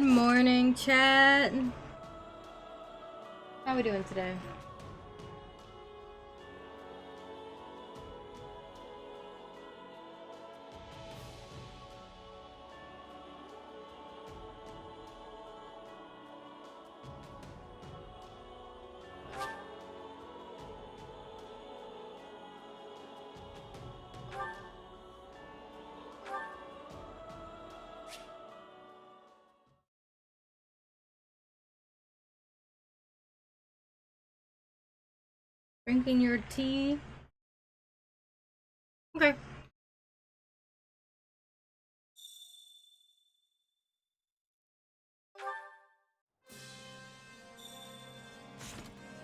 Good morning, chat. How we doing today? Drinking your tea? Okay.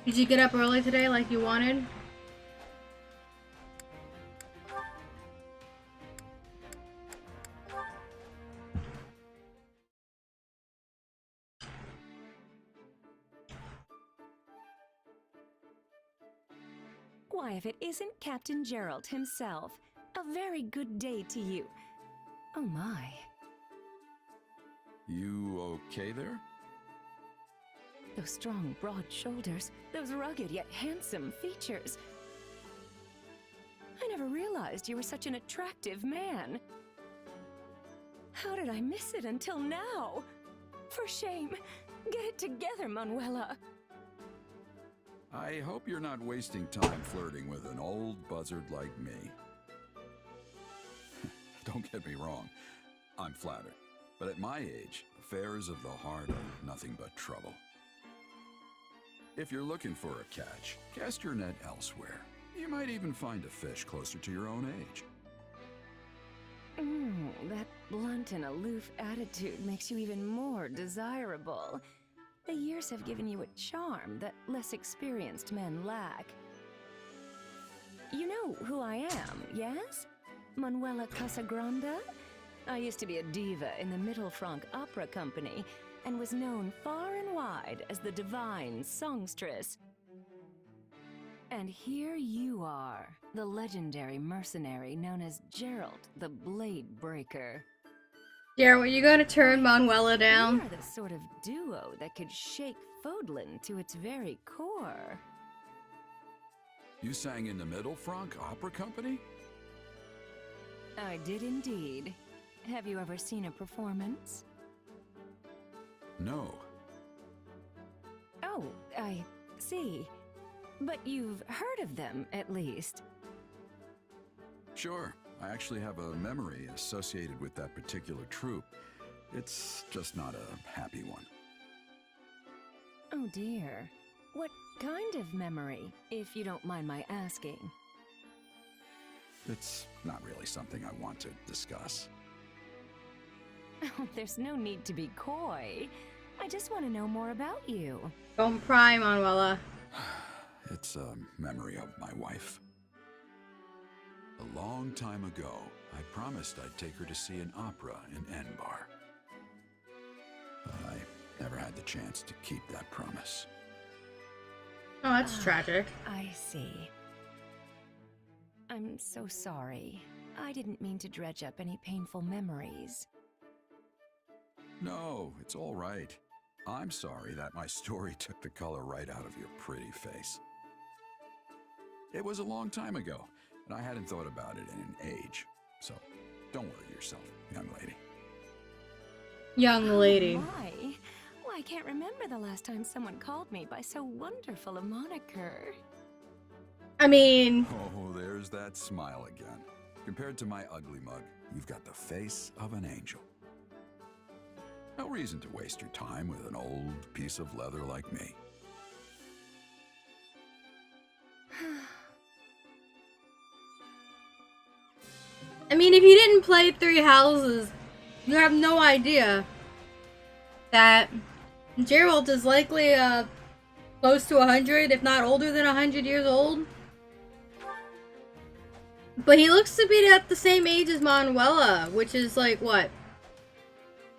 Did you get up early today like you wanted? Why, if it isn't Captain Gerald himself, a very good day to you. Oh my. You okay there? Those strong, broad shoulders, those rugged yet handsome features. I never realized you were such an attractive man. How did I miss it until now? For shame. Get it together, Manuela. I hope you're not wasting time flirting with an old buzzard like me. Don't get me wrong, I'm flattered. But at my age, affairs of the heart are nothing but trouble. If you're looking for a catch, cast your net elsewhere. You might even find a fish closer to your own age. That blunt and aloof attitude makes you even more desirable. The years have given you a charm that less experienced men lack. You know who I am, yes? Manuela Casagrande? I used to be a diva in the Middle Franc Opera Company and was known far and wide as the divine songstress. And here you are, the legendary mercenary known as Gerald the Blade Breaker. Yeah, were you gonna turn Manuela down? We are the sort of duo that could shake Fodlan to its very core. You sang in the Middle Franc Opera Company? I did indeed. Have you ever seen a performance? No. Oh, I see. But you've heard of them, at least. Sure. I actually have a memory associated with that particular troupe. It's just not a happy one. Oh dear. What kind of memory, if you don't mind my asking? It's not really something I want to discuss. Oh, there's no need to be coy. I just want to know more about you. Don't pry, Manuela. It's a memory of my wife. A long time ago, I promised I'd take her to see an opera in Enbar. But I never had the chance to keep that promise. Oh, that's tragic. I see. I'm so sorry. I didn't mean to dredge up any painful memories. No, it's all right. I'm sorry that my story took the color right out of your pretty face. It was a long time ago, and I hadn't thought about it in an age. So, don't worry yourself, young lady. Young lady. Oh my. Well, I can't remember the last time someone called me by so wonderful a moniker. I mean... Oh, there's that smile again. Compared to my ugly mug, you've got the face of an angel. No reason to waste your time with an old piece of leather like me. I mean, if you didn't play Three Houses, you have no idea that Gerald is likely close to 100, if not older than 100 years old. But he looks to be at the same age as Manuela, which is like, what?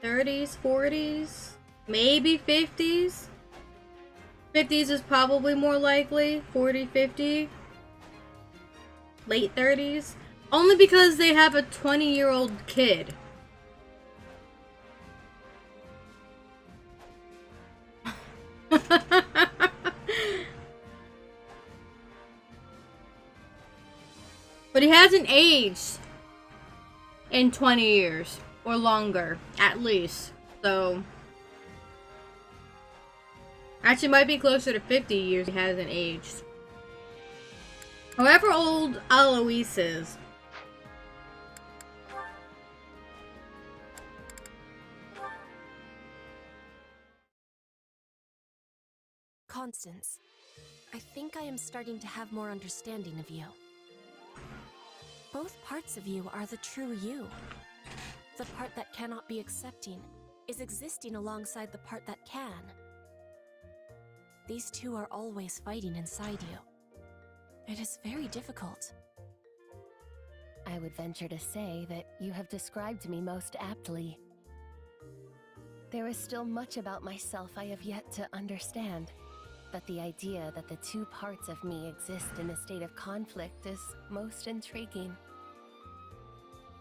30s, 40s, maybe 50s? 50s is probably more likely. 40, 50. Late 30s. Only because they have a 20-year-old kid. But he hasn't aged in 20 years or longer, at least. So, actually, might be closer to 50 years he hasn't aged. However old Alois is. Constance, I think I am starting to have more understanding of you. Both parts of you are the true you. The part that cannot be accepting is existing alongside the part that can. These two are always fighting inside you. It is very difficult. I would venture to say that you have described me most aptly. There is still much about myself I have yet to understand, but the idea that the two parts of me exist in a state of conflict is most intriguing.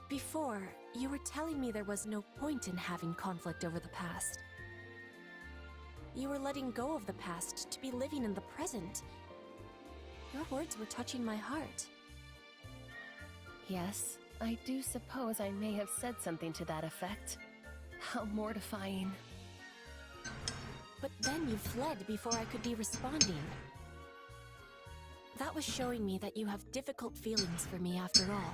Before, you were telling me there was no point in having conflict over the past. You were letting go of the past to be living in the present. Your words were touching my heart. Yes, I do suppose I may have said something to that effect. How mortifying. But then you fled before I could be responding. That was showing me that you have difficult feelings for me after all.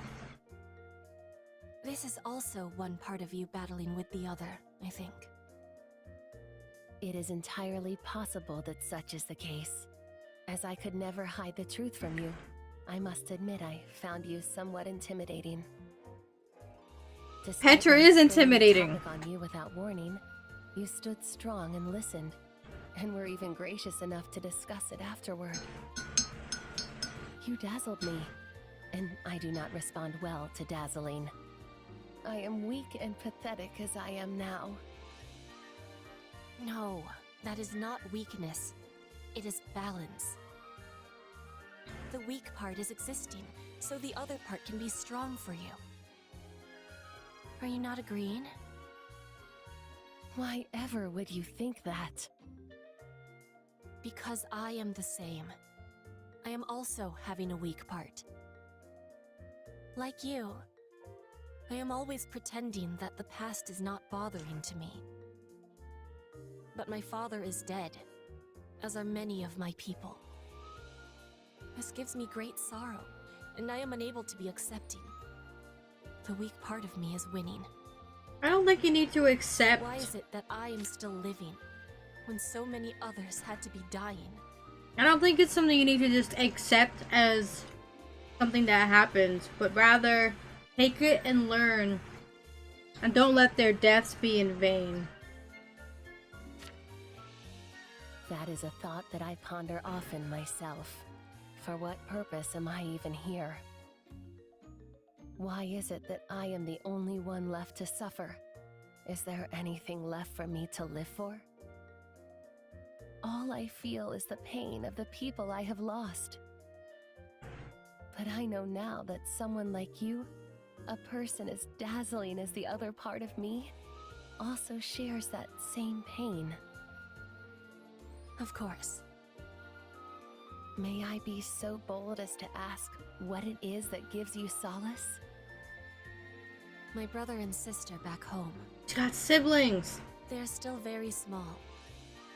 This is also one part of you battling with the other, I think. It is entirely possible that such is the case. As I could never hide the truth from you, I must admit I found you somewhat intimidating. Despite Petra my is spilling intimidating. topic on you without warning, you stood strong and listened, and were even gracious enough to discuss it afterward. You dazzled me, and I do not respond well to dazzling. I am weak and pathetic as I am now. No, that is not weakness. It is balance. The weak part is existing, so the other part can be strong for you. Are you not agreeing? Why ever would you think that? Because I am the same. I am also having a weak part. Like you, I am always pretending that the past is not bothering to me. But my father is dead, as are many of my people. This gives me great sorrow, and I am unable to be accepting. The weak part of me is winning. I don't think you need to accept. Why is it that I am still living, when so many others had to be dying? I don't think it's something you need to just accept as something that happens, but rather take it and learn. And don't let their deaths be in vain. That is a thought that I ponder often myself. For what purpose am I even here? Why is it that I am the only one left to suffer? Is there anything left for me to live for? All I feel is the pain of the people I have lost. But I know now that someone like you, a person as dazzling as the other part of me, also shares that same pain. Of course. May I be so bold as to ask what it is that gives you solace? My brother and sister back home. She's got siblings. They are still very small,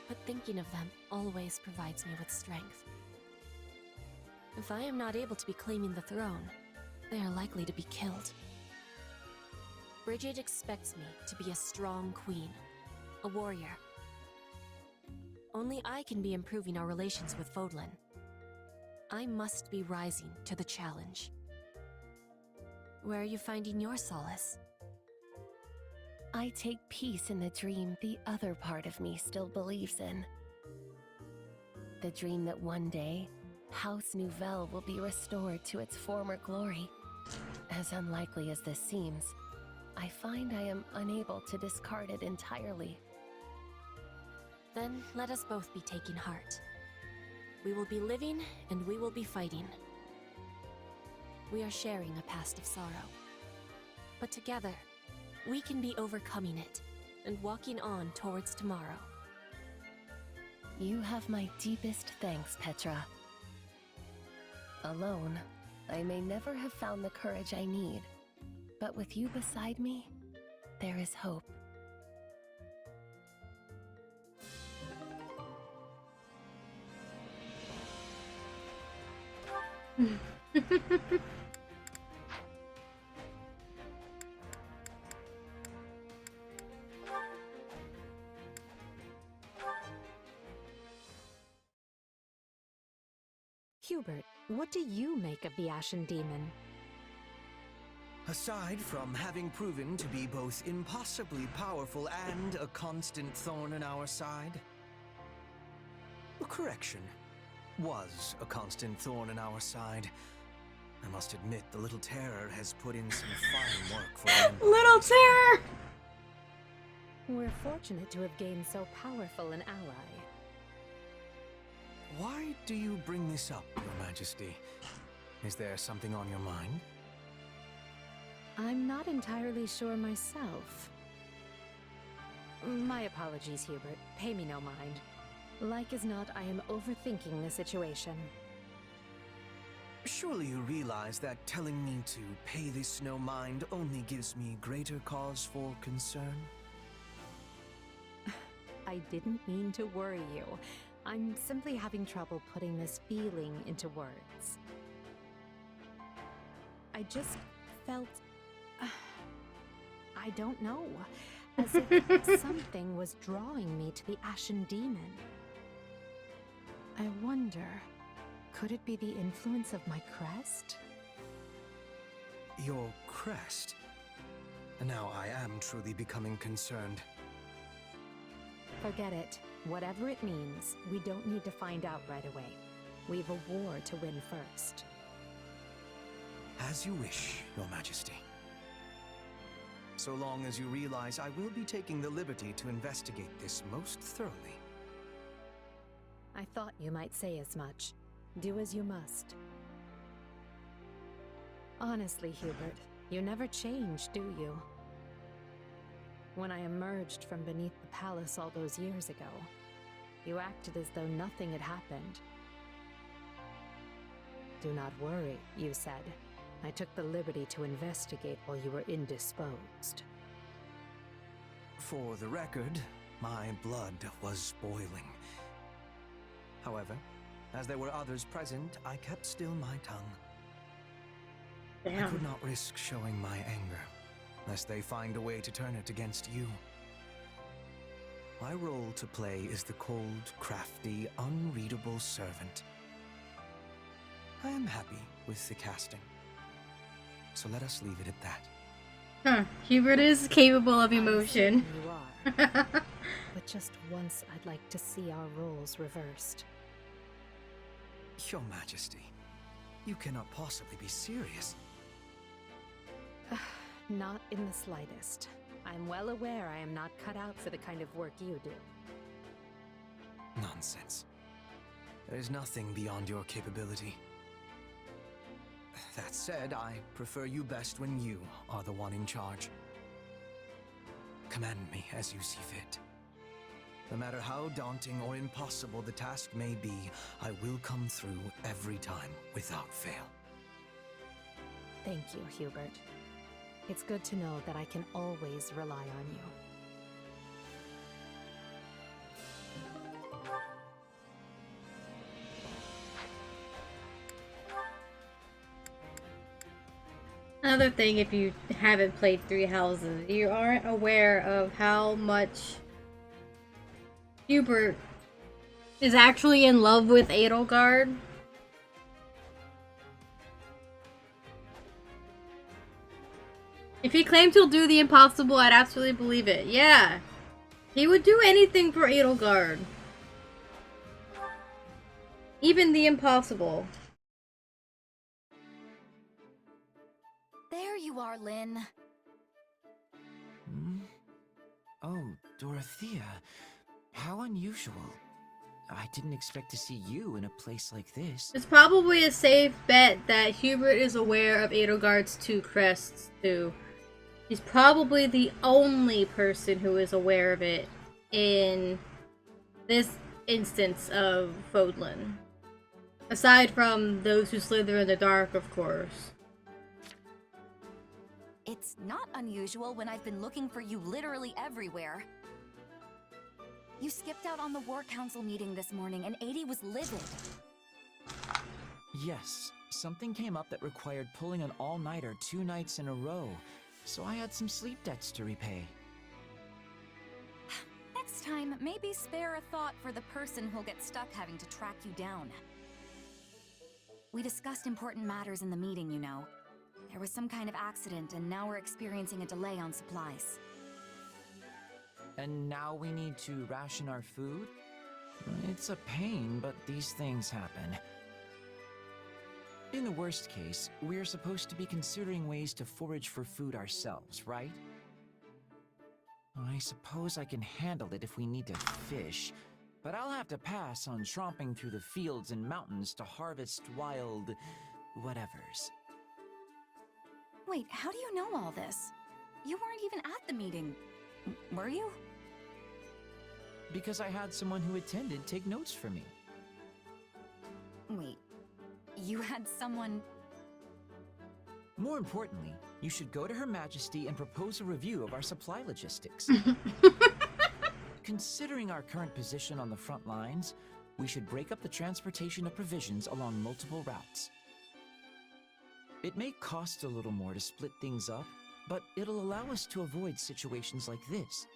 but thinking of them always provides me with strength. If I am not able to be claiming the throne, they are likely to be killed. Bridget expects me to be a strong queen, a warrior. Only I can be improving our relations with Fodlan. I must be rising to the challenge. Where are you finding your solace? I take peace in the dream the other part of me still believes in. The dream that one day, House Nouvelle will be restored to its former glory. As unlikely as this seems, I find I am unable to discard it entirely. Then let us both be taking heart. We will be living and we will be fighting. We are sharing a past of sorrow. But together, we can be overcoming it and walking on towards tomorrow. You have my deepest thanks, Petra. Alone, I may never have found the courage I need, but with you beside me, there is hope. Hubert, what do you make of the Ashen Demon? Aside from having proven to be both impossibly powerful and a constant thorn in our side. Correction. Was a constant thorn in our side. I must admit, the Little Terror has put in some fine work for him. Little Terror! We're fortunate to have gained so powerful an ally. Why do you bring this up, Your Majesty? Is there something on your mind? I'm not entirely sure myself. My apologies, Hubert. Pay me no mind. Like as not, I am overthinking the situation. Surely you realize that telling me to pay this no mind only gives me greater cause for concern? I didn't mean to worry you. I'm simply having trouble putting this feeling into words. I just felt... I don't know. As if something was drawing me to the Ashen Demon. I wonder, could it be the influence of my crest? Your crest? Now I am truly becoming concerned. Forget it. Whatever it means, we don't need to find out right away. We've a war to win first. As you wish, Your Majesty. So long as you realize I will be taking the liberty to investigate this most thoroughly. I thought you might say as much. Do as you must. Honestly, Hubert, you never change, do you? When I emerged from beneath the palace all those years ago, you acted as though nothing had happened. Do not worry, you said. I took the liberty to investigate while you were indisposed. For the record, my blood was boiling. However, as there were others present, I kept still my tongue. Damn. I could not risk showing my anger, lest they find a way to turn it against you. My role to play is the cold, crafty, unreadable servant. I am happy with the casting. So let us leave it at that. Huh. Hubert is capable of emotion. You are. But just once I'd like to see our roles reversed. Your Majesty, you cannot possibly be serious. Not in the slightest. I'm well aware I am not cut out for the kind of work you do. Nonsense. There is nothing beyond your capability. That said, I prefer you best when you are the one in charge. Command me as you see fit. No matter how daunting or impossible the task may be, I will come through every time without fail. Thank you, Hubert. It's good to know that I can always rely on you. Another thing, if you haven't played Three Houses, you aren't aware of how much Hubert is actually in love with Edelgard. If he claimed he'll do the impossible, I'd absolutely believe it. Yeah. He would do anything for Edelgard. Even the impossible. There you are, Lynn. Hmm? Oh, Dorothea. How unusual. I didn't expect to see you in a place like this. It's probably a safe bet that Hubert is aware of Edelgard's two crests, too. He's probably the only person who is aware of it in this instance of Fodlan. Aside from those who slither in the dark, of course. It's not unusual when I've been looking for you literally everywhere. You skipped out on the War Council meeting this morning, and 80 was livid. Yes, something came up that required pulling an all-nighter 2 nights in a row, so I had some sleep debts to repay. Next time, maybe spare a thought for the person who'll get stuck having to track you down. We discussed important matters in the meeting, you know. There was some kind of accident, and now we're experiencing a delay on supplies. And now we need to ration our food? It's a pain, but these things happen. In the worst case, we're supposed to be considering ways to forage for food ourselves, right? I suppose I can handle it if we need to fish, but I'll have to pass on tromping through the fields and mountains to harvest wild... whatevers. Wait, how do you know all this? You weren't even at the meeting, were you? Because I had someone who attended take notes for me. Wait, you had someone... More importantly, you should go to Her Majesty and propose a review of our supply logistics. Considering our current position on the front lines, we should break up the transportation of provisions along multiple routes. It may cost a little more to split things up, but it'll allow us to avoid situations like this.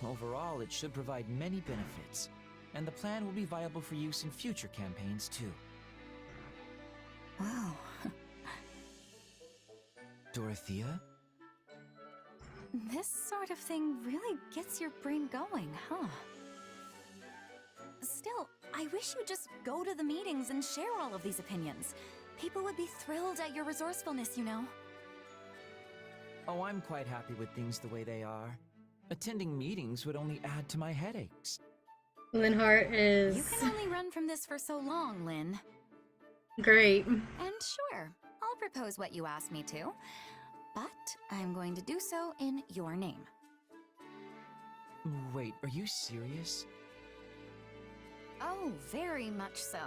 Overall, it should provide many benefits, and the plan will be viable for use in future campaigns too. Wow. Dorothea? This sort of thing really gets your brain going, huh? Still, I wish you'd just go to the meetings and share all of these opinions. People would be thrilled at your resourcefulness, you know. Oh, I'm quite happy with things the way they are. Attending meetings would only add to my headaches. Linhart is... You can only run from this for so long, Lynn. great. And sure, I'll propose what you asked me to, but I'm going to do so in your name. Wait, are you serious? Oh, very much so.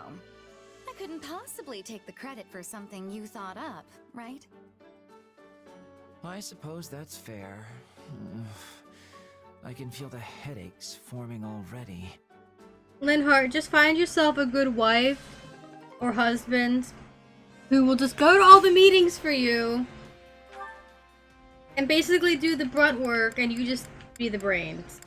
I couldn't possibly take the credit for something you thought up, right? I suppose that's fair. I can feel the headaches forming already. Linhart, just find yourself a good wife or husband who will just go to all the meetings for you and basically do the brunt work, and you just be the brains.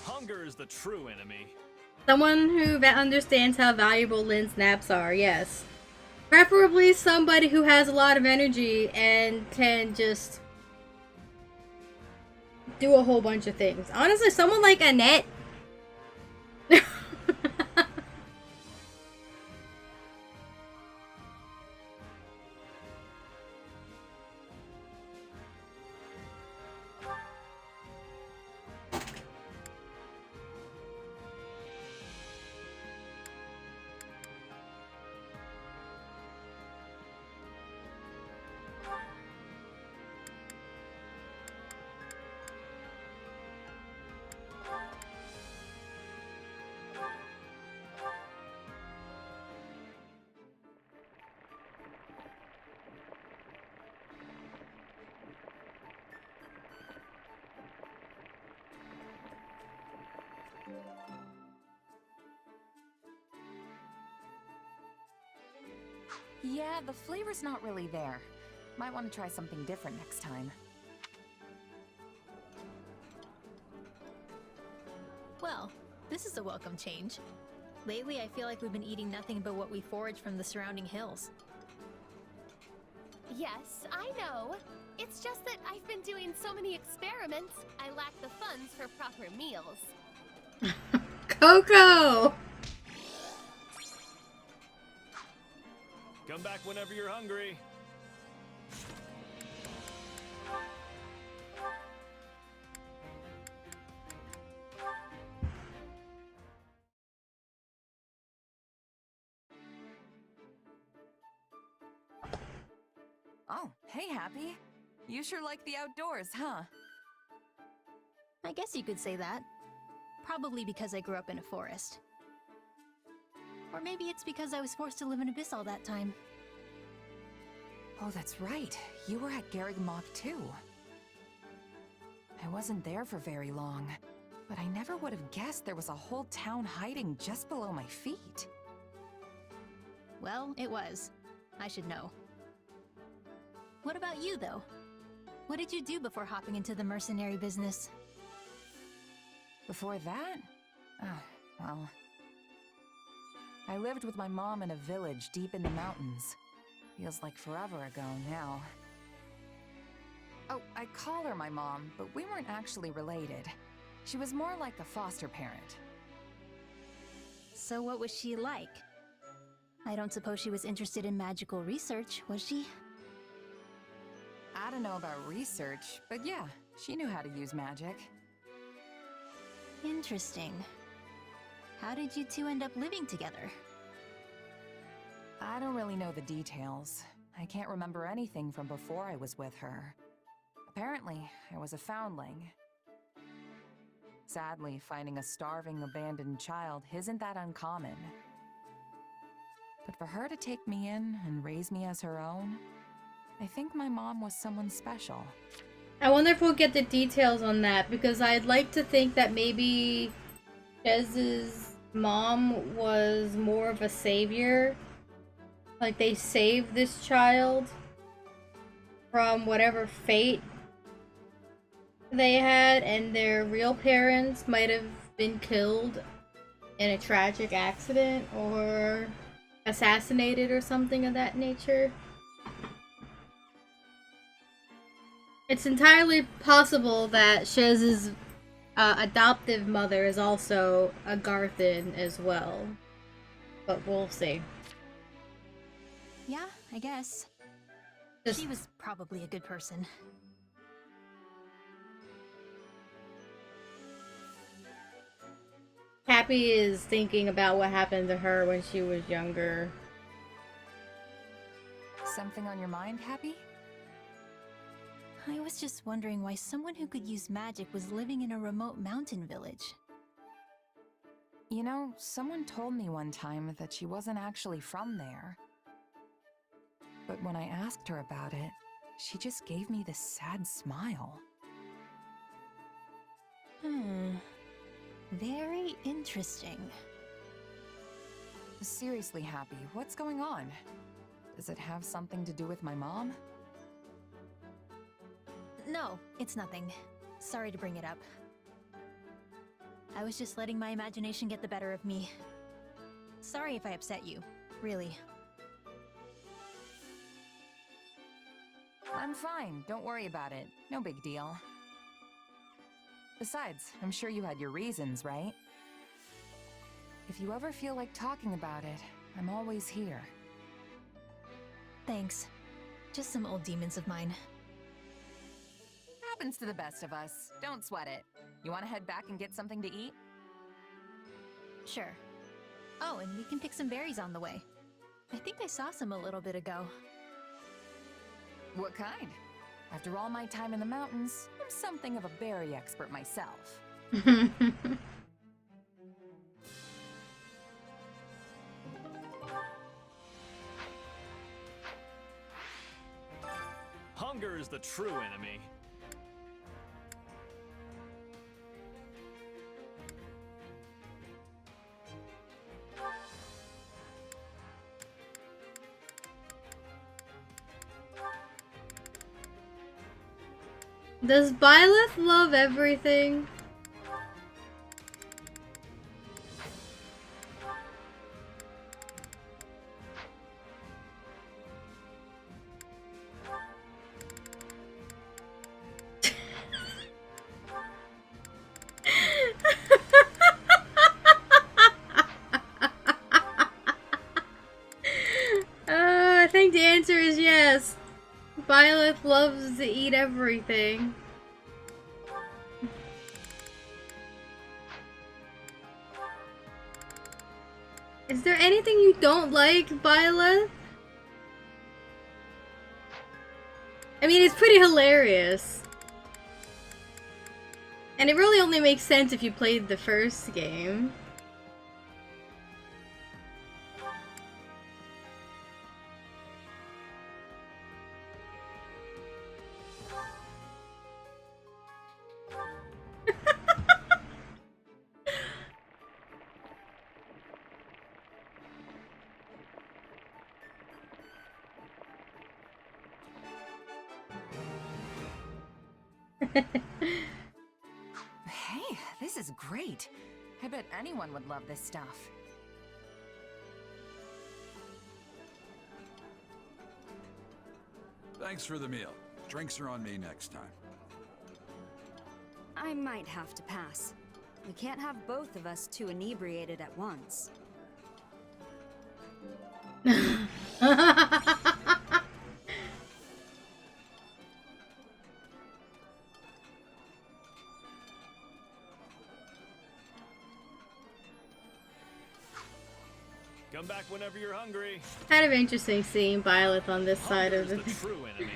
Hunger is the true enemy. Someone who understands how valuable Lynn's naps are, yes. Preferably somebody who has a lot of energy and can just do a whole bunch of things. Honestly, someone like Annette. Yeah, the flavor's not really there. Might want to try something different next time. Well, this is a welcome change. Lately, I feel like we've been eating nothing but what we forage from the surrounding hills. Yes, I know. It's just that I've been doing so many experiments, I lack the funds for proper meals. Coco! Come back whenever you're hungry. Hey, Happy. You sure like the outdoors, huh? I guess you could say that. Probably because I grew up in a forest. Or maybe it's because I was forced to live in Abyss all that time. Oh, that's right. You were at Garrigmok too. I wasn't there for very long, but I never would have guessed there was a whole town hiding just below my feet. Well, it was. I should know. What about you, though? What did you do before hopping into the mercenary business? Before that? Well... I lived with my mom in a village deep in the mountains. Feels like forever ago now. Oh, I call her my mom, but we weren't actually related. She was more like a foster parent. So what was she like? I don't suppose she was interested in magical research, was she? I don't know about research, but yeah, she knew how to use magic. Interesting. How did you two end up living together? I don't really know the details. I can't remember anything from before I was with her. Apparently, I was a foundling. Sadly, finding a starving, abandoned child isn't that uncommon. But for her to take me in and raise me as her own, I think my mom was someone special. I wonder if we'll get the details on that, because I'd like to think that maybe Jez's mom was more of a savior. Like, they saved this child from whatever fate they had, and their real parents might have been killed in a tragic accident or assassinated or something of that nature. It's entirely possible that Shez's adoptive mother is also a Garthan as well. But we'll see. Yeah, I guess. She was probably a good person. Happy is thinking about what happened to her when she was younger. Something on your mind, Happy? I was just wondering why someone who could use magic was living in a remote mountain village. You know, someone told me one time that she wasn't actually from there. But when I asked her about it, she just gave me this sad smile. Very interesting. Seriously, Happy, what's going on? Does it have something to do with my mom? No, it's nothing. Sorry to bring it up. I was just letting my imagination get the better of me. Sorry if I upset you, really. I'm fine, don't worry about it. No big deal. Besides, I'm sure you had your reasons, right? If you ever feel like talking about it, I'm always here. Thanks. Just some old demons of mine. Happens to the best of us. Don't sweat it. You want to head back and get something to eat? Sure. Oh, and we can pick some berries on the way. I think I saw some a little bit ago. What kind? After all my time in the mountains, I'm something of a berry expert myself. Hunger is the true enemy. Does Byleth love everything? I think the answer is yes. Byleth loves to eat everything. Is there anything you don't like, Byleth? I mean, it's pretty hilarious. And it really only makes sense if you played the first game. Hey, this is great. I bet anyone would love this stuff. Thanks for the meal. Drinks are on me next time. I might have to pass. We can't have both of us too inebriated at once. Come back whenever you're hungry. Kind of interesting seeing Violet on this side of Hunger the is the true enemy.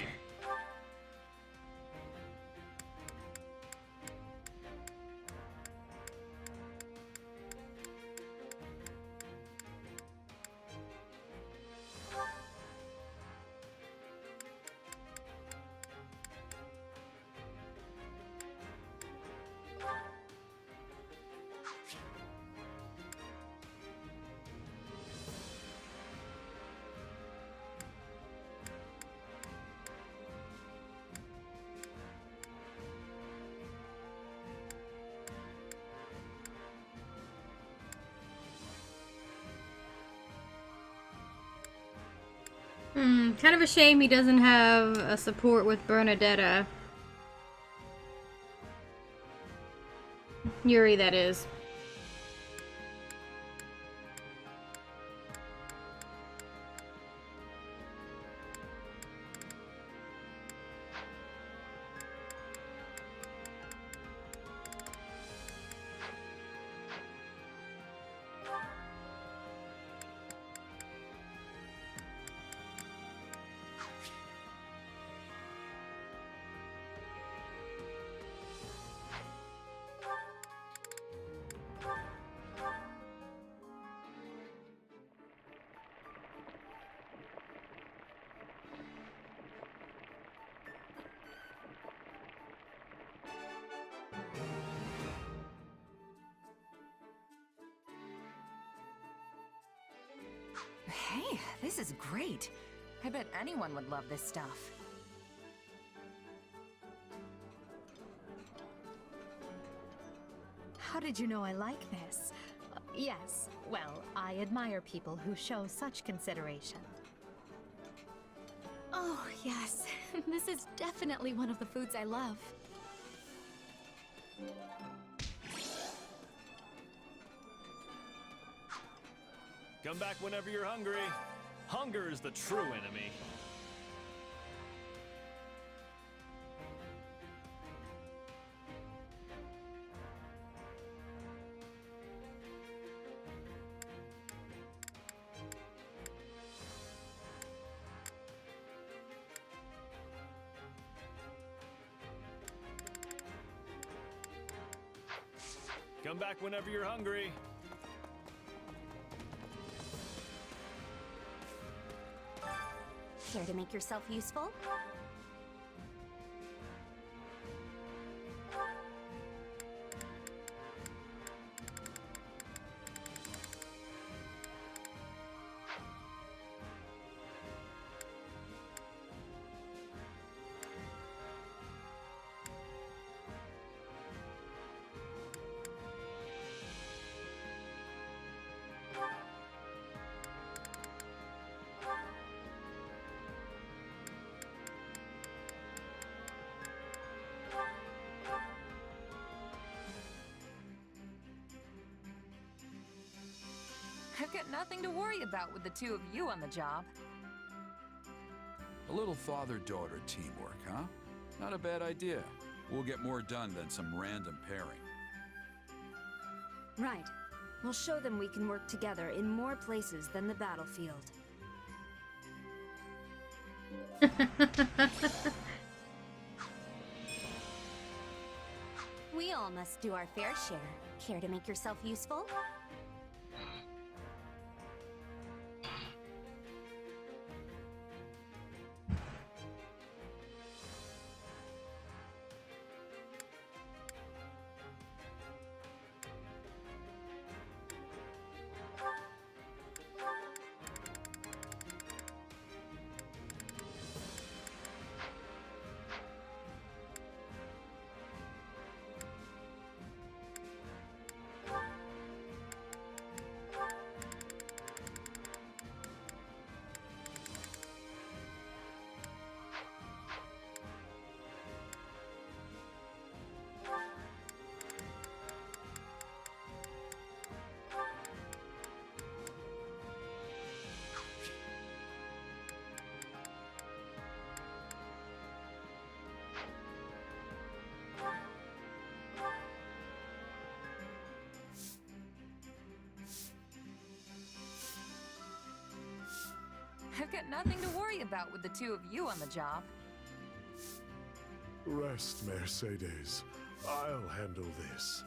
Kind of a shame he doesn't have a support with Bernadetta. Yuri, that is. Hey, this is great. I bet anyone would love this stuff. How did you know I like this? Yes, well, I admire people who show such consideration. Oh, yes. This is definitely one of the foods I love. Come back whenever you're hungry. Hunger is the true enemy. Come back whenever you're hungry. Care to make yourself useful? I've got nothing to worry about with the two of you on the job. A little father-daughter teamwork, huh? Not a bad idea. We'll get more done than some random pairing. Right. We'll show them we can work together in more places than the battlefield. We all must do our fair share. Care to make yourself useful? I've got nothing to worry about with the two of you on the job. Rest, Mercedes. I'll handle this.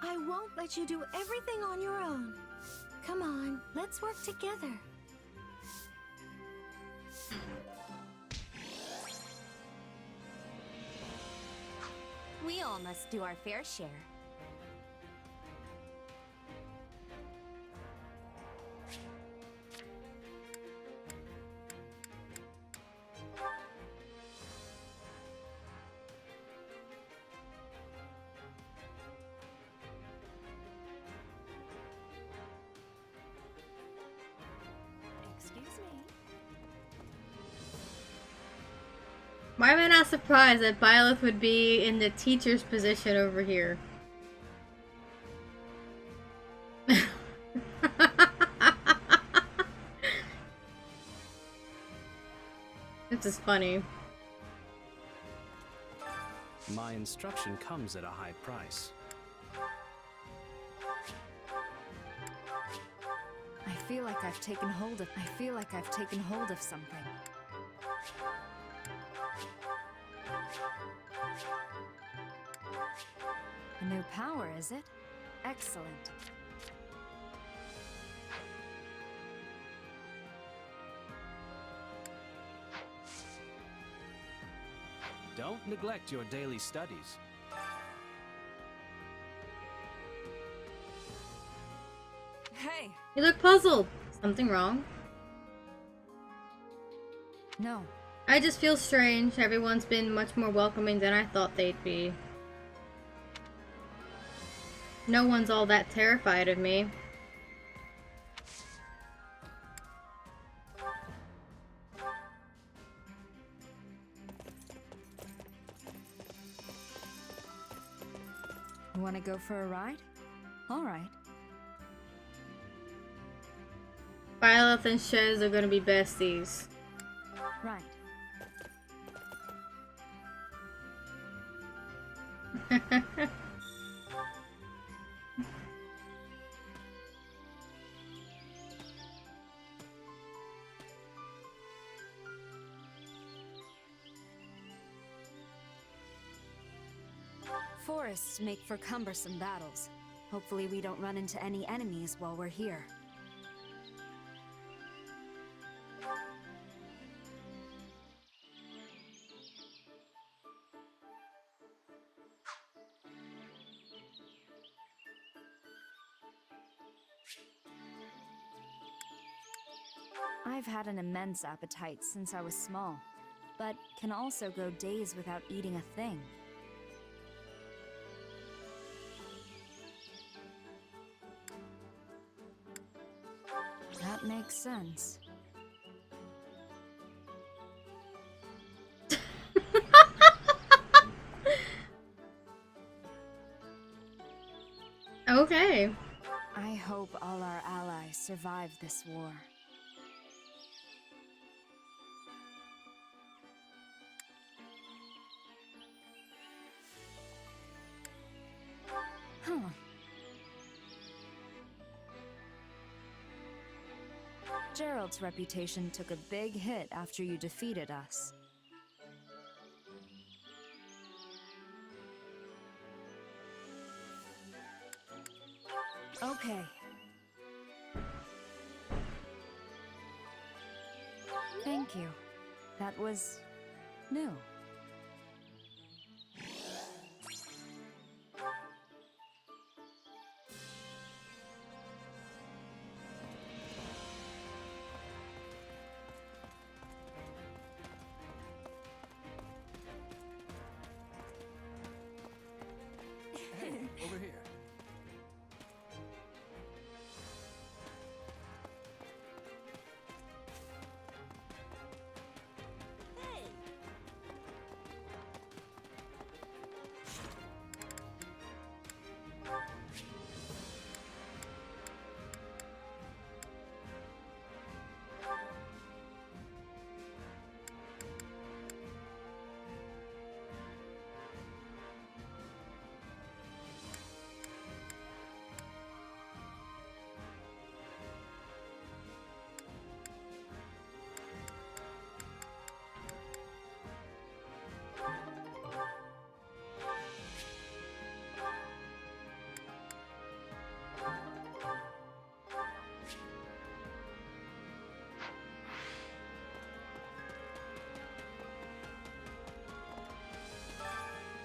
I won't let you do everything on your own. Come on, let's work together. We all must do our fair share. Excuse me. Why am I not surprised that Byleth would be in the teacher's position over here? This is funny. My instruction comes at a high price. I feel like I've taken hold of something. A new power, is it? Excellent. Don't neglect your daily studies. Hey! You look puzzled. Something wrong? No. I just feel strange. Everyone's been much more welcoming than I thought they'd be. No one's all that terrified of me. You want to go for a ride? All right. Byleth and Shez are gonna be besties. Right. Forests make for cumbersome battles. Hopefully we don't run into any enemies while we're here. I've had an immense appetite since I was small, but can also go days without eating a thing. That makes sense. Okay. I hope all our allies survive this war. Huh. Gerald's reputation took a big hit after you defeated us. Okay. Thank you. That was new. Hey, over here.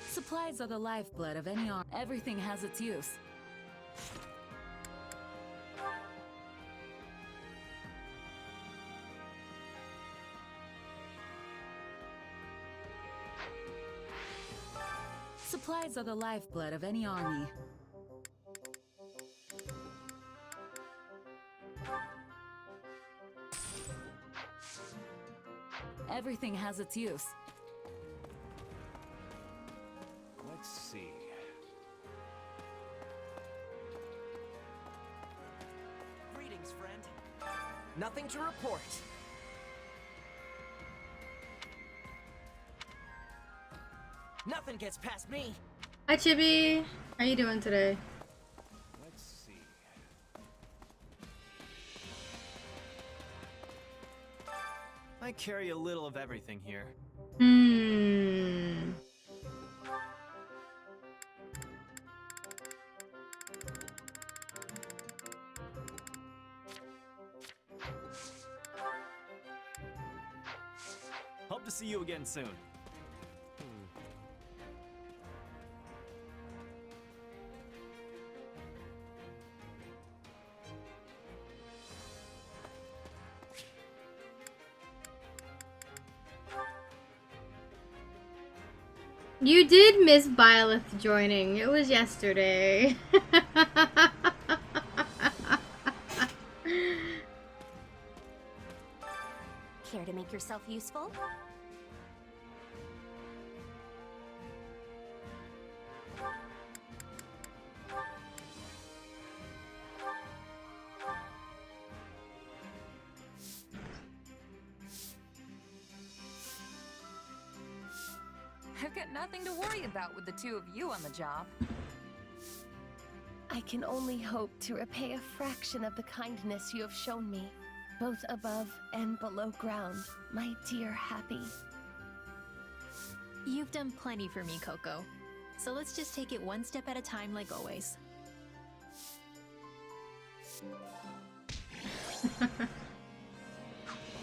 Supplies are the lifeblood of any army. Everything has its use. Supplies are the lifeblood of any army. Everything has its use. Let's see. Greetings, friend. Nothing to report. Nothing gets past me. Hi, Chibi. How you doing today? Let's see. I carry a little of everything here. Hmm. Hope to see you again soon. You did miss Byleth joining. It was yesterday. Care to make yourself useful? I've got nothing to worry about with the two of you on the job. I can only hope to repay a fraction of the kindness you have shown me, both above and below ground, my dear Happy. You've done plenty for me, Coco. So let's just take it one step at a time like always.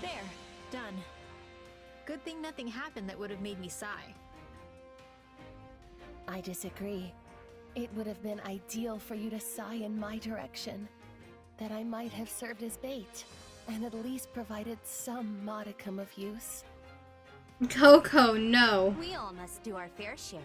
There, done. Good thing nothing happened that would have made me sigh. I disagree. It would have been ideal for you to sigh in my direction. That I might have served as bait, and at least provided some modicum of use. Coco, no. We all must do our fair share.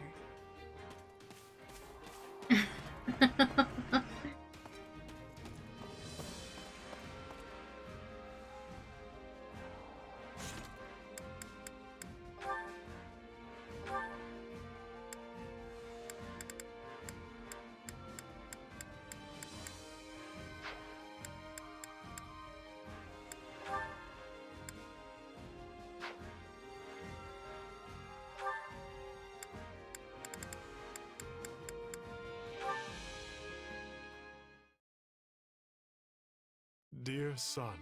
Dear son,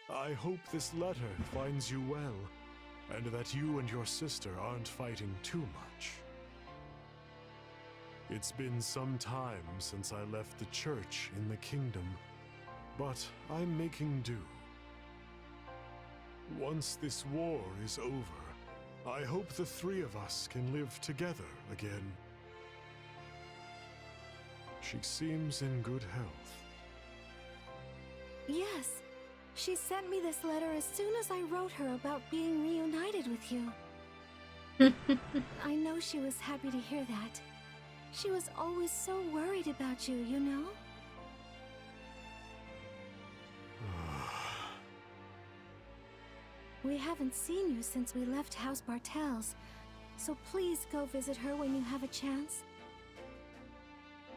I hope this letter finds you well, and that you and your sister aren't fighting too much. It's been some time since I left the church in the kingdom, but I'm making do. Once this war is over, I hope the three of us can live together again. She seems in good health. Yes. She sent me this letter as soon as I wrote her about being reunited with you. I know she was happy to hear that. She was always so worried about you, you know? We haven't seen you since we left House Bartels, so please go visit her when you have a chance.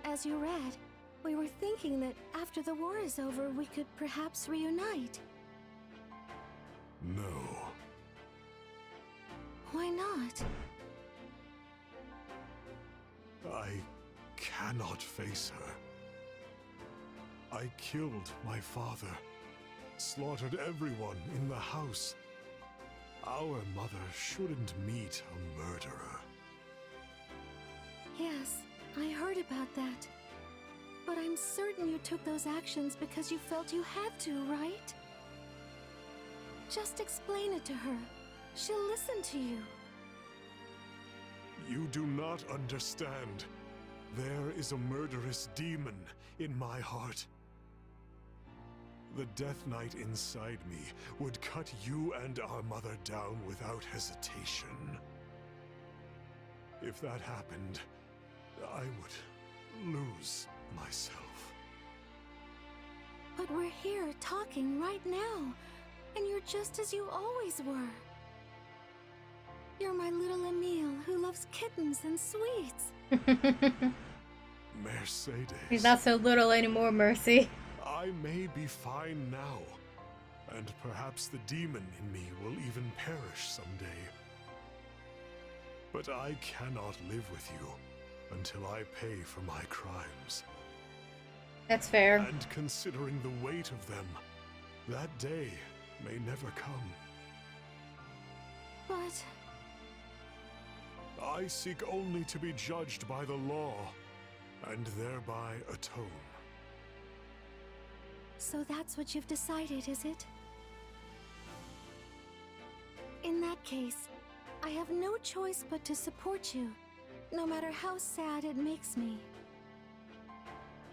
As you read, we were thinking that after the war is over, we could perhaps reunite. No. Why not? I cannot face her. I killed my father, slaughtered everyone in the house. Our mother shouldn't meet a murderer. Yes, I heard about that. But I'm certain you took those actions because you felt you had to, right? Just explain it to her. She'll listen to you. You do not understand. There is a murderous demon in my heart. The Death Knight inside me would cut you and our mother down without hesitation. If that happened, I would lose myself. But we're here talking right now, and you're just as you always were. You're my little Emile who loves kittens and sweets. Mercedes. He's not so little anymore, Mercy. I may be fine now, and perhaps the demon in me will even perish someday. But I cannot live with you until I pay for my crimes. That's fair. And considering the weight of them, that day may never come. But I seek only to be judged by the law, and thereby atone. so that's what you've decided, is it? In that case, I have no choice but to support you, no matter how sad it makes me.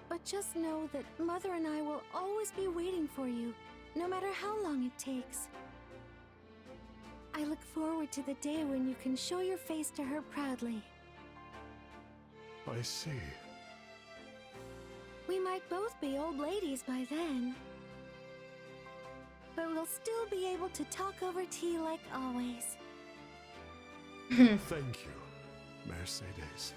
But just know that Mother and I will always be waiting for you, no matter how long it takes. I look forward to the day when you can show your face to her proudly. I see. We might both be old ladies by then. But we'll still be able to talk over tea like always. Thank you, Mercedes.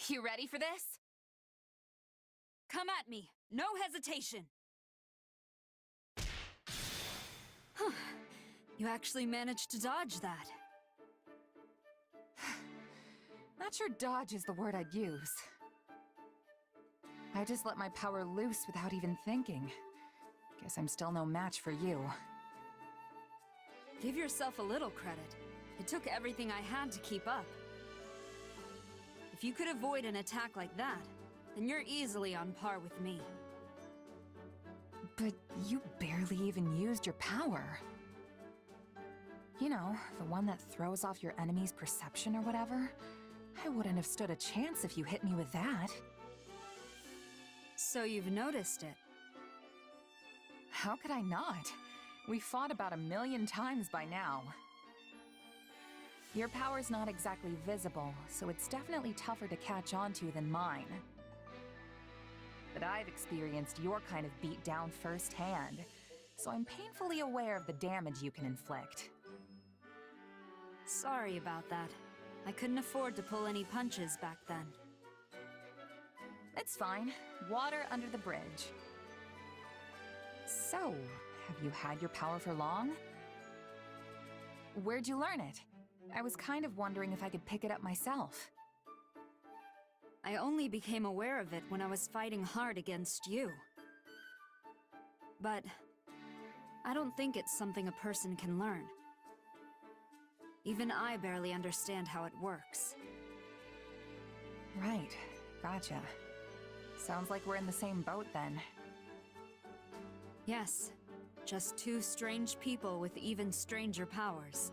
You ready for this? Come at me, no hesitation. You actually managed to dodge that. Not sure dodge is the word I'd use. I just let my power loose without even thinking. Guess I'm still no match for you. Give yourself a little credit. It took everything I had to keep up. If you could avoid an attack like that, then you're easily on par with me. But you barely even used your power. You know, the one that throws off your enemy's perception or whatever? I wouldn't have stood a chance if you hit me with that. So you've noticed it. How could I not? We fought about 1,000,000 times by now. Your power's not exactly visible, so it's definitely tougher to catch on to than mine. But I've experienced your kind of beatdown firsthand, so I'm painfully aware of the damage you can inflict. Sorry about that. I couldn't afford to pull any punches back then. It's fine. Water under the bridge. So, have you had your power for long? Where'd you learn it? I was kind of wondering if I could pick it up myself. I only became aware of it when I was fighting hard against you. But I don't think it's something a person can learn. Even I barely understand how it works. Right, gotcha. Sounds like we're in the same boat then. Yes, just two strange people with even stranger powers.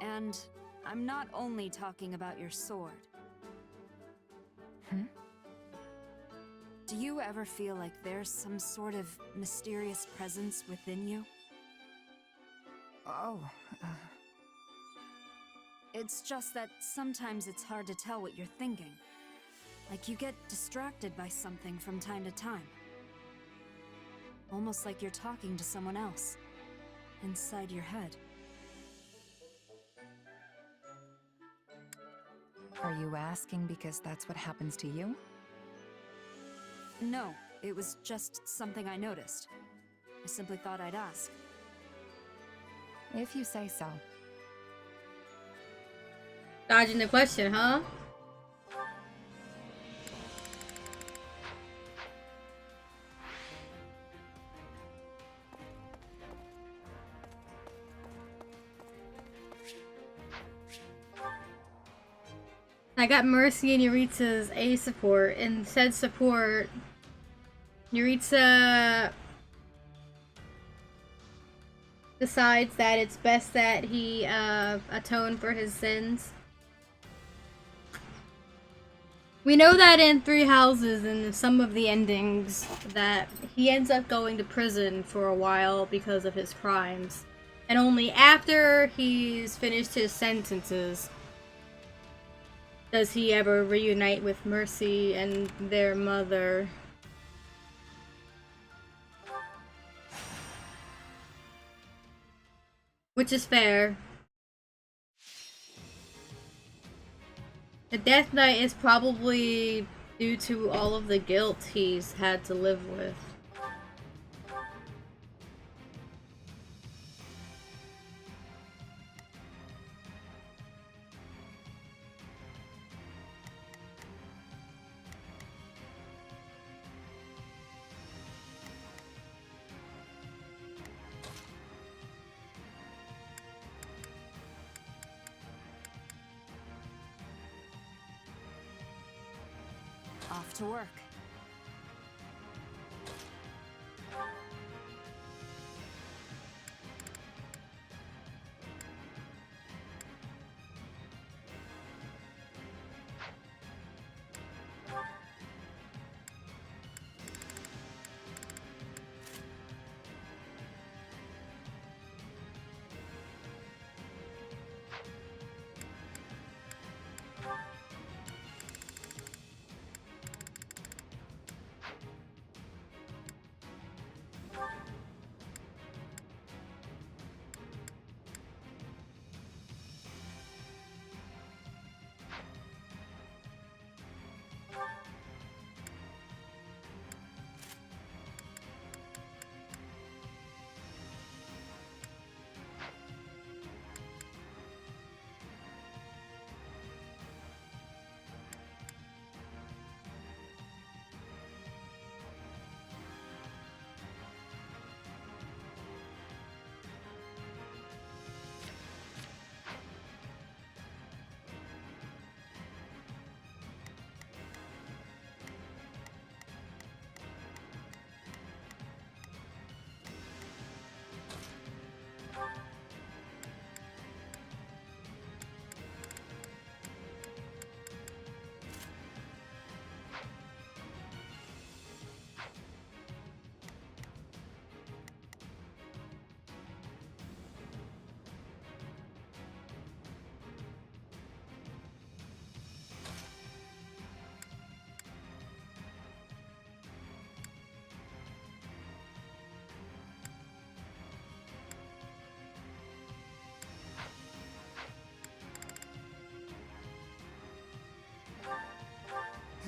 And I'm not only talking about your sword. Do you ever feel like there's some sort of mysterious presence within you? Oh, It's just that sometimes it's hard to tell what you're thinking. Like you get distracted by something from time to time. Almost like you're talking to someone else. Inside your head. Are you asking because that's what happens to you? No, it was just something I noticed. I simply thought I'd ask. If you say so. Dodging the question, huh? I got Mercy and Yuritsa's A support, and said support, Yuritsa decides that it's best that he atone for his sins. We know that in Three Houses and some of the endings that he ends up going to prison for a while because of his crimes. And only after he's finished his sentences does he ever reunite with Mercy and their mother. Which is fair. The Death Knight is probably due to all of the guilt he's had to live with. Off to work.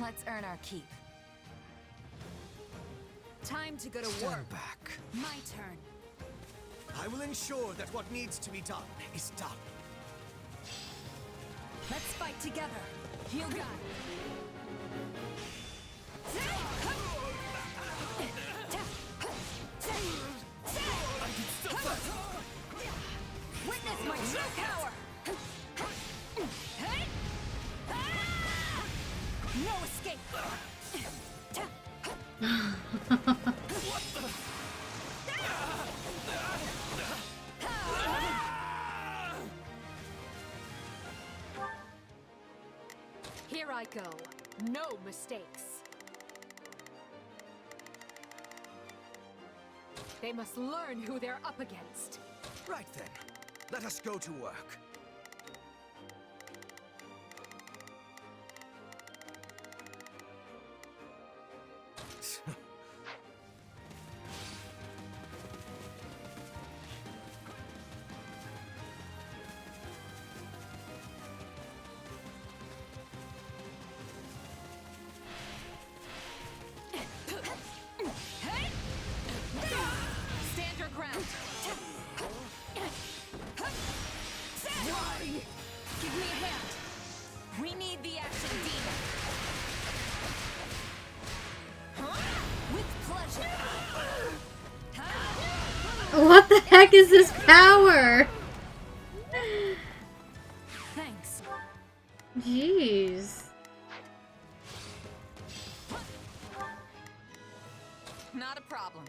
Let's earn our keep. Time to go to Stand work. back. My turn. I will ensure that what needs to be done is done. Let's fight together. You got it. Witness my true power! No escape! Here I go. No mistakes. They must learn who they're up against. Right then, let us go to work. Stand your ground. Give me a hand. We need the action demon. With pleasure. What the heck is this power? Thanks. Jeez. Not a problem.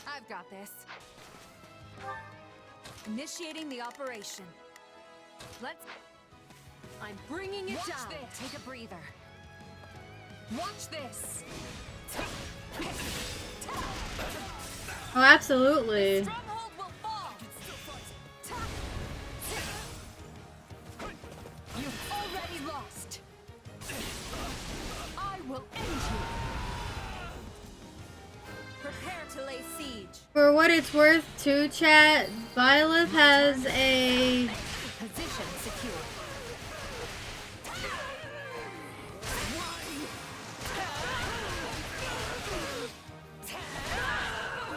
I've got this. Initiating the operation. Let's... I'm bringing it Watch down. this. Take a breather. Watch this. Oh, absolutely. Stronghold will fall. You've already lost. I will end you. Prepare to lay siege. For what it's worth, too, chat, Violet has a... Position secure.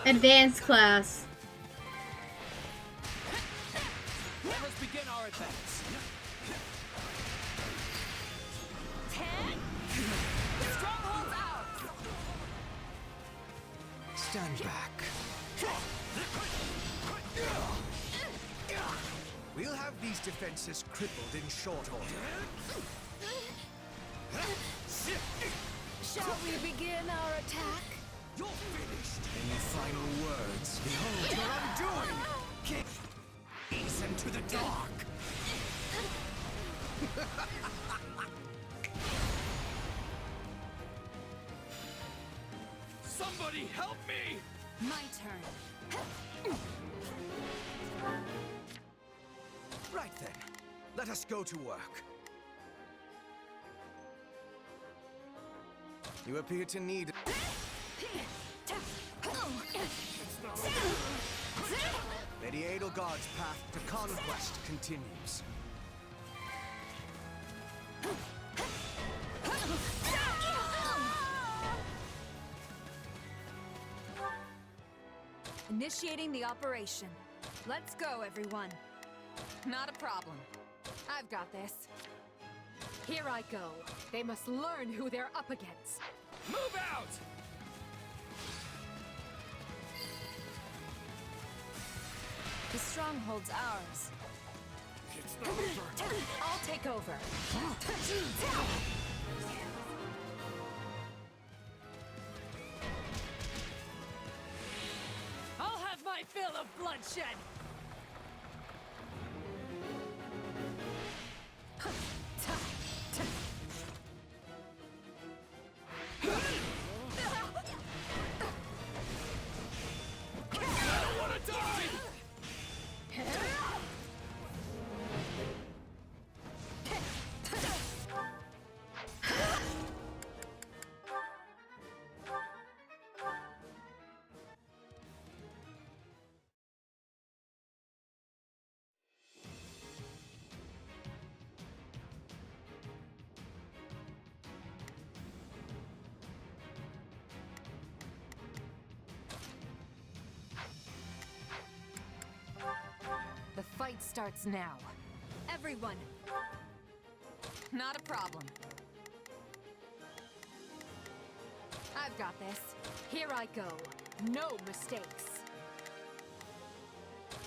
advanced class. Let us begin our advance. 10. The stronghold's ours. Stand back. We'll have these defenses crippled in short order. Shall we begin our attack? You're finished. Any final words? Behold your undoing. Kick peace into the dark. Somebody help me! My turn. Right then, let us go to work. You appear to need... Lady Edelgard's path to conquest continues. Initiating the operation. Let's go, everyone. Not a problem. I've got this. Here I go. They must learn who they're up against. Move out! The stronghold's ours. It's not over. I'll take over. I'll have my fill of bloodshed. starts now. Everyone! Not a problem. I've got this. Here I go. No mistakes.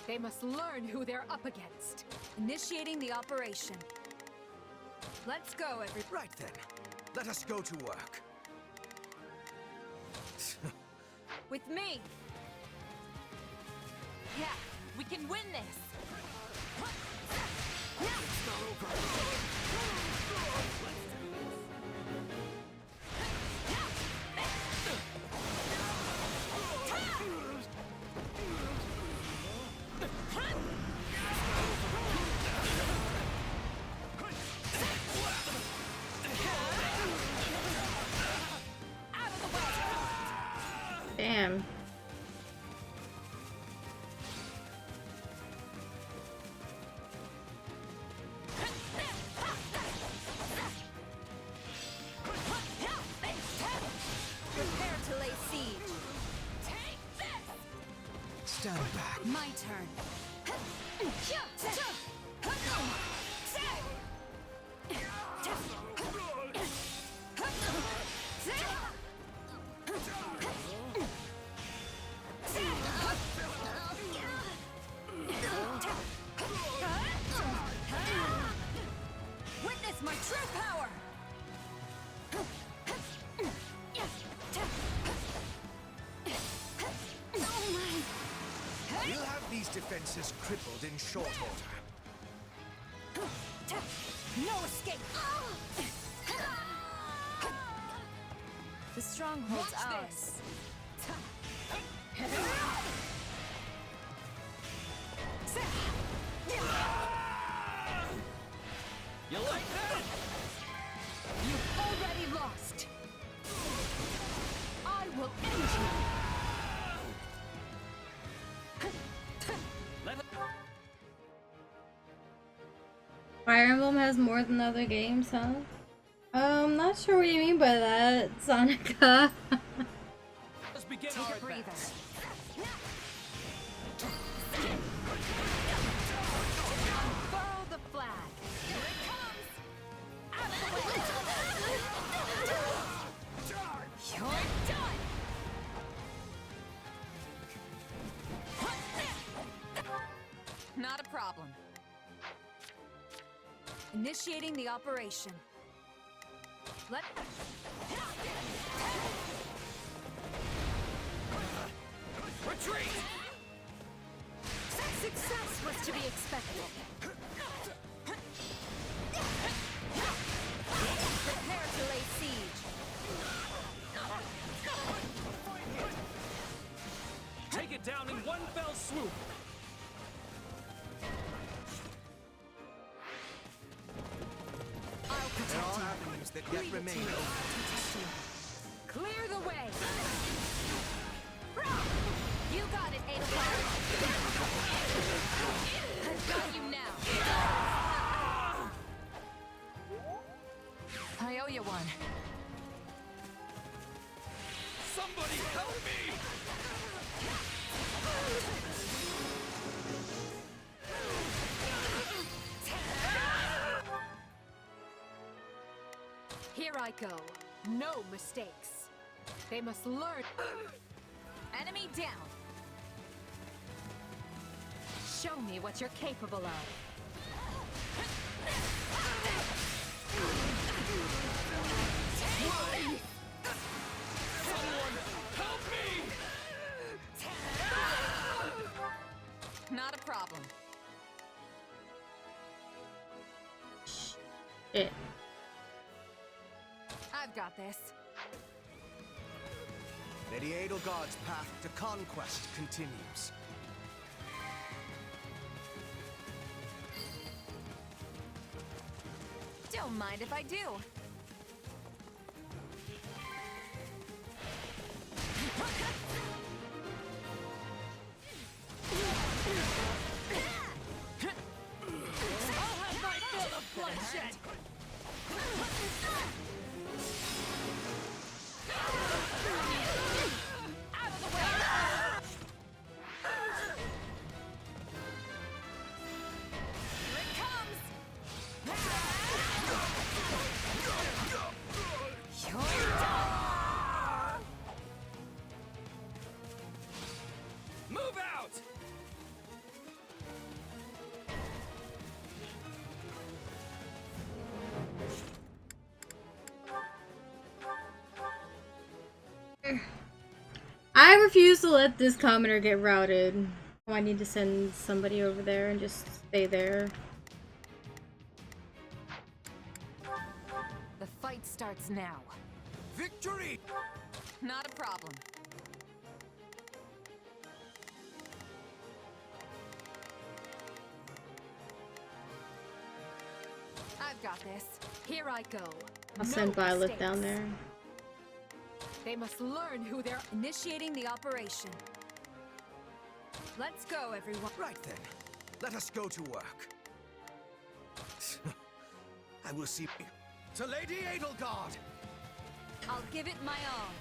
They must learn who they're up against. Initiating the operation. Let's go, Right then. Let us go to work. With me! Yeah, we can win this! It's not over. Damn. Prepare to lay siege. Stand back. My turn. Witness my true power! We'll have these defenses crippled in short order. No escape! The stronghold's Watch ours. this. You like that? You've already lost. I will end you. Fire Emblem has more than other games, huh? Not sure what you mean by that, Sonica. Let's begin Take our a breather. advance. Unfurl the flag. Here it comes! Out of the way! You're done! Not a problem. Initiating the operation. Let... Retreat! Success was to be expected. Prepare to lay siege. Take it down in one fell swoop! I'll protect There are you. avenues that yet remain. Clear the way. You got it, Adolf. I've got you now. I owe you one. Somebody help me! Here I go. No mistakes. They must learn. Enemy down. Show me what you're capable of. Someone help me! Not a problem. Shit. I've got this. Lady Edelgard's path to conquest continues. Don't mind if I do. I'll have my fill of bloodshed. Out of the way! I refuse to let this commoner get routed. Oh, I need to send somebody over there and just stay there. The fight starts now. Victory! Not a problem. I've got this. Here I go. I'll send Violet down there. They must learn who they're initiating the operation. Let's go, everyone. Right then. Let us go to work. I will see you. To Lady Edelgard! I'll give it my all.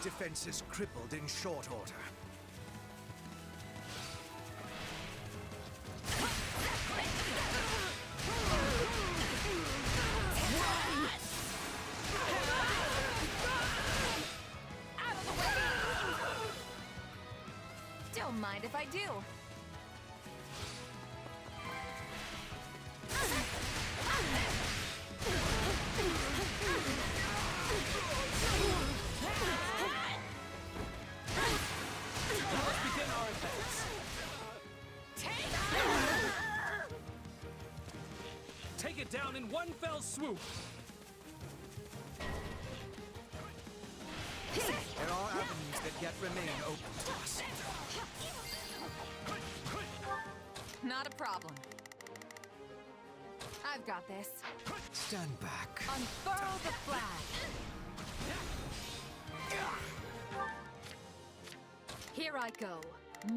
Defenses crippled in short order. Don't mind if I do. Take it down in one fell swoop. There are avenues that yet remain open to us. Not a problem. I've got this. Stand back. Unfurl the flag. Here I go.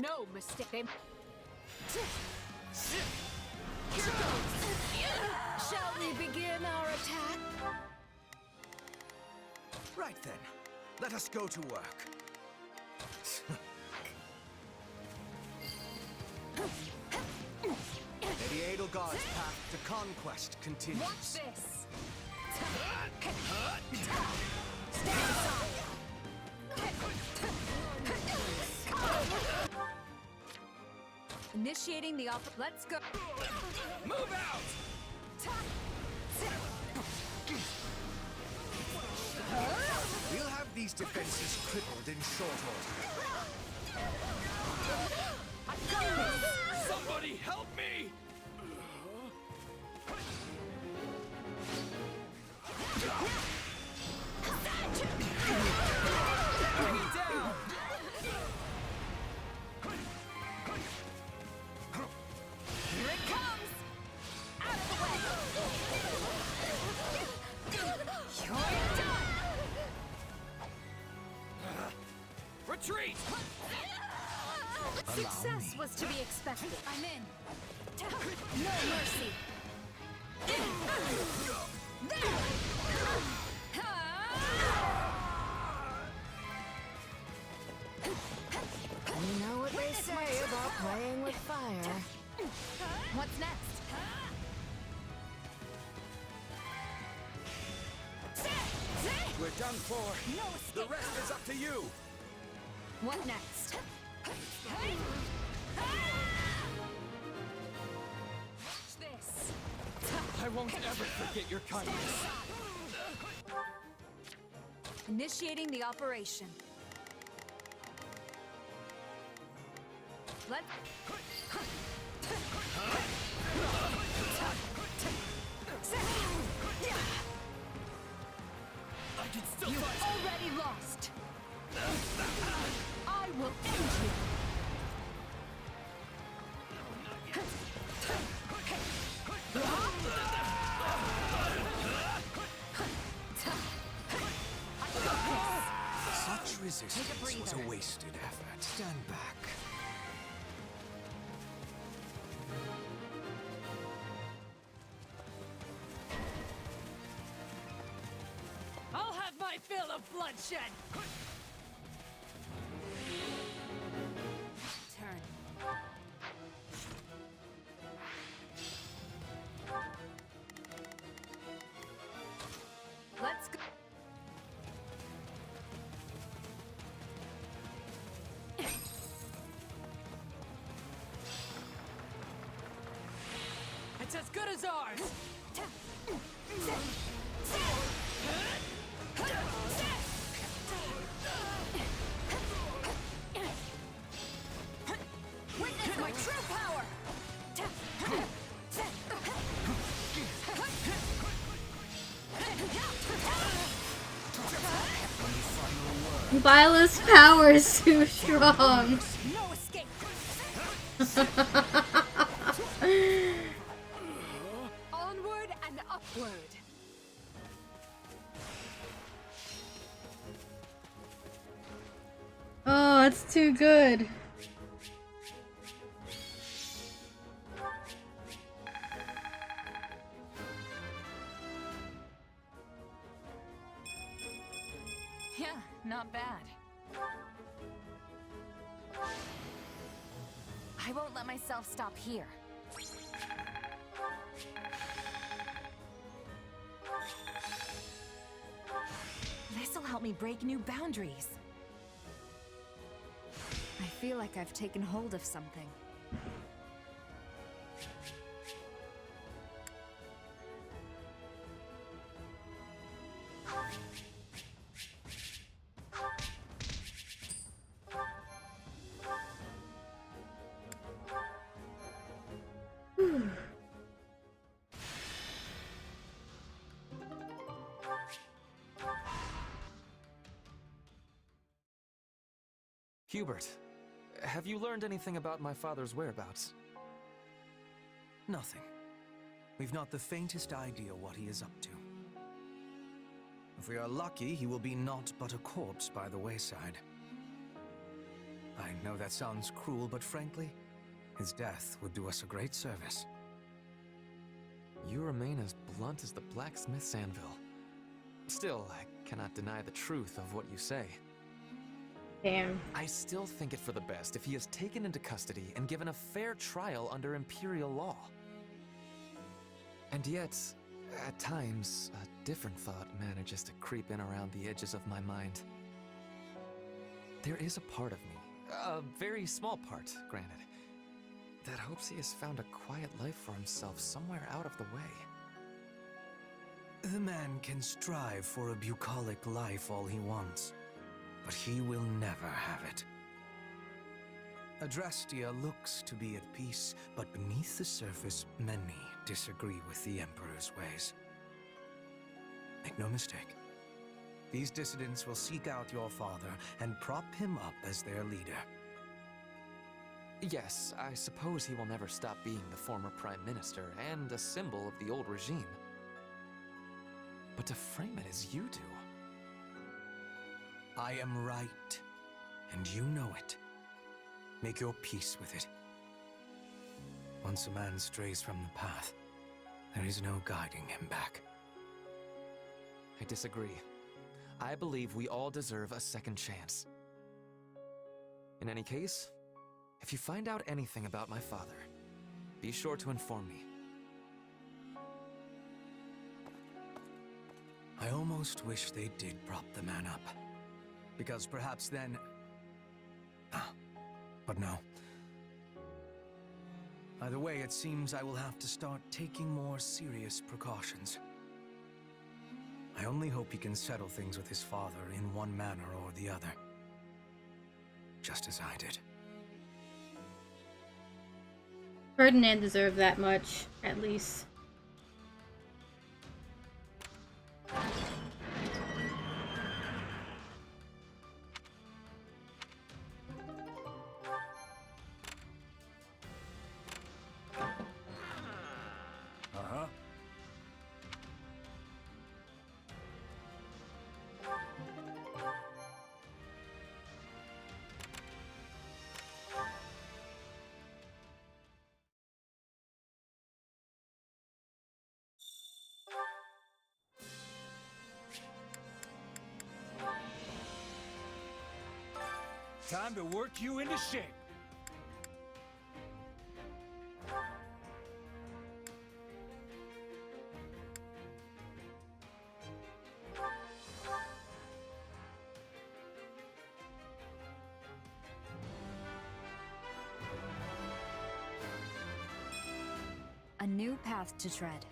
No mistake. Shall we begin our attack? Right then. Let us go to work. Lady Edelgard's path to conquest continues. Watch this. Initiating the Let's go. Move out! We'll have these defenses crippled in short order. Somebody help me! Bring it down! Here it comes! Out of the way! You're done! Retreat! Success was to be expected. I'm in. No mercy. You know what they say about playing with fire. What's next? We're done for. The rest is up to you. What next? Watch this. I won't ever forget your kindness. Initiating the operation. Let's... You've already lost. I will end you. Such resistance was a wasted effort. Stand back. I'll have my fill of bloodshed. Turn. Let's go. It's as good as ours. Witness my true power! Viola's power is too strong. No escape! Onward and upward. Oh, it's too good. Yeah, not bad. I won't let myself stop here. This'll help me break new boundaries. I feel like I've taken hold of something. Hubert, have you learned anything about my father's whereabouts? Nothing. We've not the faintest idea what he is up to. If we are lucky, he will be naught but a corpse by the wayside. I know that sounds cruel, but frankly, his death would do us a great service. You remain as blunt as the blacksmith's anvil. Still, I cannot deny the truth of what you say. Damn. I still think it for the best if he is taken into custody and given a fair trial under Imperial law. And yet, at times, a different thought manages to creep in around the edges of my mind. There is a part of me, a very small part, granted, that hopes he has found a quiet life for himself somewhere out of the way. The man can strive for a bucolic life all he wants, but he will never have it. Adrastia looks to be at peace, but beneath the surface, many disagree with the Emperor's ways. Make no mistake, these dissidents will seek out your father and prop him up as their leader. Yes, I suppose he will never stop being the former Prime Minister and a symbol of the old regime. But to frame it as you do... I am right, and you know it. Make your peace with it. Once a man strays from the path, there is no guiding him back. I disagree. I believe we all deserve a second chance. In any case, if you find out anything about my father, be sure to inform me. I almost wish they did prop the man up. Because perhaps then... but no. Either way, it seems I will have to start taking more serious precautions. I only hope he can settle things with his father in one manner or the other. Just as I did. Ferdinand deserved that much, at least. Time to work you into shape. A new path to tread.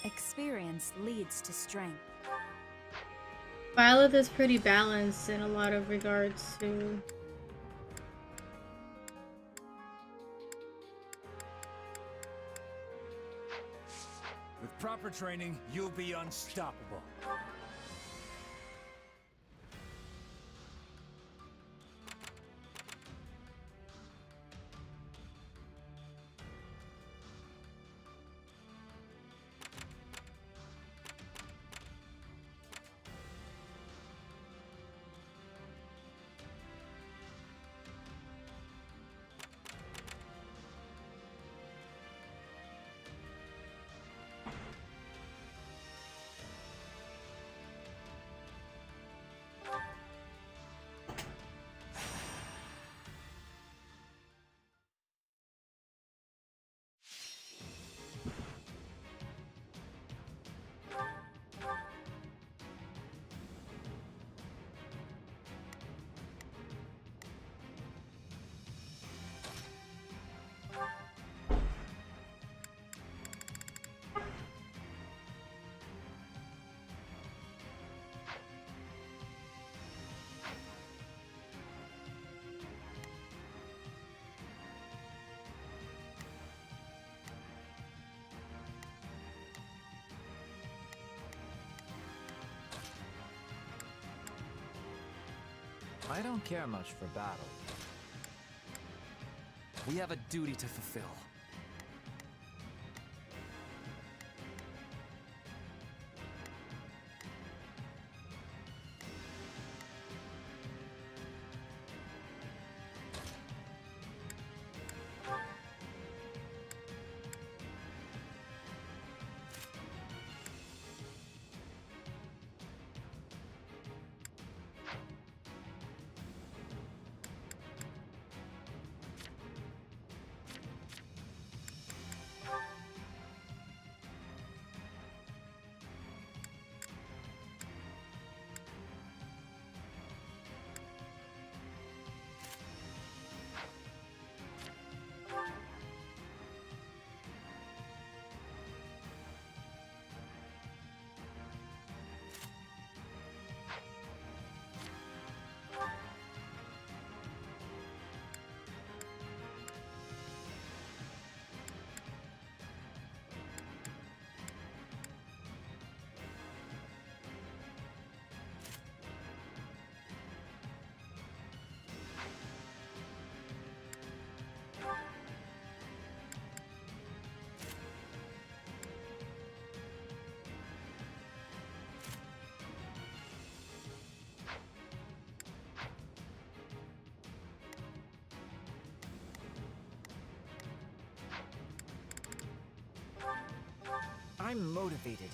Experience leads to strength. Violet is pretty balanced in a lot of regards too. With proper training, you'll be unstoppable. I don't care much for battle. We have a duty to fulfill. I'm motivated.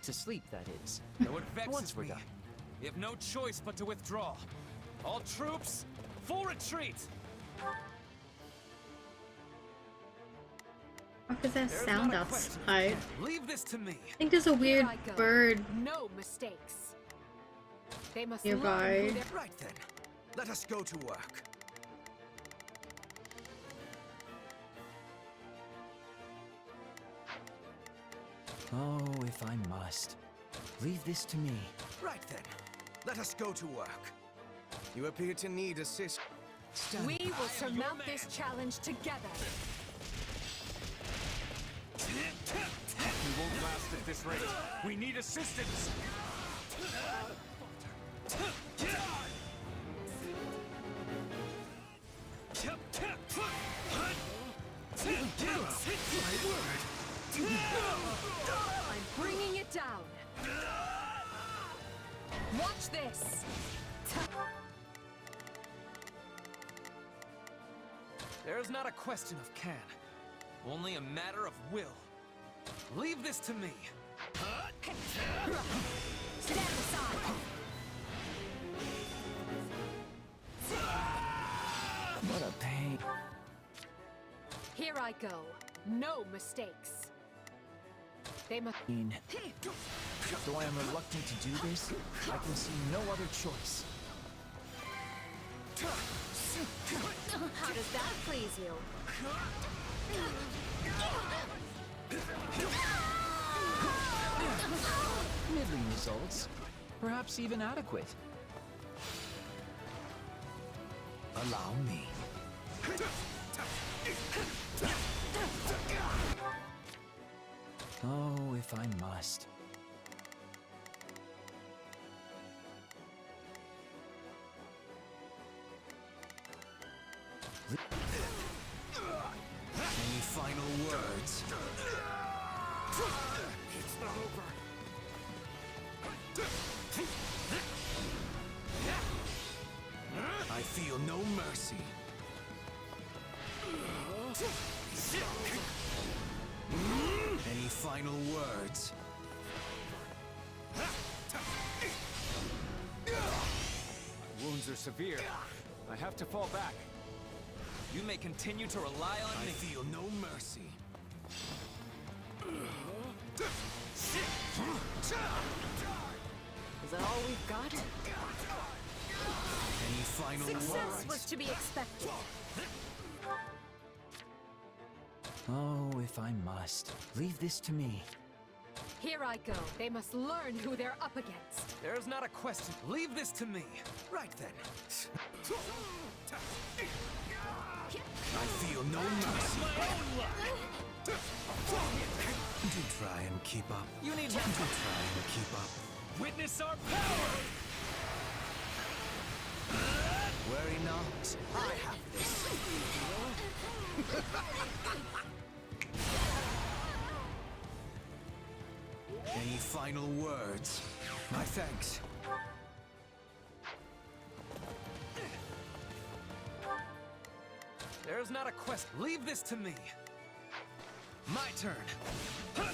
To sleep, that is. Though it vexes Once we're me, done. we have no choice but to withdraw. All troops, full retreat! What does that There's sound not a question. outside? Leave this to me. I think there's a weird I go. bird No mistakes. They must nearby. learn who they're- Right then, let us go to work. Oh, if I must. Leave this to me. Right then. Let us go to work. You appear to need assist. We will surmount this challenge together. We won't last at this rate. We need assistance. I'm bringing it down. Watch this. There's not a question of can, only a matter of will. Leave this to me. Stand aside. What a pain. Here I go. No mistakes. They must. Though I am reluctant to do this, I can see no other choice. How does that please you? Middling results. Perhaps even adequate. Allow me. Oh, if I must. Any final words? It's not over. I feel no mercy. Any final words? Wounds are severe. I have to fall back. You may continue to rely on I me. feel no mercy. Is that all we've got? Any final Success words? was to be expected. Oh, if I must. Leave this to me. Here I go. They must learn who they're up against. There's not a question. Leave this to me. Right then. I feel no mercy. My own luck. Do try and keep up. You need Do try and keep up. witness our power. Worry not. I have this. Any final words? My thanks. There's not a quest. Leave this to me. My turn. I'll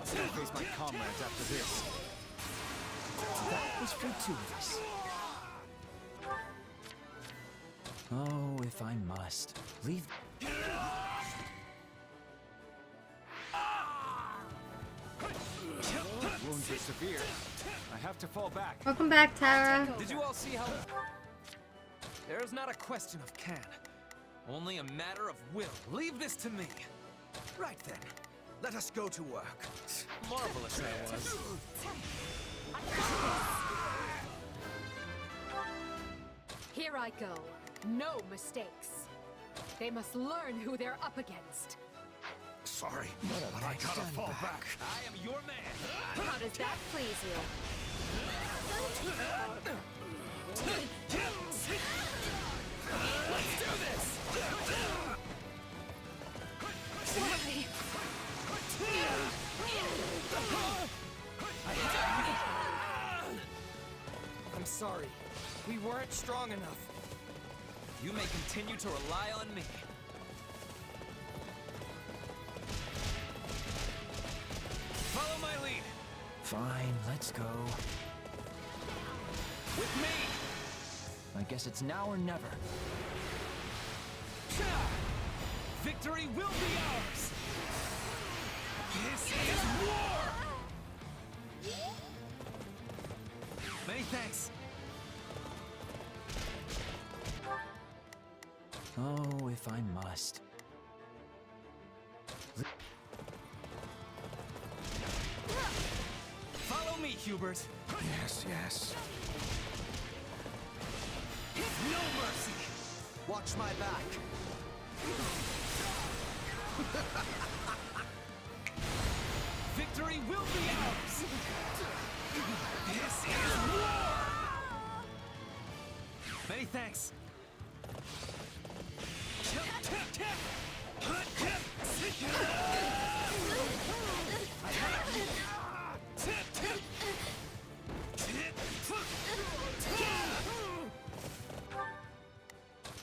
face my comrades after this. That was fortuitous. Oh, if I must. Leave. Wounds are severe. I have to fall back. Welcome back, Tara. Did you all see how... There's not a question of can, only a matter of will. Leave this to me. Right then. Let us go to work. Marvelous that was. Here I go. No mistakes. They must learn who they're up against. Sorry, but I gotta fall back. I am your man. How does that please you? Let's do this! I'm sorry. We weren't strong enough. You may continue to rely on me. Follow my lead. Fine, let's go. With me. I guess it's now or never. Victory will be ours. This is war. Many thanks. Oh, if I must. me, Hubert. Yes, yes. No mercy. Watch my back. Victory will be ours. This is war. Many thanks.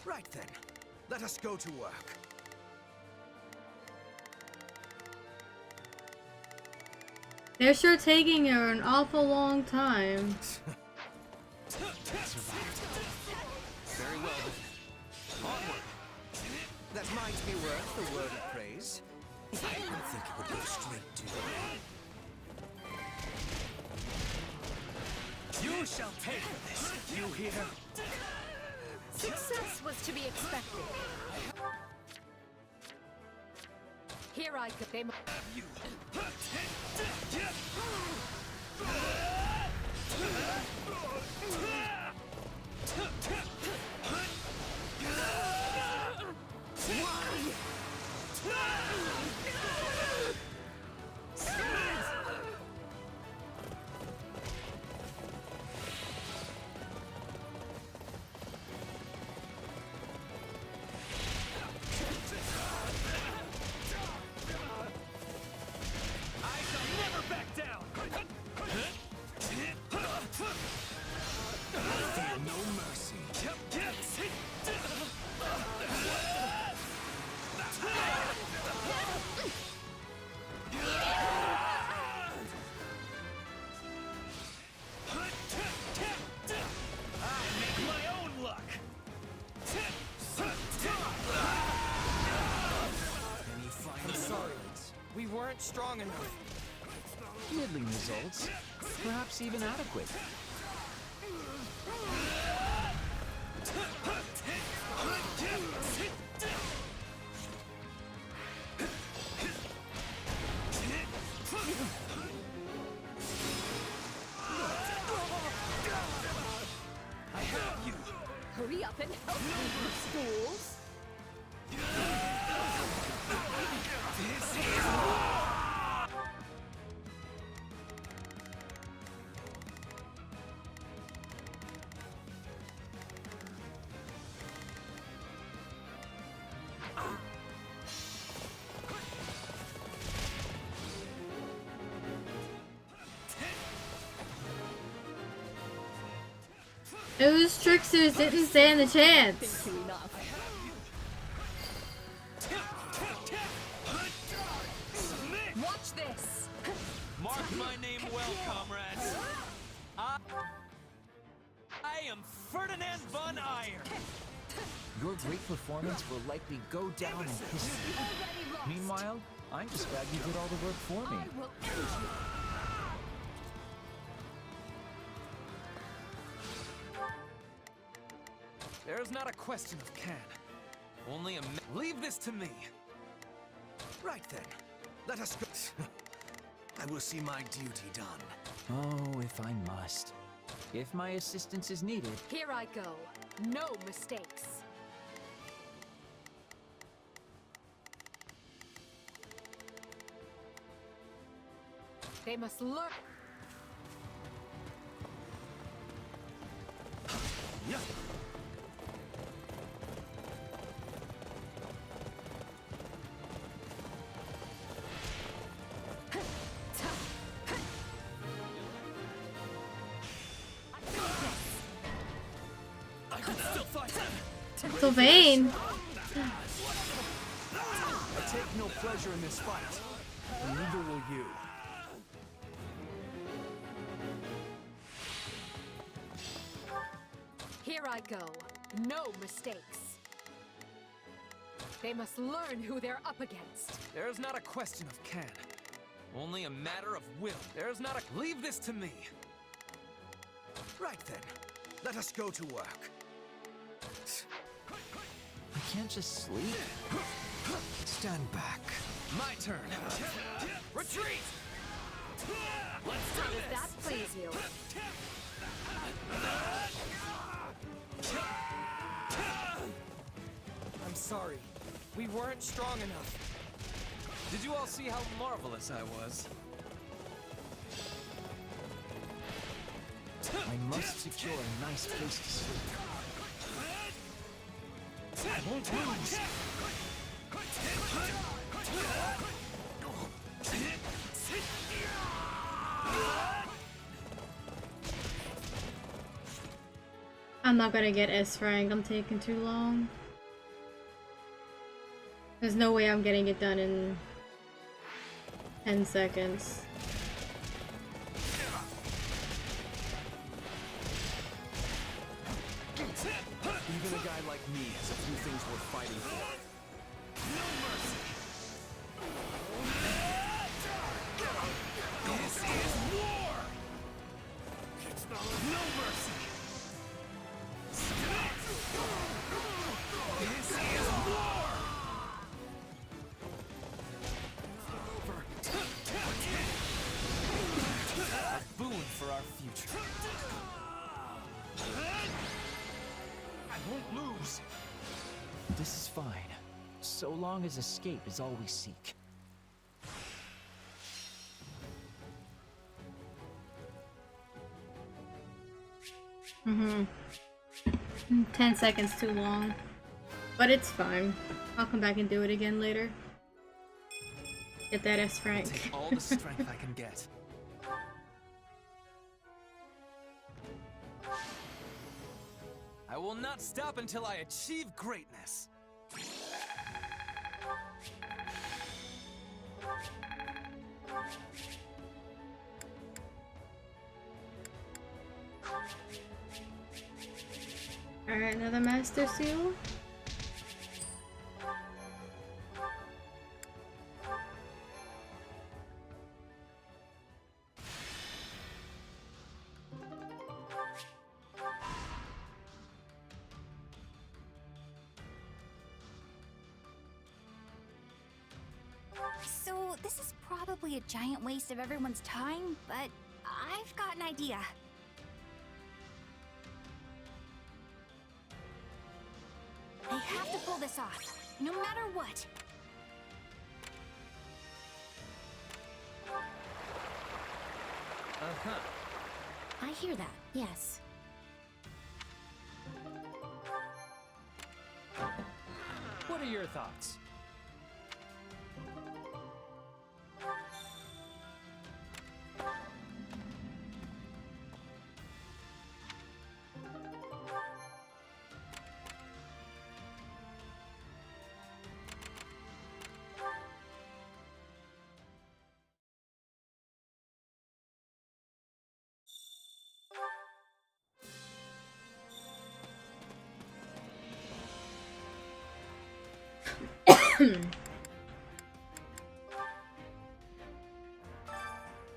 Right then, let us go to work. They're sure taking her an awful long time. Very well then. Onward. That might be worth a word of praise. I didn't think it would go straight to you. You shall pay for this. You hear? Success was to be expected. Here I could they You. Strong enough. Middling results. Perhaps even adequate. I have you. hurry up and help me, you fools? This is Those tricksters didn't stand a chance. Watch this. Mark my name well, comrades. I am Ferdinand von Iron. Your great performance will likely go down in history. Meanwhile, I'm just glad you did all the work for me. I will end you. There's not a question of can. Only a leave this to me. Right then, let us go. I will see my duty done. Oh, if I must. If my assistance is needed. Here I go. No mistakes. They must learn. Yeah. I can still fight. Sylvain. I take no pleasure in this fight. And neither will you. Here I go. No mistakes. They must learn who they're up against. There's not a question of can. Only a matter of will. There's not a... Leave this to me. Right then, let us go to work. I can't just sleep. Stand back. My turn. Retreat! How does that please you? I'm sorry. We weren't strong enough. Did you all see how marvelous I was? I must secure a nice place to sleep. I won't lose. I'm not gonna get S rank. I'm taking too long. There's no way I'm getting it done in 10 seconds. Even a guy like me has a few things worth fighting for. No mercy! This is war! It's not no mercy! This is war! A boon for our future. I won't lose. This is fine, so long as escape is all we seek. Mm-hmm. 10 seconds too long. But it's fine. I'll come back and do it again later. Get that S rank. Take all the strength I can get. I will not stop until I achieve greatness. Alright, another Master Seal. So, this is probably a giant waste of everyone's time, but I've got an idea. I have to pull this off, no matter what. Uh-huh. I hear that, yes. What are your thoughts?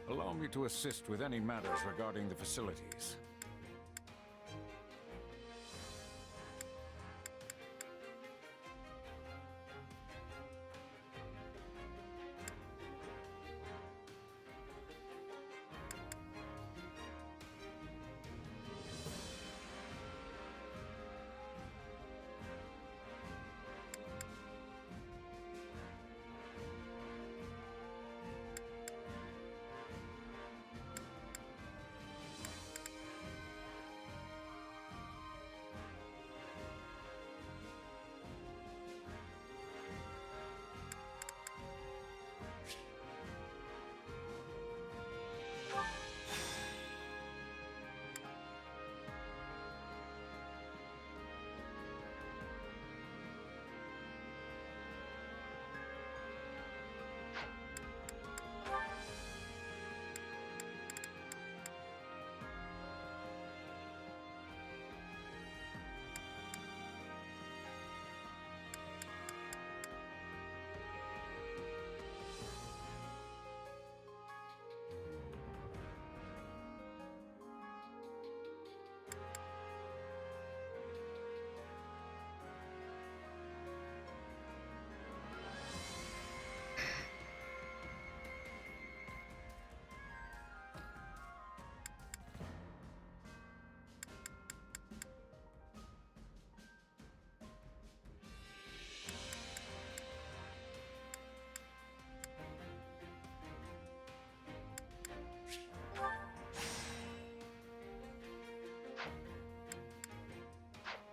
Allow me to assist with any matters regarding the facilities.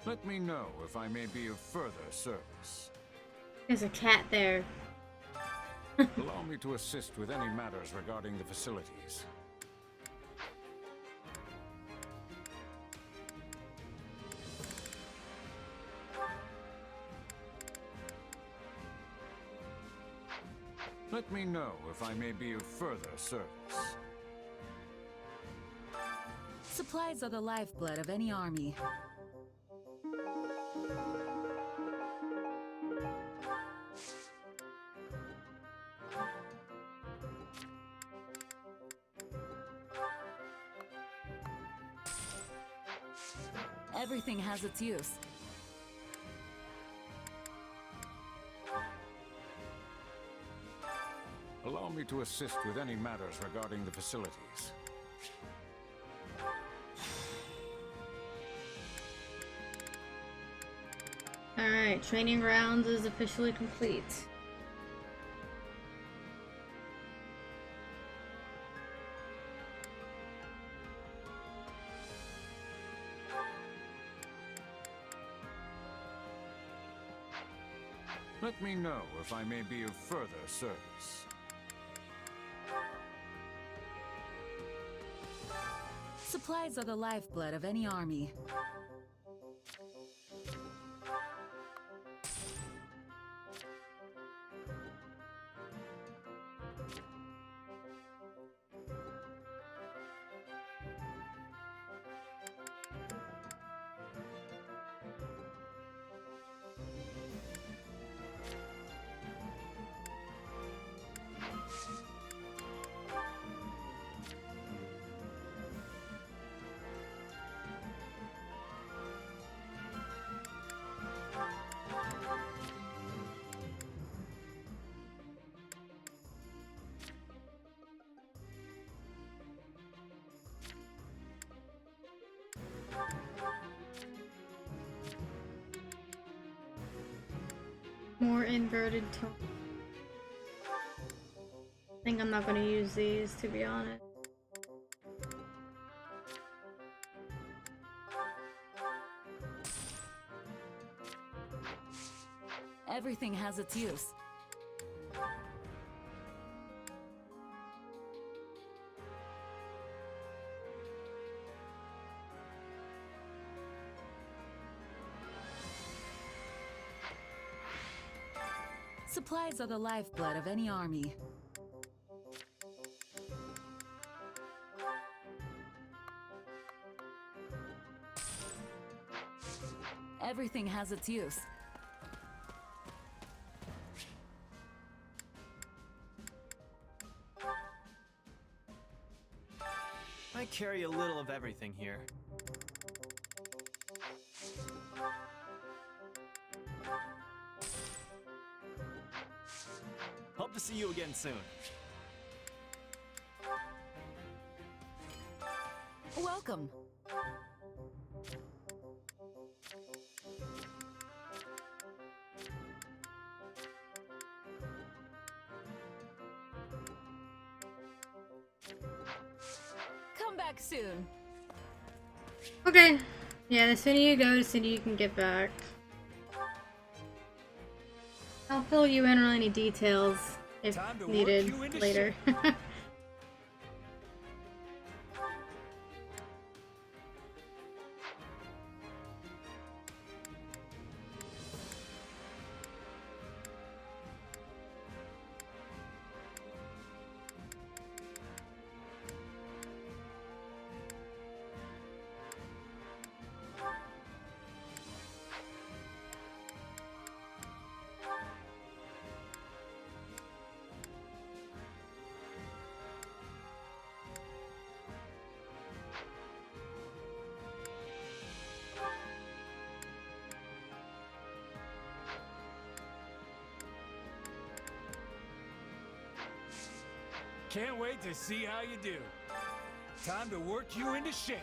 Let me know if I may be of further service. There's a cat there. Allow me to assist with any matters regarding the facilities. Let me know if I may be of further service. Supplies are the lifeblood of any army. Everything has its use. Allow me to assist with any matters regarding the facilities. Alright, training rounds is officially complete. Let me know if I may be of further service. Supplies are the lifeblood of any army. More inverted tone. I think I'm not going to use these, to be honest. Everything has its use. Supplies are the lifeblood of any army. Everything has its use. I carry a little of everything here. Hope to see you again soon. Welcome. Come back soon. Okay. Yeah, the sooner you go, the sooner you can get back. I'll fill you in on any details if needed later. Can't wait to see how you do. Time to work you into shape.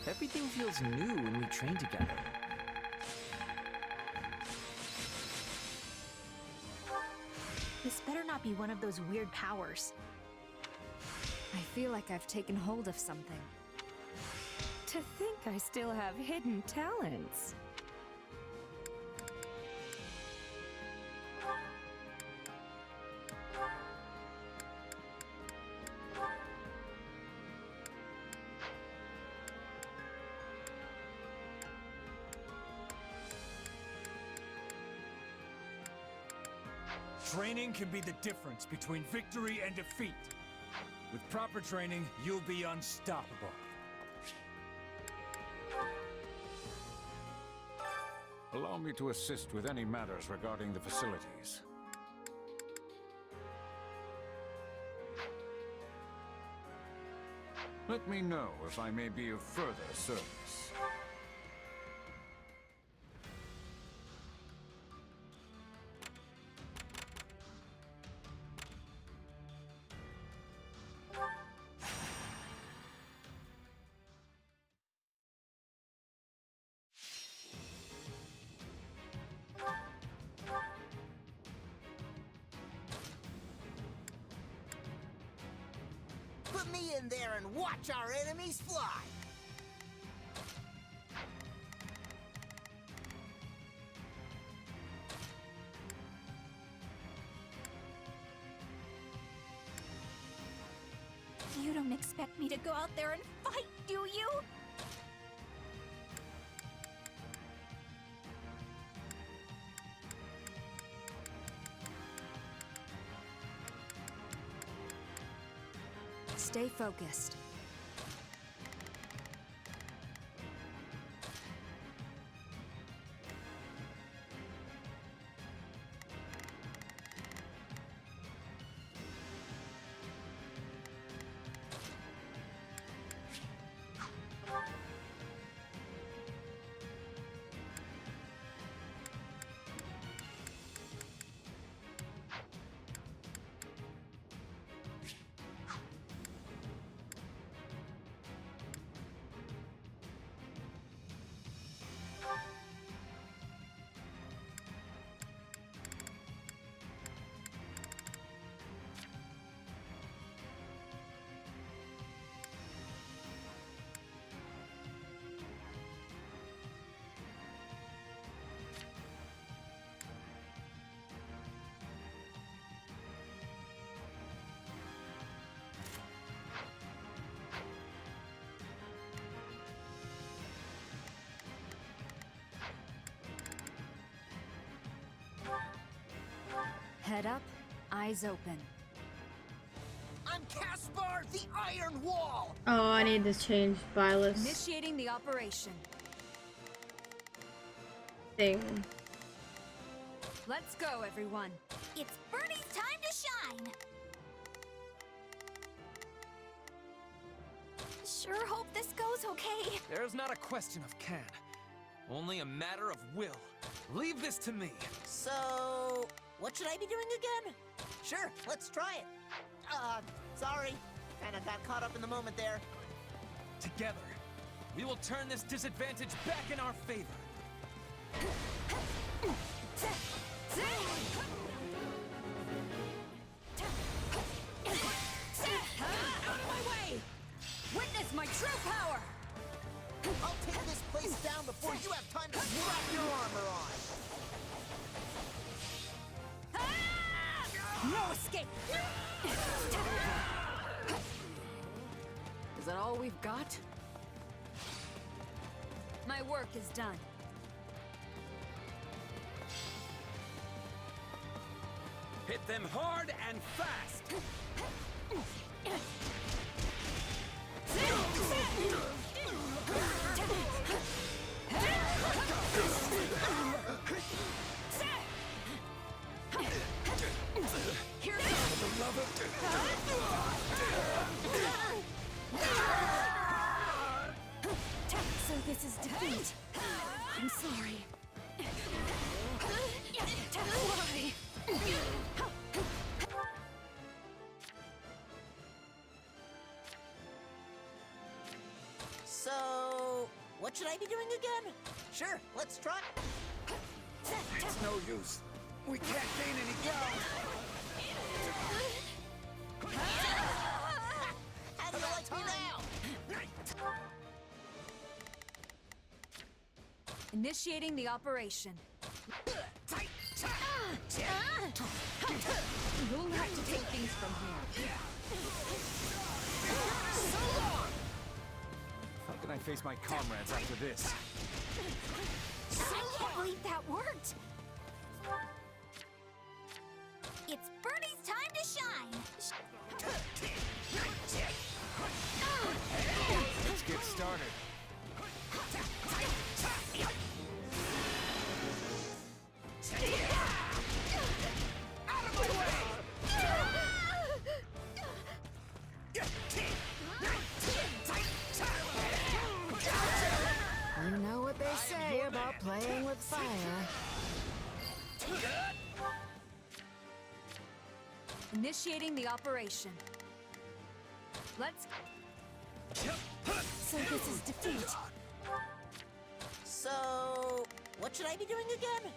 Everything feels new when we train together. This better not be one of those weird powers. I feel like I've taken hold of something. To think I still have hidden talents. Training can be the difference between victory and defeat. With proper training, you'll be unstoppable. Allow me to assist with any matters regarding the facilities. Let me know if I may be of further service. Put me in there and watch our enemies fly! You don't expect me to go out there and fight, do you? Stay focused. Head up, eyes open. I'm Caspar the Iron Wall! Oh, I need to change Violet's Initiating the operation. thing. Let's go, everyone. It's Bernie's time to shine! Sure hope this goes okay. There's not a question of can. Only a matter of will. Leave this to me. So, what should I be doing again? Sure, let's try it. Sorry. Kinda got caught up in the moment there. Together, we will turn this disadvantage back in our favor. Out of my way! Witness my true power! I'll take this place down before you have time to strap your armor on! No escape! Is that all we've got? My work is done. Hit them hard and fast! Here So this is defeat. I'm sorry. Why? So, what should I be doing again? Sure, let's try. It's no use. We can't gain any ground. How do you like me now? Initiating the operation. You'll have to take things from here. How can I face my comrades after this? I can't believe that worked! It's Bernie's time to shine! Let's get started. Out of my way! You know what they say about playing with fire. Initiating the operation. Let's... So this is defeat. So, what should I be doing again?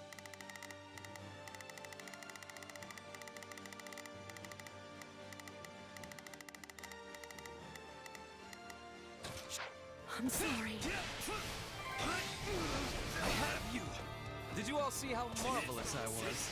I'm sorry. I have you! Did you all see how marvelous I was?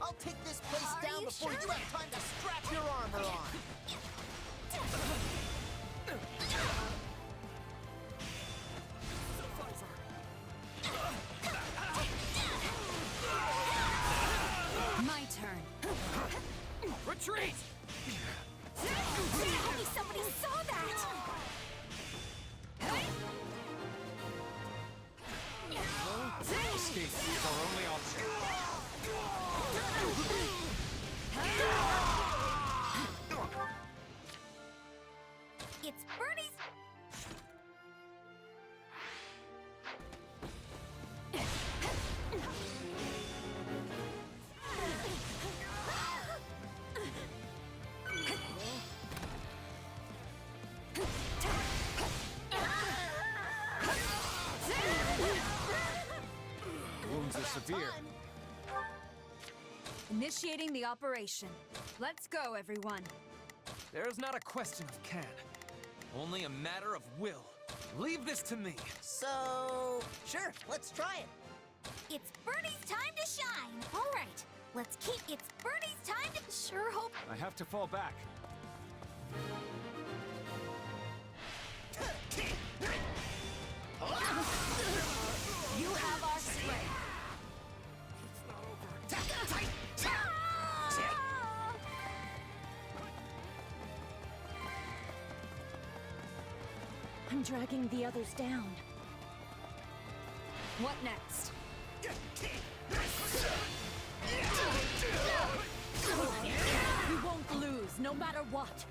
I'll take this place down before you have time to strap your armor on. My turn. Retreat! Tell me somebody saw that! Escape is our only option. It's Bernie's... Wounds are severe. Initiating the operation. Let's go, everyone. There's not a question of can. Only a matter of will. Leave this to me. So, sure, let's try it. It's Bernie's time to shine! Alright, let's keep... It's Bernie's time to... Sure hope... I have to fall back. You have our strength! I'm dragging the others down. What next? We won't lose, no matter what.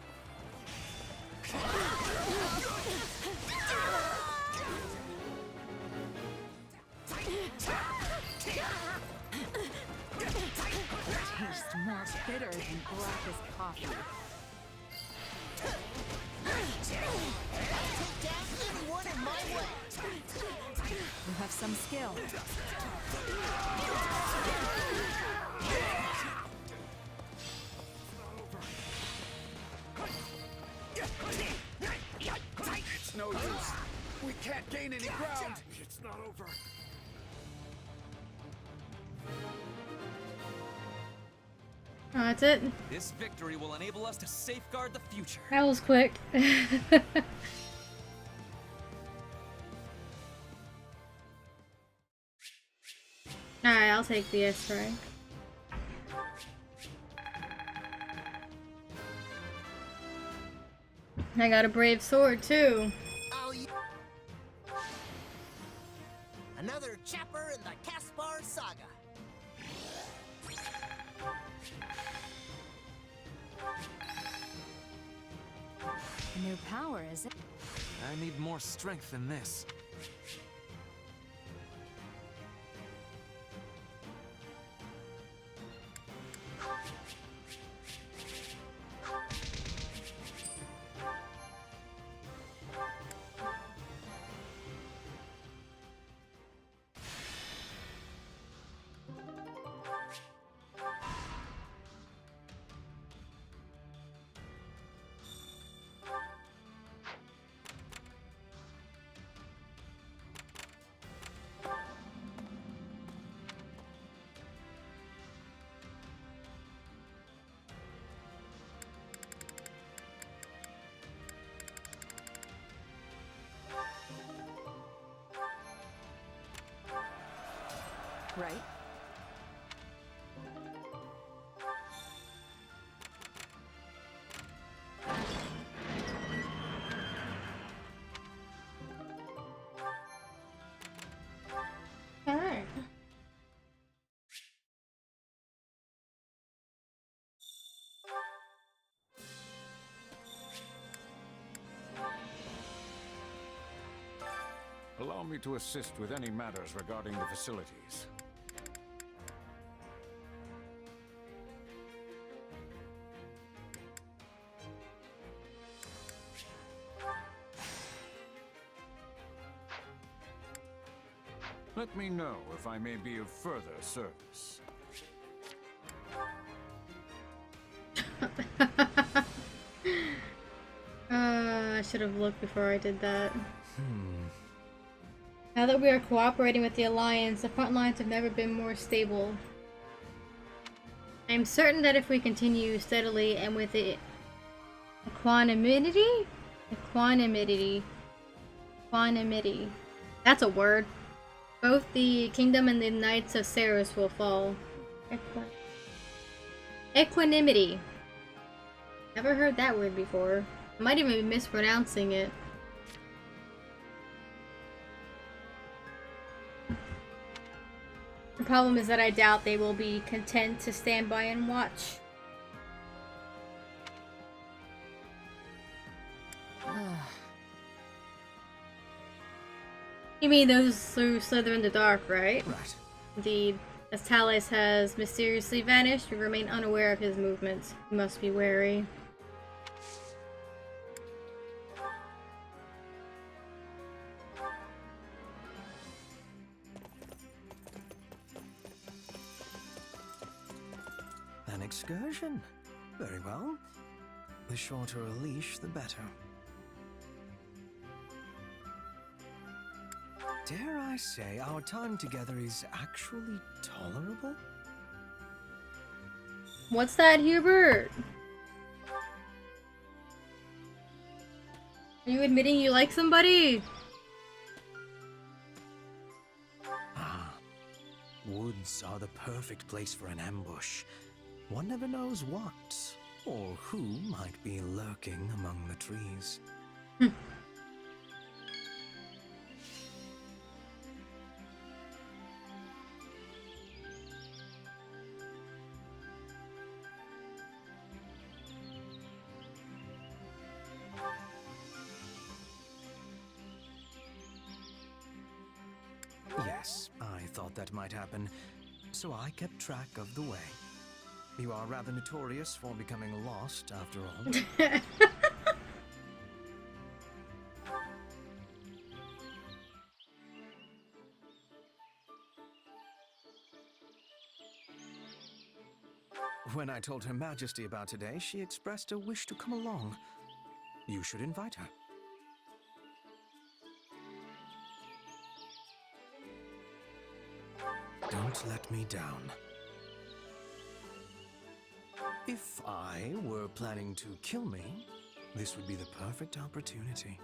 Tastes more bitter than blackest coffee. Take down anyone in my way. You have some skill. It's no use. We can't gain any ground. It's not over. Oh, that's it. This victory will enable us to safeguard the future. That was quick. Alright, I'll take the S-Ray. I got a brave sword too. Another chapter in the Caspar saga. A new power, is it? I need more strength than this. Right? All right. Allow me to assist with any matters regarding the facilities. Let me know if I may be of further service. I should have looked before I did that. Now that we are cooperating with the Alliance, the front lines have never been more stable. I am certain that if we continue steadily and with equanimity, that's a word, both the kingdom and the Knights of Ceres will fall. Equanimity. Never heard that word before. I might even be mispronouncing it. The problem is that I doubt they will be content to stand by and watch. You mean those who slither in the dark, right? Right. Indeed. As Talis has mysteriously vanished, we remain unaware of his movements. You must be wary. An excursion? Very well. The shorter a leash, the better. Dare I say our time together is actually tolerable? What's that, Hubert? Are you admitting you like somebody? Woods are the perfect place for an ambush. One never knows what or who might be lurking among the trees. Yes, I thought that might happen, so I kept track of the way. You are rather notorious for becoming lost, after all. When I told Her Majesty about today, she expressed a wish to come along. You should invite her. Don't let me down. If I were planning to kill me, this would be the perfect opportunity.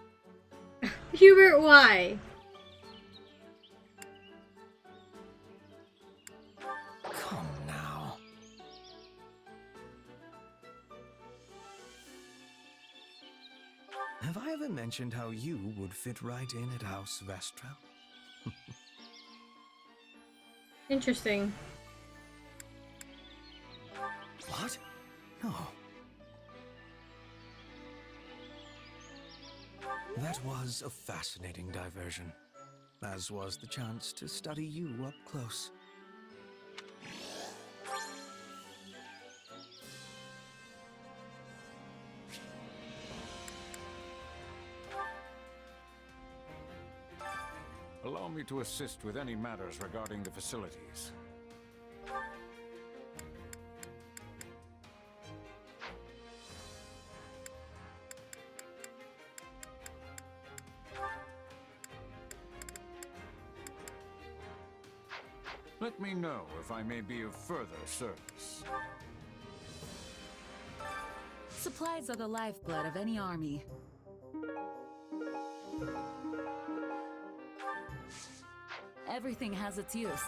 Hubert, why? Come now. Have I ever mentioned how you would fit right in at House Vestra? Interesting. What? No. That was a fascinating diversion. as was the chance to study you up close. Allow me to assist with any matters regarding the facilities. Let me know if I may be of further service. Supplies are the lifeblood of any army. Everything has its use.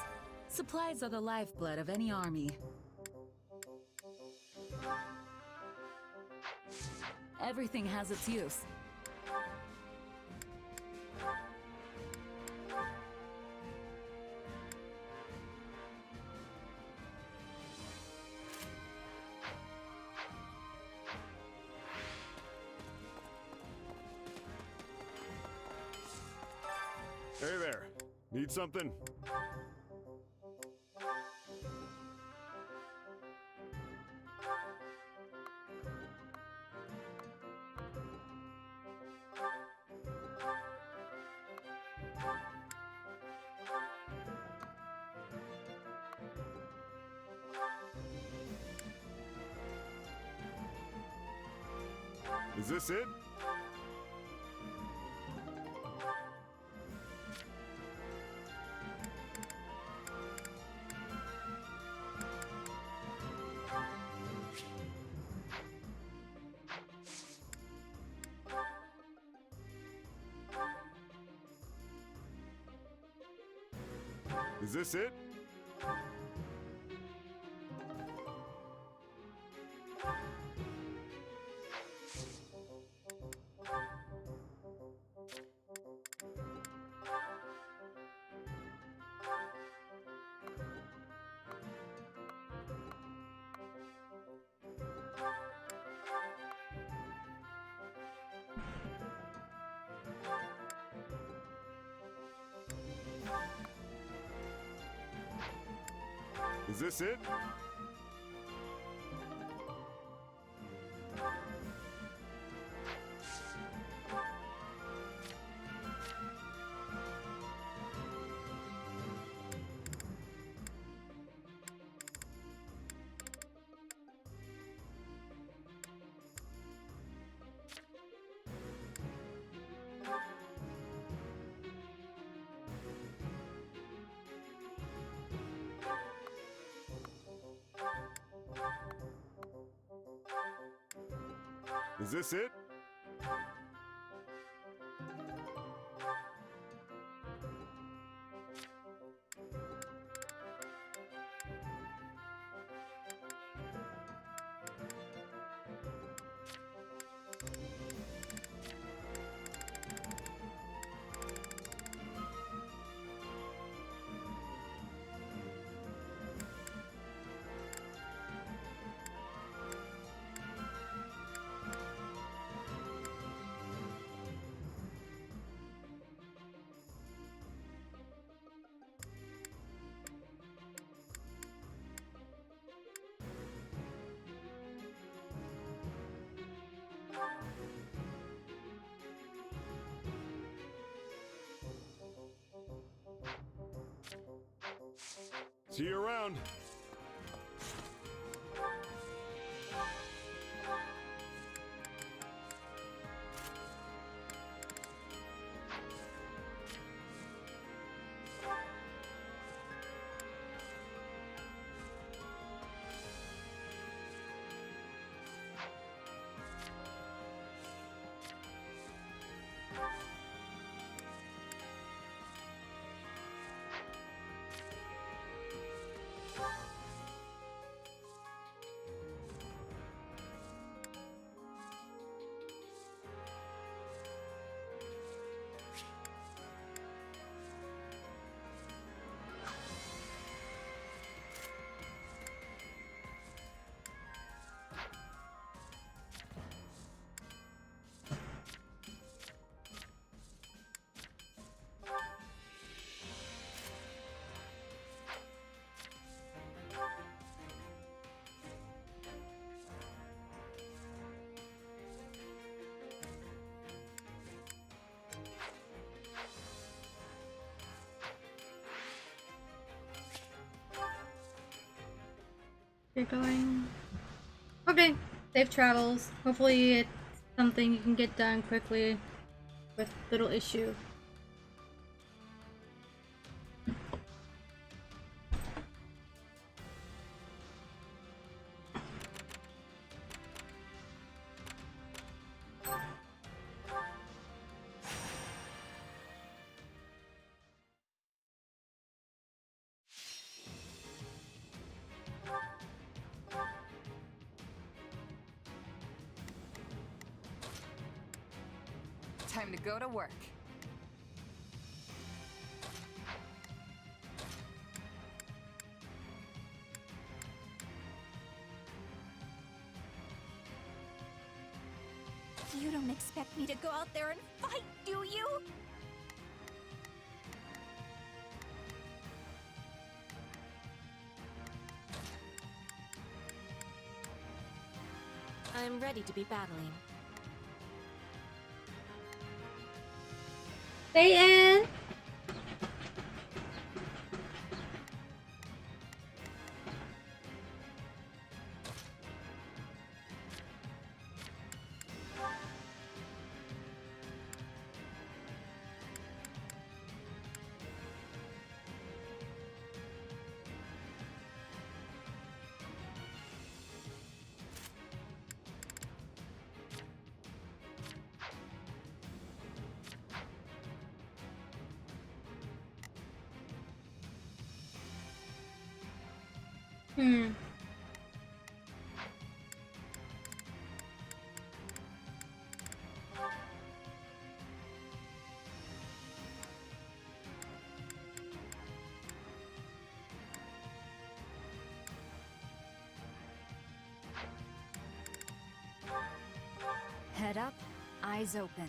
Supplies are the lifeblood of any army. Everything has its use. Hey there. Need something? Is this it? Is this it? Is this it? Is this it? See you around. You're going. Okay, safe travels. Hopefully it's something you can get done quickly with little issue. Time to go to work. You don't expect me to go out there and fight, do you? I'm ready to be battling. Satyn! Head up, eyes open.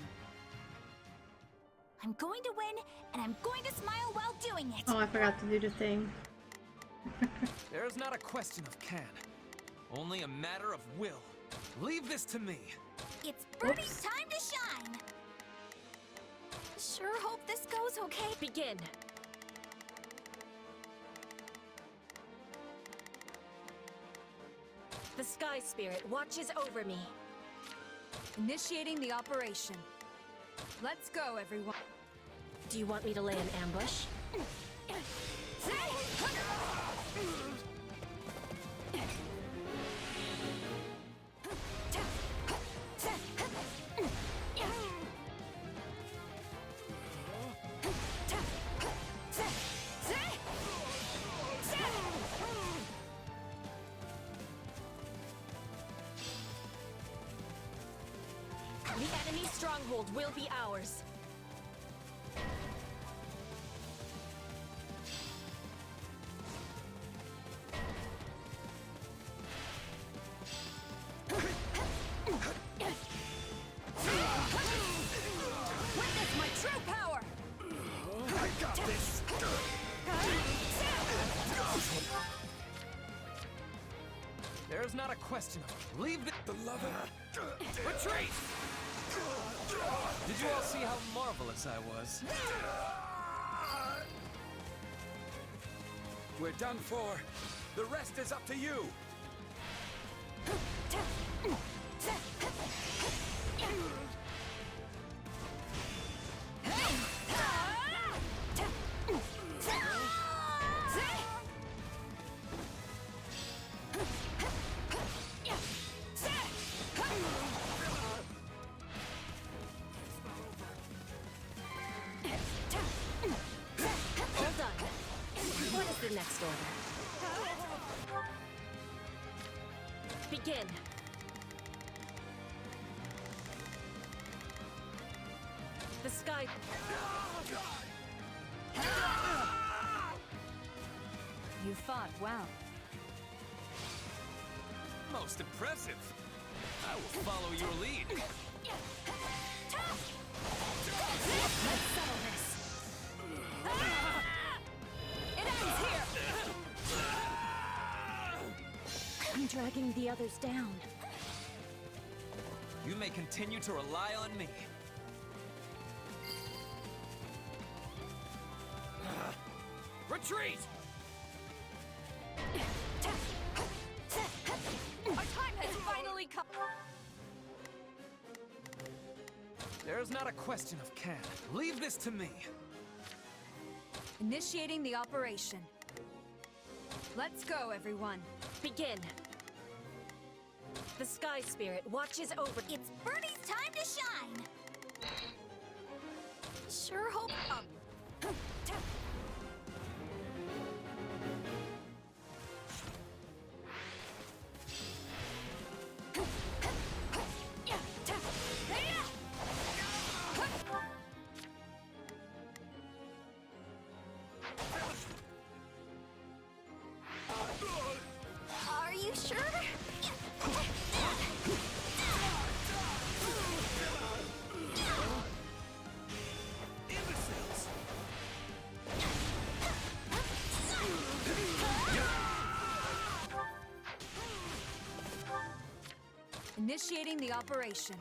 I'm going to win, and I'm going to smile while doing it. Oh, I forgot to do the thing. There's not a question of can, only a matter of will. Leave this to me. It's Birdie's time to shine. Sure hope this goes okay. Begin. The Sky Spirit watches over me. Initiating the operation. Let's go, everyone. Do you want me to lay an ambush? The enemy stronghold will be ours. Witness my true power! I got this! There's not a question of leave the lover. Retreat! Did you all see how marvelous I was? We're done for. The rest is up to you. All done. What is the next order? Begin. The sky. You fought well. Most impressive. I will follow your lead. Let's settle this. It ends here. I'm dragging the others down. You may continue to rely on me. Retreat! There's not a question of can. Leave this to me. Initiating the operation. Let's go, everyone. Begin. The Sky Spirit watches over. It's Birdie's time to shine! Sure hope. Are you sure? Initiating the operation.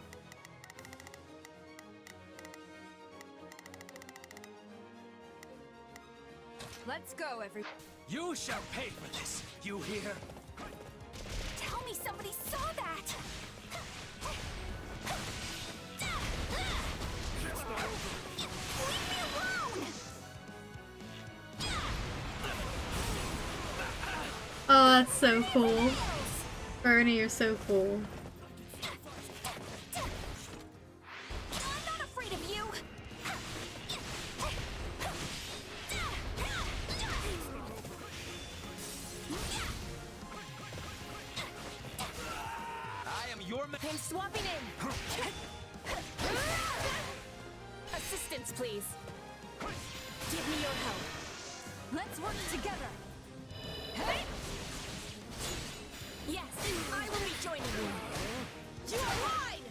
Let's go, everyone. You shall pay for this. You hear? Tell me somebody saw that! Leave me alone! Oh, that's so cool. Bernie, you're so cool. I'm not afraid of you! I am your man. I'm swapping in. Assistance, please. Give me your help. Let's work together. Yes, I will be joining you. You are mine!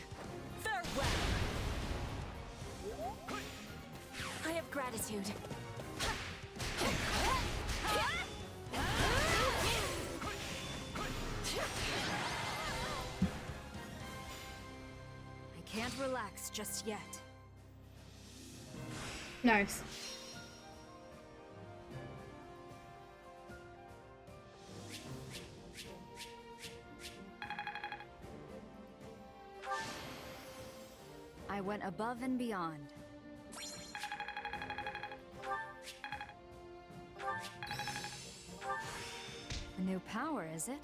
Farewell. I have gratitude. I can't relax just yet. Nice. I went above and beyond. A new power, is it?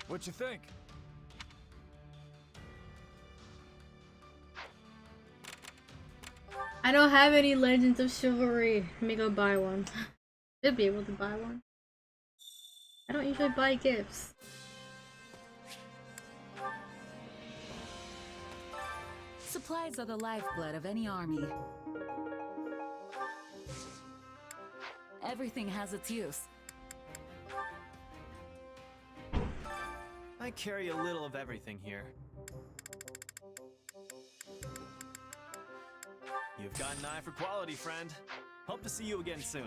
What you think? I don't have any Legends of Chivalry. Let me go buy one. Should be able to buy one. I don't usually buy gifts. Supplies are the lifeblood of any army. Everything has its use. I carry a little of everything here. You've got an eye for quality, friend. Hope to see you again soon.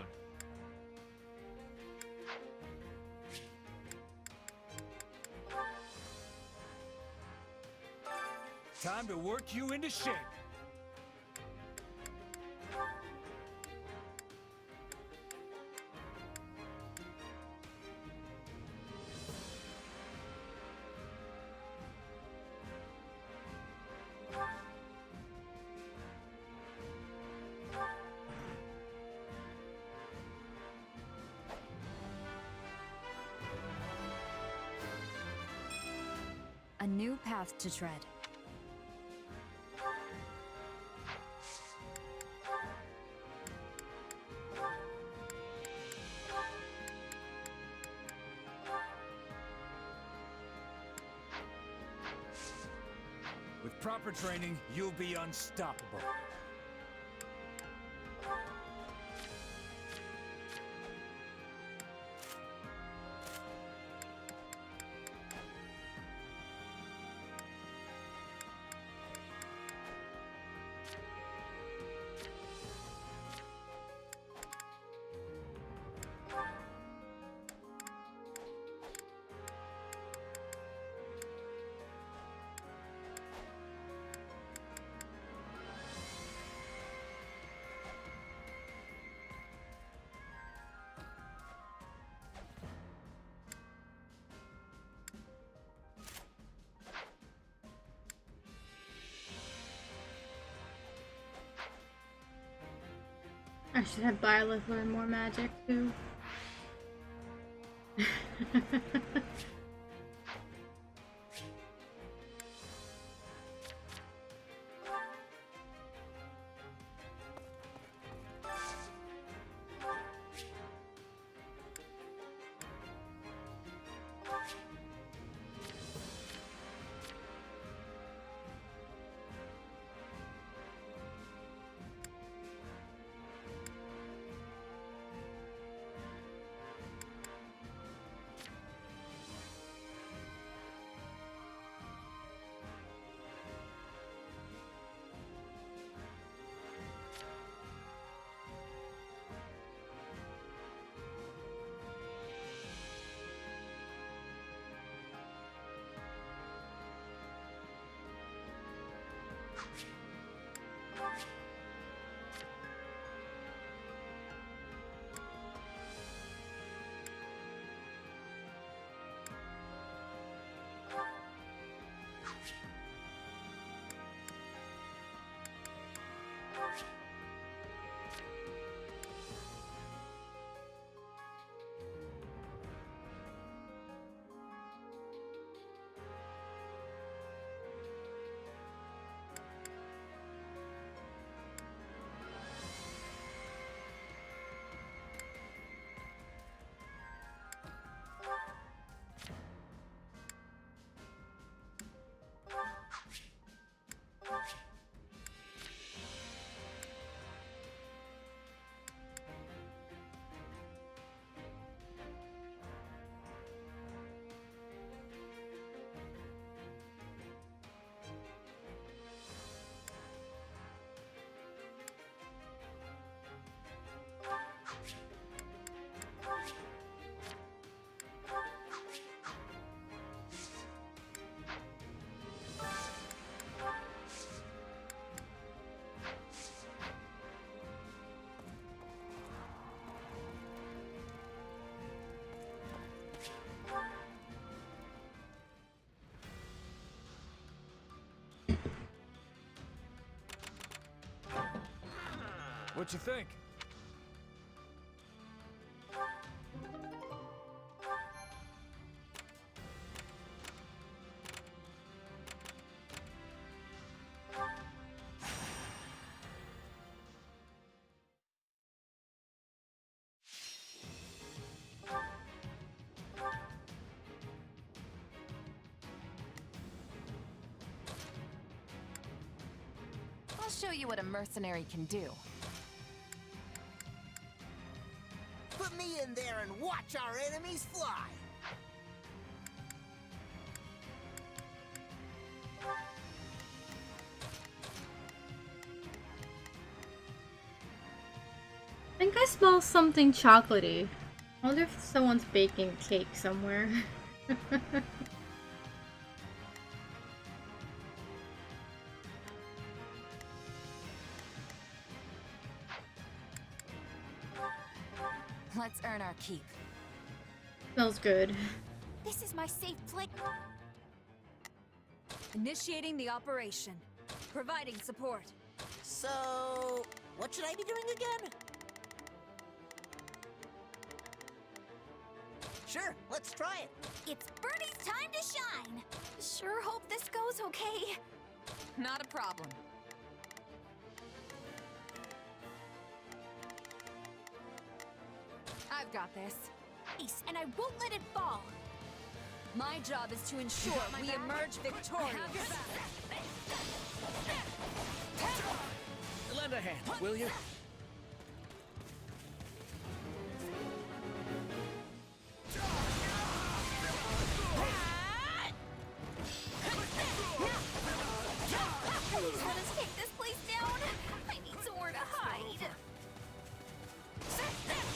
Time to work you into shape. A new path to tread. With proper training, you'll be unstoppable. I should have Byleth learn more magic too. What you think? I'll show you what a mercenary can do. Put me in there and watch our enemies fly! I think I smell something chocolatey. I wonder if someone's baking cake somewhere. Let's earn our keep. Smells good. This is my safe place. Initiating the operation. Providing support. So, what should I be doing again? Sure, let's try it. It's Birdie's time to shine. Sure hope this goes okay. Not a problem. I've got this. Ace, and I won't let it fall. My job is to ensure we emerge victorious. Lend a hand, will you? Please let us take this place down. I need somewhere to hide. Take this!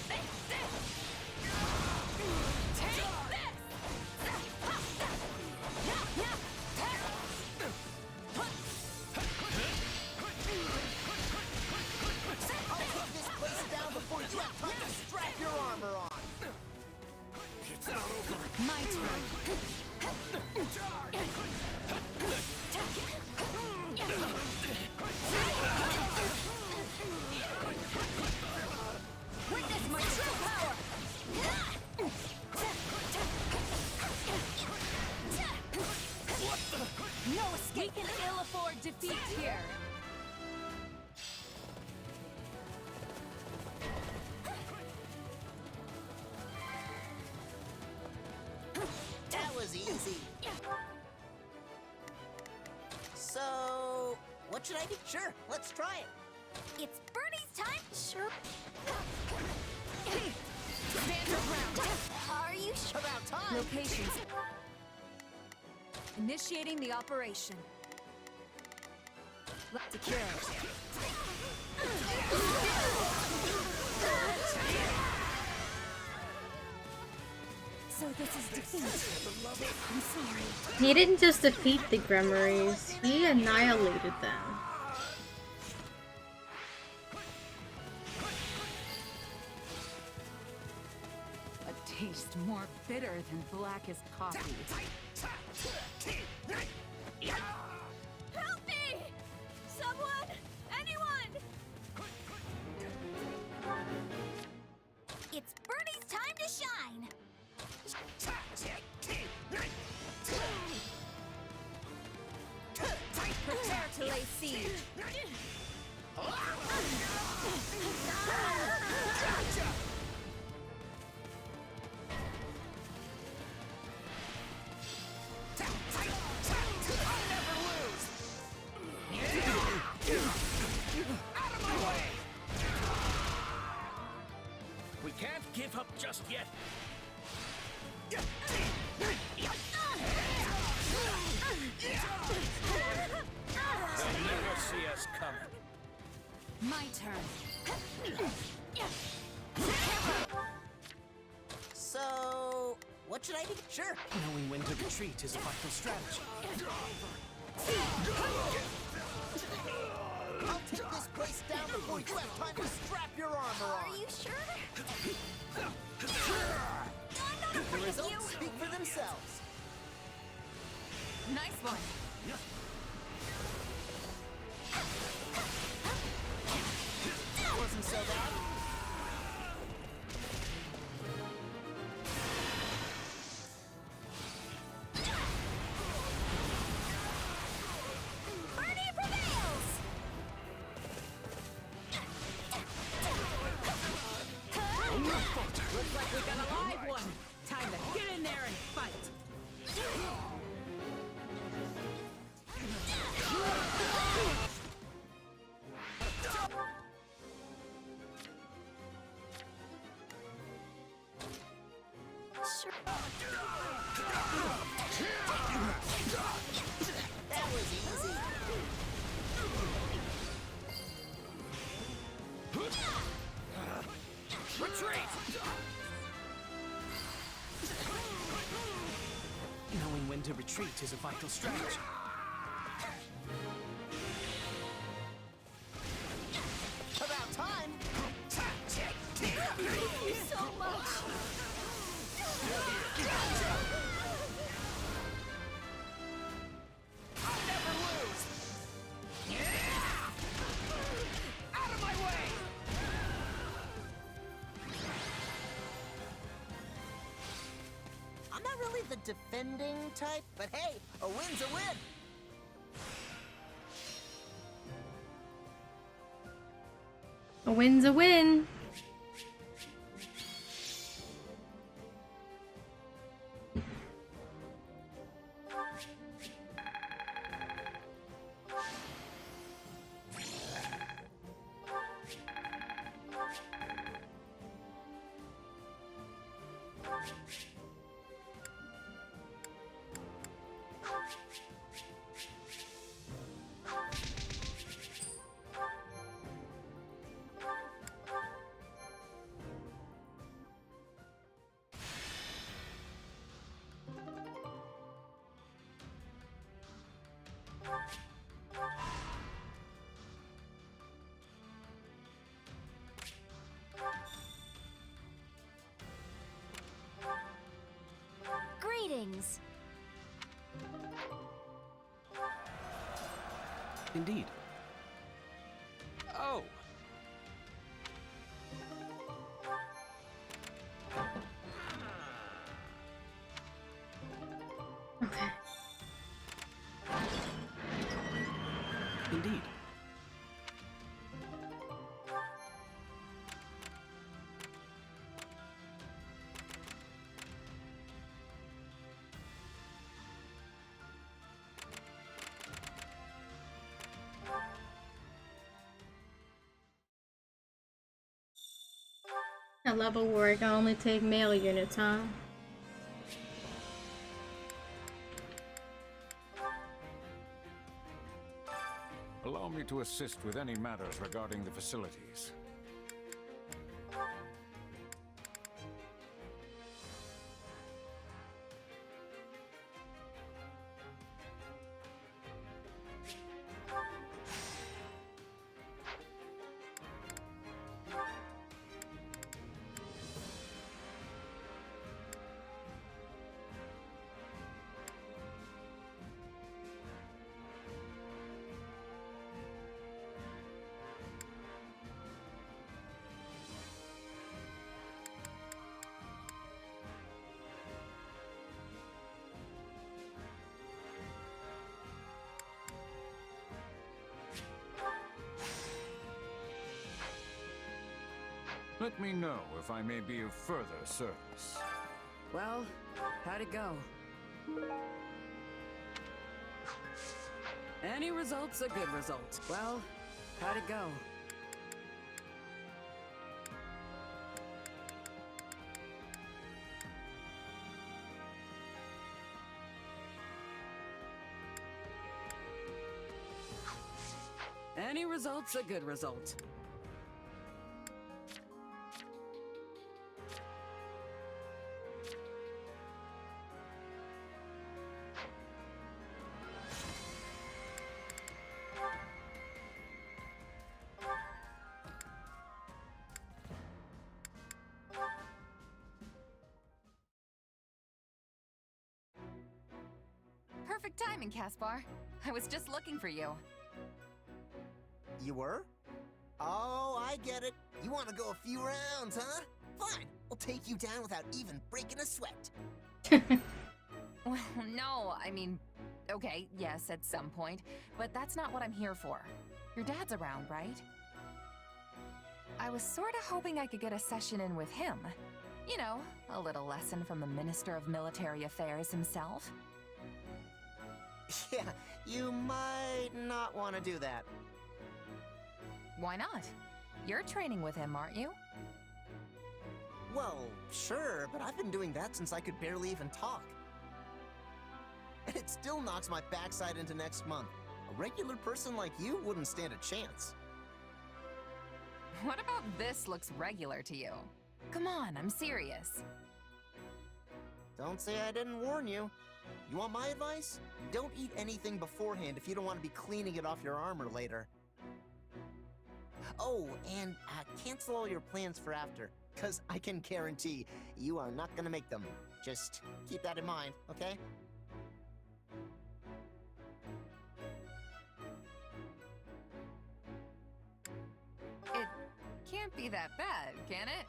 No escape! We can ill afford defeat here! That was easy. So, what should I do? Sure, let's try it. It's Bernie's time! Sure. Stand your ground! Are you sure? About time! Locations. Initiating the operation. Secure. So this is defeat. I'm sorry. He didn't just defeat the Grimoires, he annihilated them. A taste more bitter than blackest coffee. Help me! Someone! Anyone! It's Bernie's time to shine! Prepare to lay siege. We can't give up just yet. They'll never see us coming. My turn. So, what should I do? Sure. Knowing when to retreat is a vital strategy. I'll take this place down before you have time to strap your armor on. Are you sure? The results speak for themselves. Nice one. Wasn't so bad. Bernie prevails! Looks like we got a live one. Time to get in there and fight. Sure. That was easy. Retreat! Knowing when to retreat is a vital strategy. About time. Thank you so much! I'll never lose! Out of my way! I'm not really the defending type, but hey, a win's a win. A win's a win. Greetings. Indeed. Oh. Okay. Indeed. A level where it can only take male units, huh? Allow me to assist with any matters regarding the facilities. Let me know if I may be of further service. Well, how'd it go? Any result's a good result. Well, how'd it go? Any result's a good result. Perfect timing, Caspar. I was just looking for you. You were? Oh, I get it. You want to go a few rounds, huh? Fine, we'll take you down without even breaking a sweat. Well, no, I mean, okay, yes, at some point, but that's not what I'm here for. Your dad's around, right? I was sorta hoping I could get a session in with him. You know, a little lesson from the Minister of Military Affairs himself. Yeah, you might not want to do that. Why not? You're training with him, aren't you? Well, sure, but I've been doing that since I could barely even talk. And it still knocks my backside into next month. A regular person like you wouldn't stand a chance. What about this looks regular to you? Come on, I'm serious. Don't say I didn't warn you. You want my advice? Don't eat anything beforehand if you don't want to be cleaning it off your armor later. Oh, and cancel all your plans for after, because I can guarantee you are not going to make them. Just keep that in mind, okay? It can't be that bad, can it?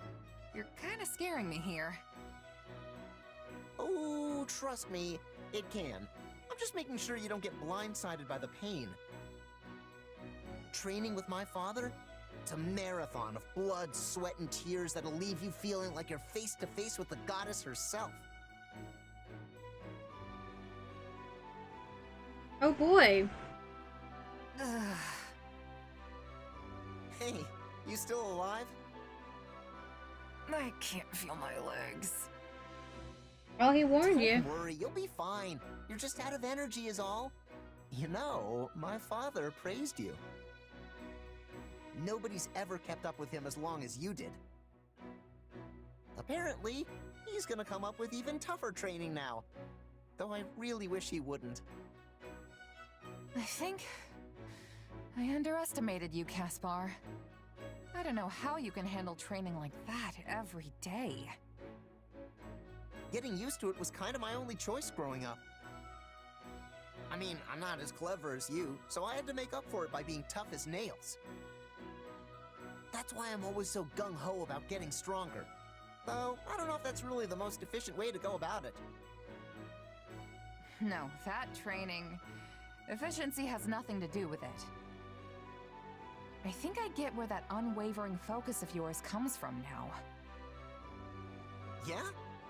You're kind of scaring me here. Oh, trust me, it can. I'm just making sure you don't get blindsided by the pain. Training with my father? It's a marathon of blood, sweat, and tears that'll leave you feeling like you're face to face with the goddess herself. Oh boy. Hey, you still alive? I can't feel my legs. Oh, he warned you. Don't worry, you'll be fine. You're just out of energy is all. You know, my father praised you. Nobody's ever kept up with him as long as you did. Apparently, he's gonna come up with even tougher training now. Though I really wish he wouldn't. I think I underestimated you, Caspar. I don't know how you can handle training like that every day. Getting used to it was kind of my only choice growing up. I mean, I'm not as clever as you, so I had to make up for it by being tough as nails. That's why I'm always so gung-ho about getting stronger. Though, I don't know if that's really the most efficient way to go about it. No, that training... efficiency has nothing to do with it. I think I get where that unwavering focus of yours comes from now. Yeah?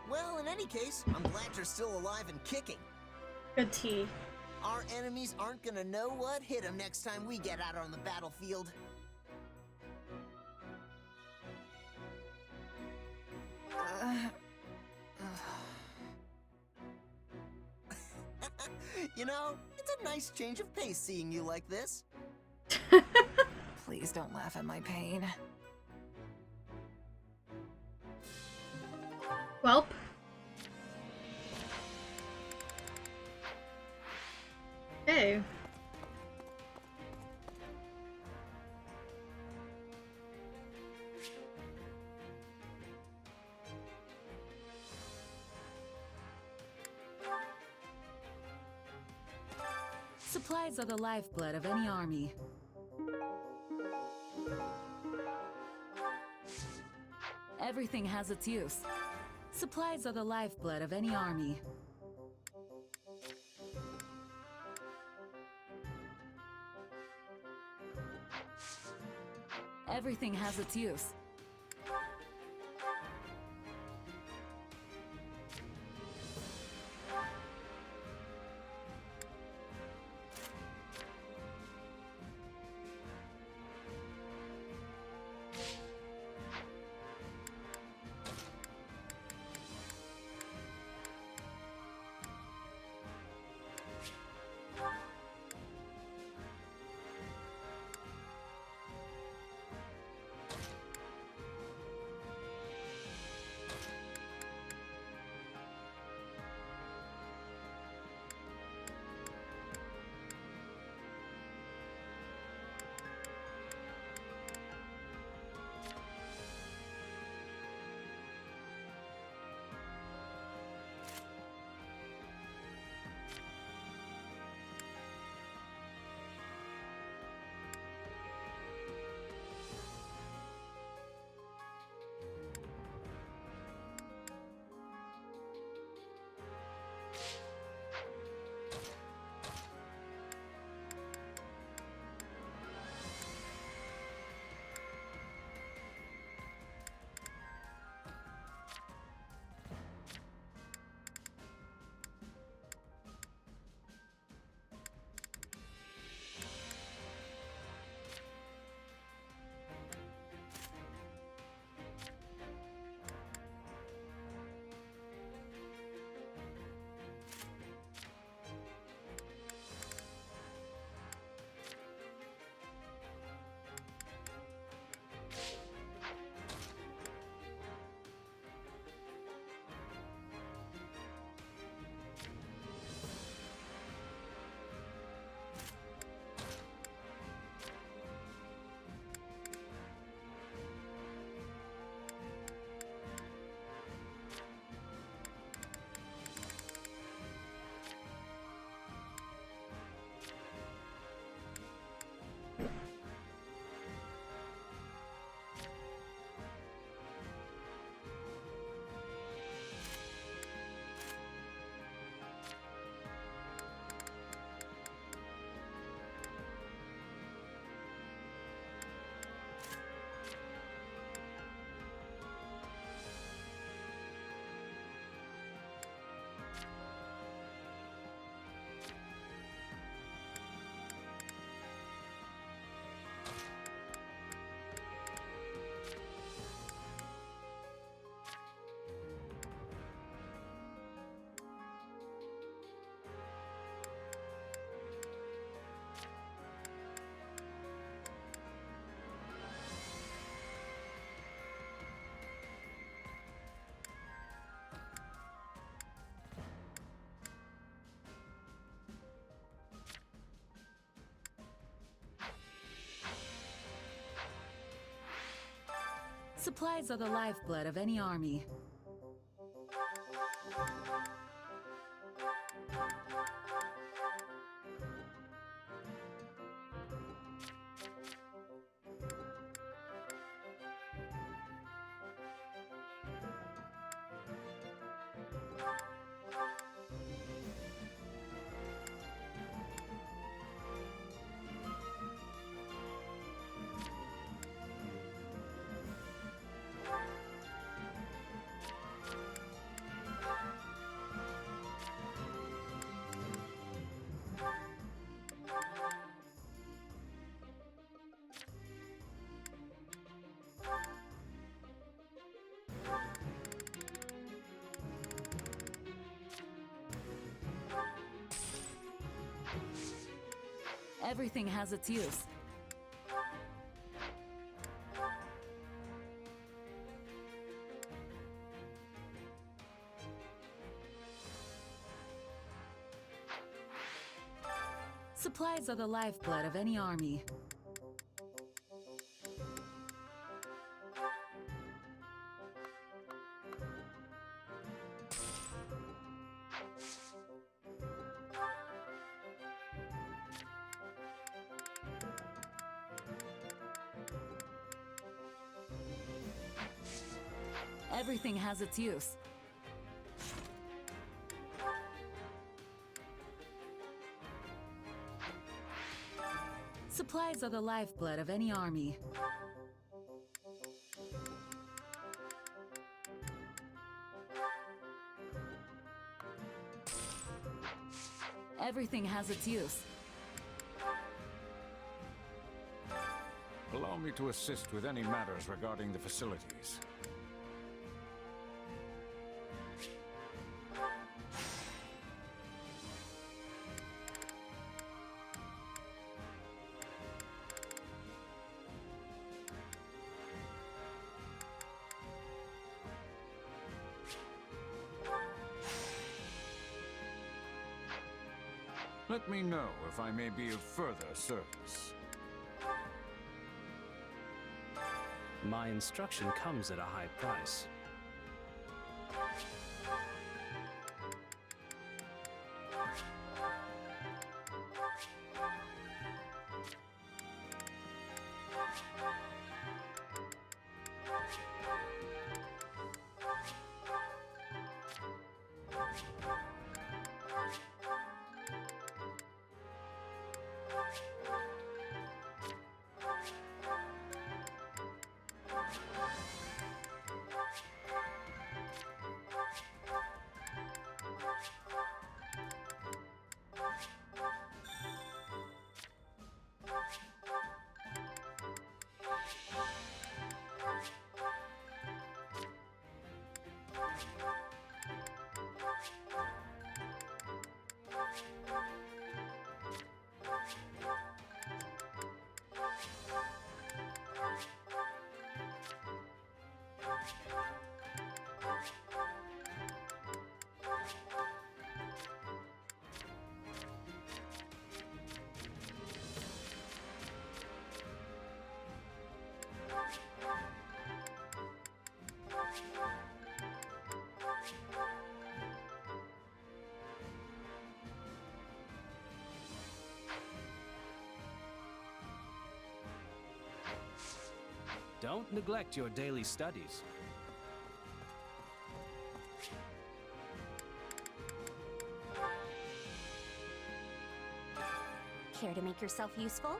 Well, in any case, I'm glad you're still alive and kicking. Good tea. Our enemies aren't gonna know what hit them next time we get out on the battlefield. You know, it's a nice change of pace seeing you like this. Please don't laugh at my pain. Welp. Hey. Supplies are the lifeblood of any army. Everything has its use. Supplies are the lifeblood of any army. Everything has its use. Supplies are the lifeblood of any army. Everything has its use. Supplies are the lifeblood of any army. Everything has its use. Supplies are the lifeblood of any army. Everything has its use. Allow me to assist with any matters regarding the facilities. Let me know if I may be of further service. My instruction comes at a high price. Don't neglect your daily studies. Care to make yourself useful?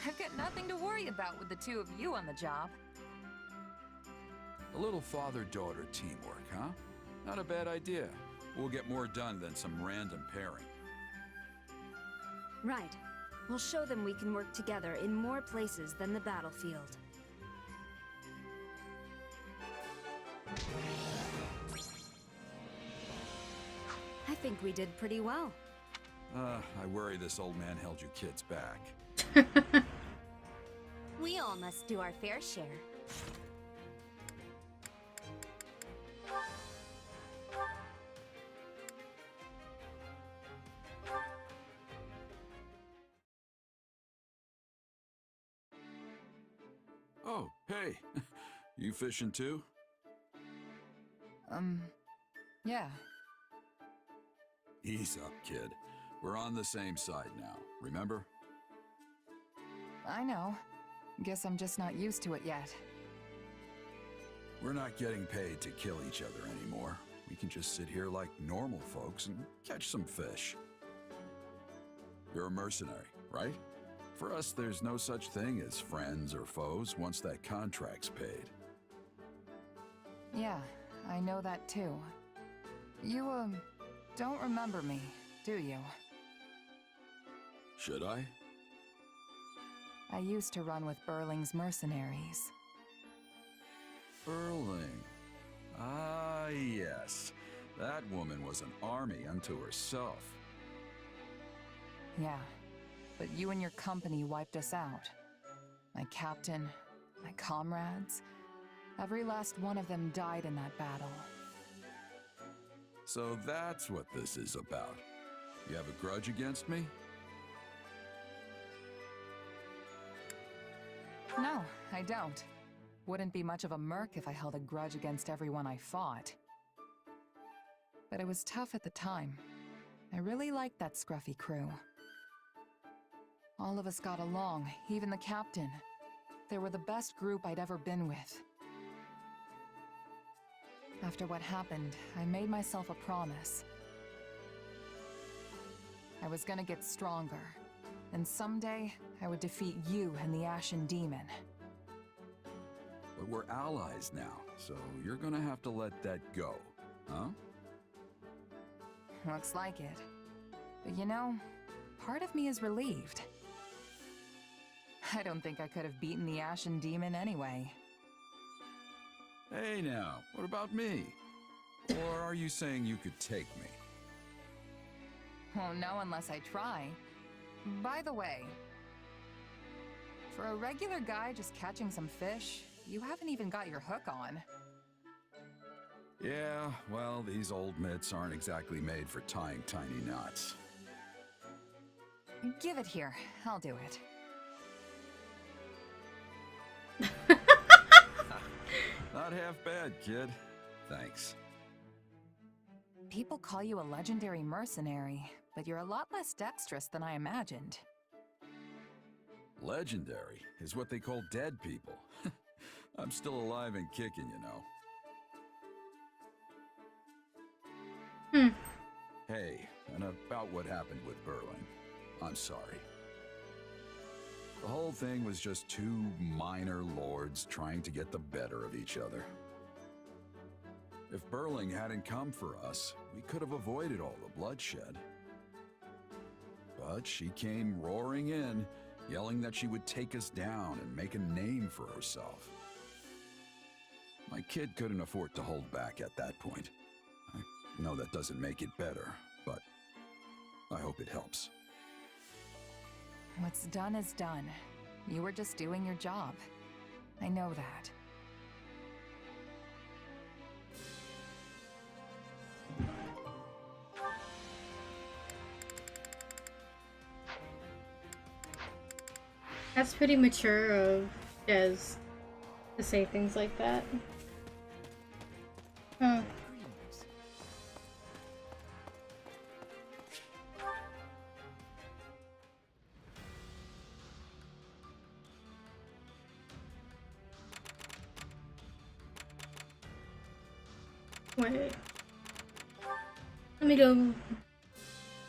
I've got nothing to worry about with the two of you on the job. A little father-daughter teamwork, huh? Not a bad idea. We'll get more done than some random pairing. Right. We'll show them we can work together in more places than the battlefield. I think we did pretty well. I worry this old man held you kids back. We all must do our fair share. Oh, hey. You fishing too? Yeah. Ease up, kid. We're on the same side now, remember? I know. Guess I'm just not used to it yet. We're not getting paid to kill each other anymore. We can just sit here like normal folks and catch some fish. You're a mercenary, right? For us, there's no such thing as friends or foes once that contract's paid. Yeah, I know that too. You, don't remember me, do you? Should I? I used to run with Burling's mercenaries. Burling. Ah, yes. That woman was an army unto herself. Yeah, but you and your company wiped us out. My captain, my comrades, every last one of them died in that battle. So that's what this is about. You have a grudge against me? No, I don't. Wouldn't be much of a merc if I held a grudge against everyone I fought. But it was tough at the time. I really liked that scruffy crew. All of us got along, even the captain. They were the best group I'd ever been with. After what happened, I made myself a promise. I was gonna get stronger, and someday I would defeat you and the Ashen Demon. But we're allies now, so you're gonna have to let that go, huh? Looks like it. But you know, part of me is relieved. I don't think I could have beaten the Ashen Demon anyway. Hey now, what about me? Or are you saying you could take me? Well, no, unless I try. By the way, for a regular guy just catching some fish, you haven't even got your hook on. Yeah, well, these old mitts aren't exactly made for tying tiny knots. Give it here. I'll do it. Not half bad, kid. Thanks. People call you a legendary mercenary, but you're a lot less dexterous than I imagined. Legendary is what they call dead people. I'm still alive and kicking, you know. Hey, and about what happened with Burling. I'm sorry. The whole thing was just two minor lords trying to get the better of each other. If Burling hadn't come for us, we could have avoided all the bloodshed. But she came roaring in, yelling that she would take us down and make a name for herself. My kid couldn't afford to hold back at that point. I know that doesn't make it better, but I hope it helps. What's done is done. You were just doing your job. I know that. That's pretty mature of Des to say things like that. Huh. Wait. Let me go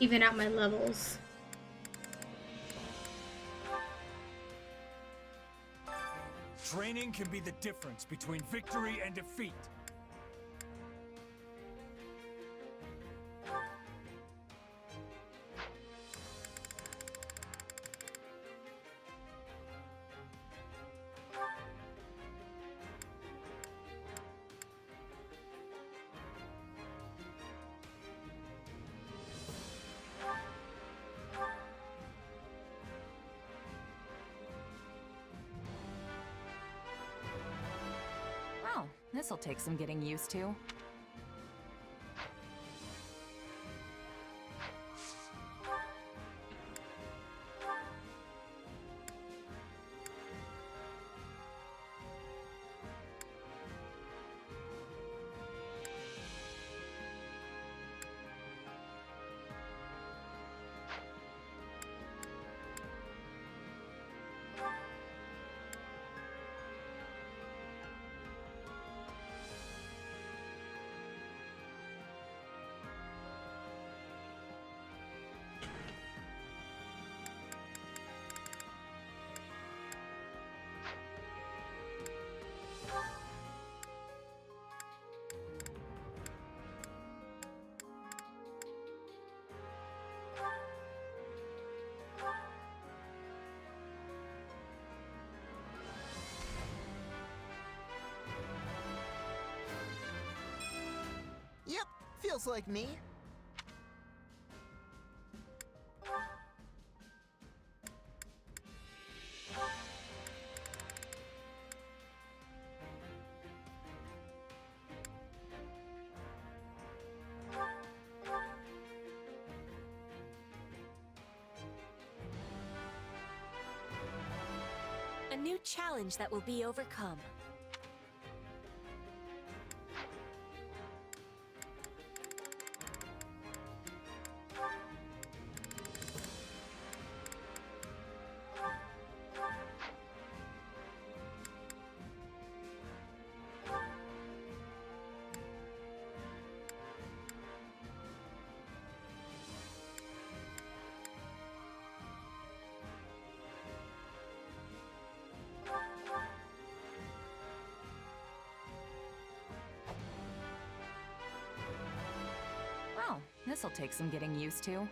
even out my levels. Training can be the difference between victory and defeat. This'll take some getting used to. feels like me. A new challenge that will be overcome. Oh, this'll take some getting used to.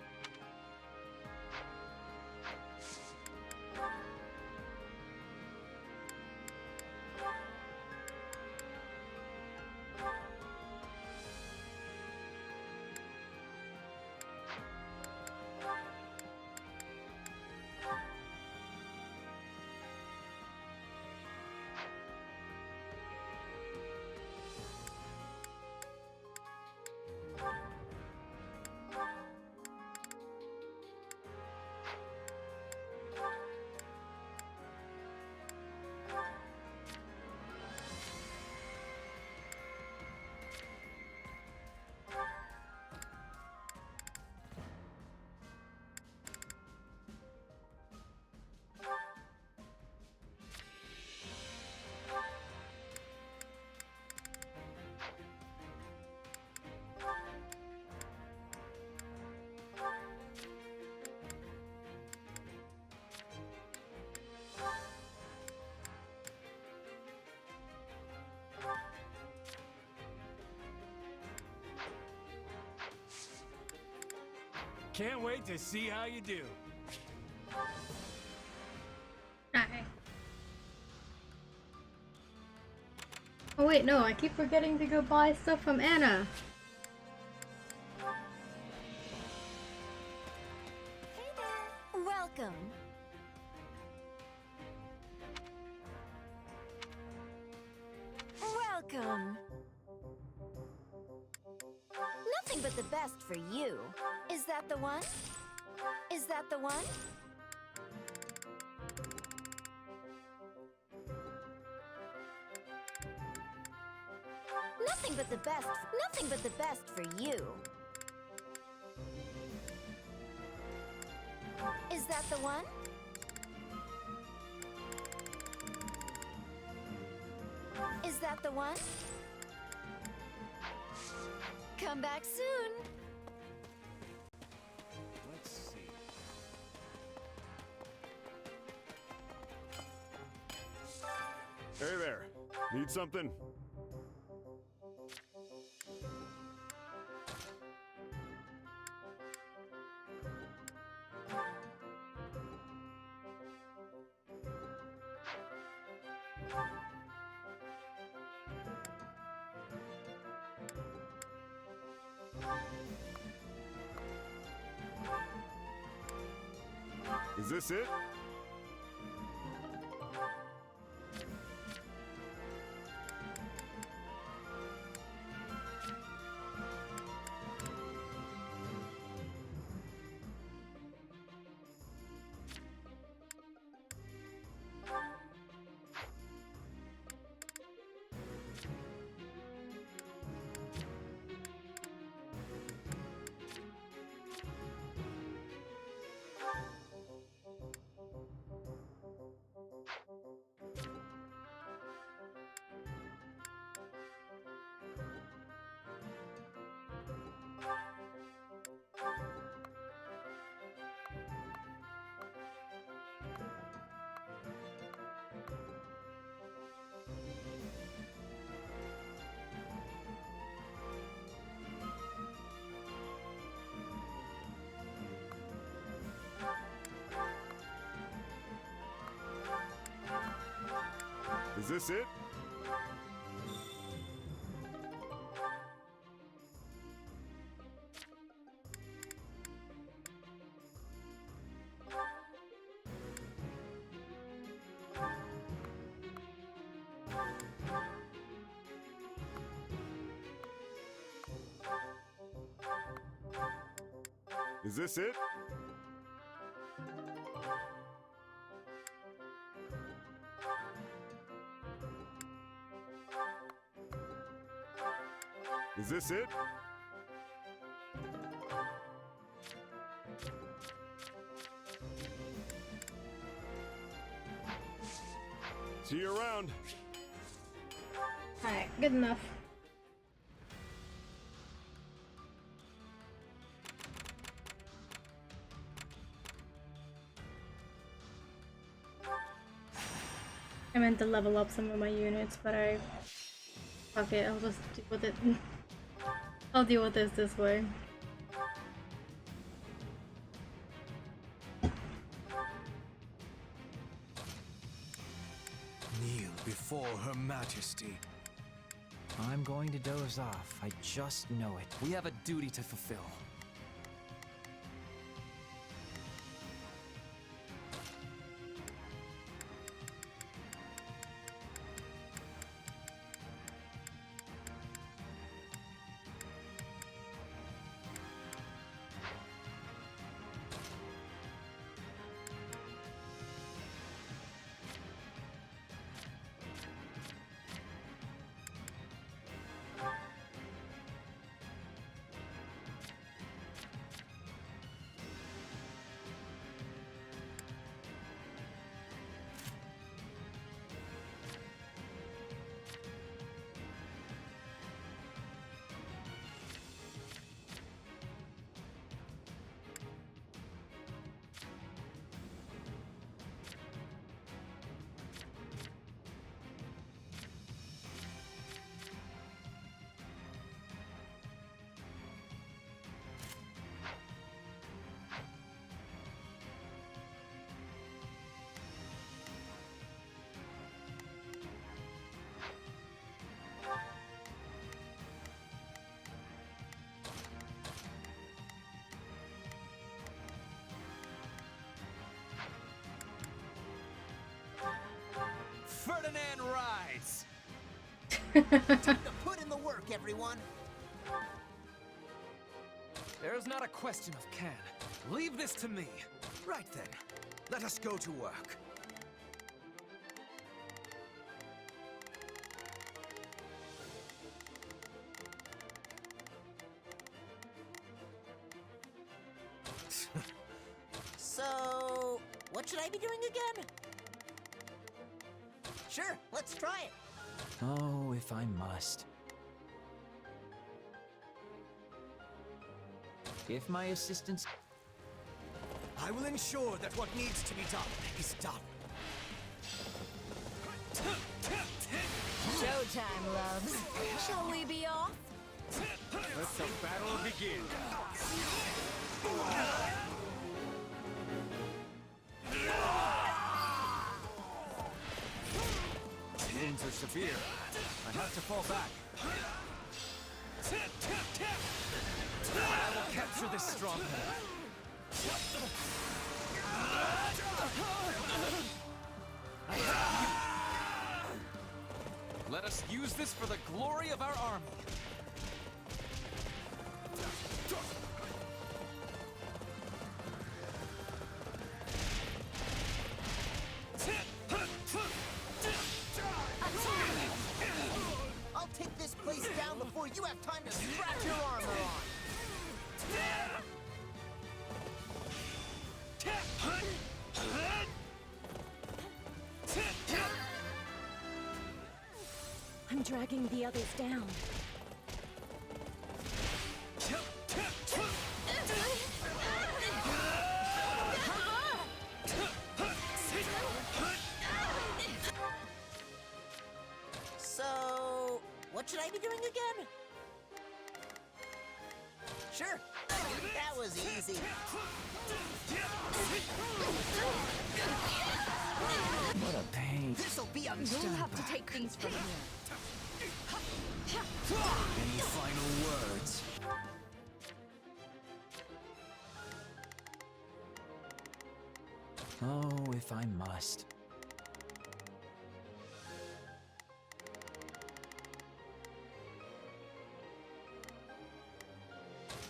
Can't wait to see how you do. Hi. Oh wait, no, I keep forgetting to go buy stuff from Anna. Welcome. Welcome. Nothing but the best for you. Is that the one? Is that the one? Nothing but the best. Nothing but the best for you. Is that the one? Is that the one? Come back soon. Let's see. Hey there. Need something? Is this it? Is this it? Is this it? Is this it? See you around. Alright, good enough. I meant to level up some of my units, but fuck it, I'll just deal with it. I'll deal with this way. Kneel before Her Majesty. I'm going to doze off. I just know it. We have a duty to fulfill. Ferdinand rides! Time to put in the work, everyone! There's not a question of can. Leave this to me. Right then, let us go to work. So, what should I be doing again? Sure, let's try it. Oh, if I must. If my assistance... I will ensure that what needs to be done is done. Showtime, loves. Shall we be off? Let the battle begin. Wounds are severe. I have to fall back. I will capture this stronghold. Let us use this for the glory of our army. I'll take this place down before you have time to strap your armor on. I'm dragging the others down. So, what should I be doing again? Sure, that was easy. What a pain. This'll be a You'll have to take things from here. Any final words? Oh, if I must.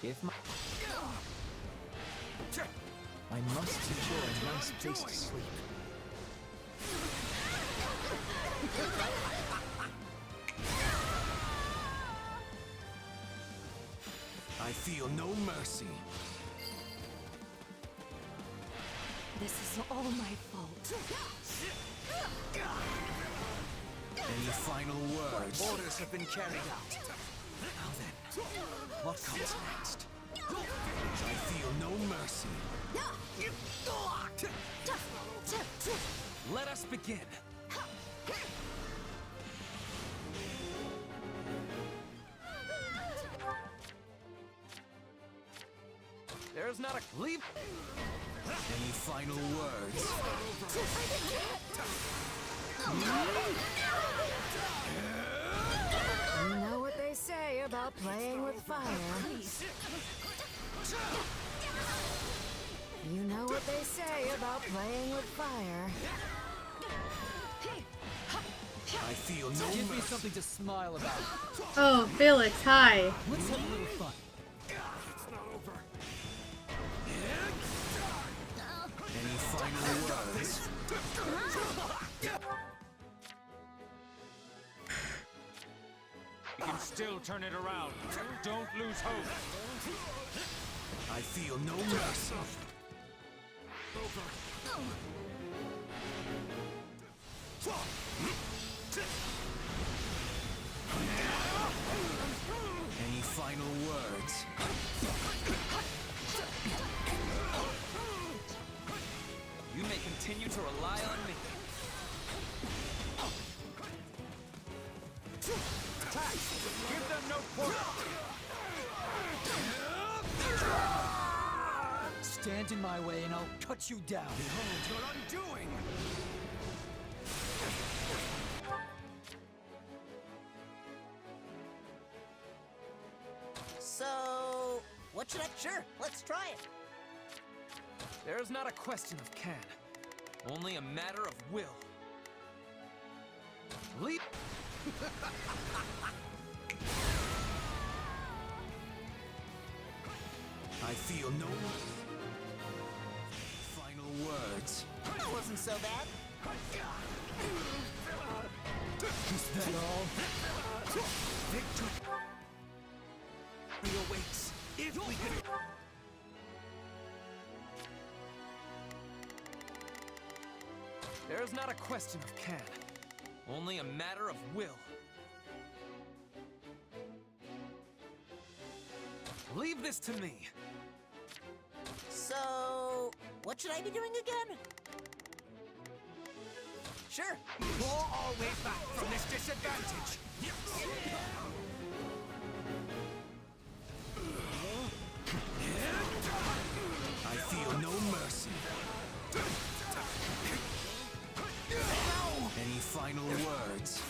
If my... I must enjoy a nice place to sleep. I feel no mercy. This is all my fault. Any final words? Orders have been carried out. Now then, what comes next? I feel no mercy. Let us begin. There's not a leap. Any final words? You know what they say about playing with fire. You know what they say about playing with fire. I feel no Give me mercy. something to smile about. Oh, Felix, hi. Let's have a little fun. Any final words? You can still turn it around. Don't lose hope. I feel no mercy. Any final words? You may continue to rely on me. Attack! Give them no quarter! Stand in my way and I'll cut you down. Behold your undoing! So, what should I... Sure, let's try it. There's not a question of can, only a matter of will. Leap! I feel no final words. That wasn't so bad. Is that all? Victory awaits. If we could... There's not a question of can, only a matter of will. Leave this to me. So, what should I be doing again? Sure. Claw our way back from this disadvantage. I feel no mercy. Any final words?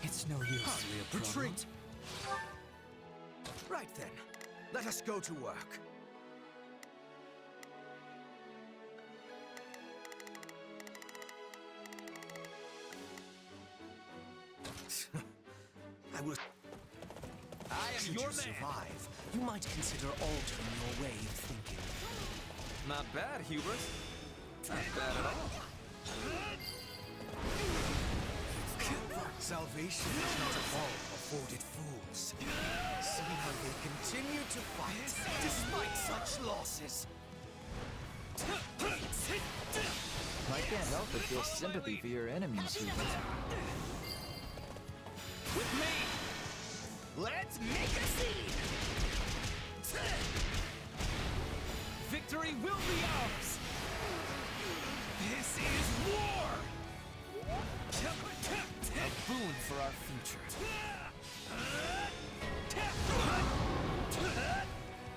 It's no use. Hardly a problem. Retreat! Right then, let us go to work. I will... I am your man. survive, you might consider altering your way of thinking. Not bad, Hubert. Not bad at all. Salvation is not a ball afforded fools. See how they continue to fight, despite such losses. I can't help but feel sympathy for your enemies, Hubert. With me! Let's make a scene! Victory will be ours! This is war! A boon for our future.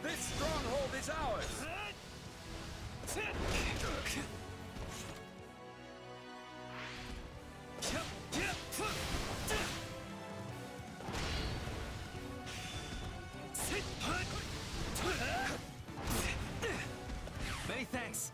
This stronghold is ours! Many thanks.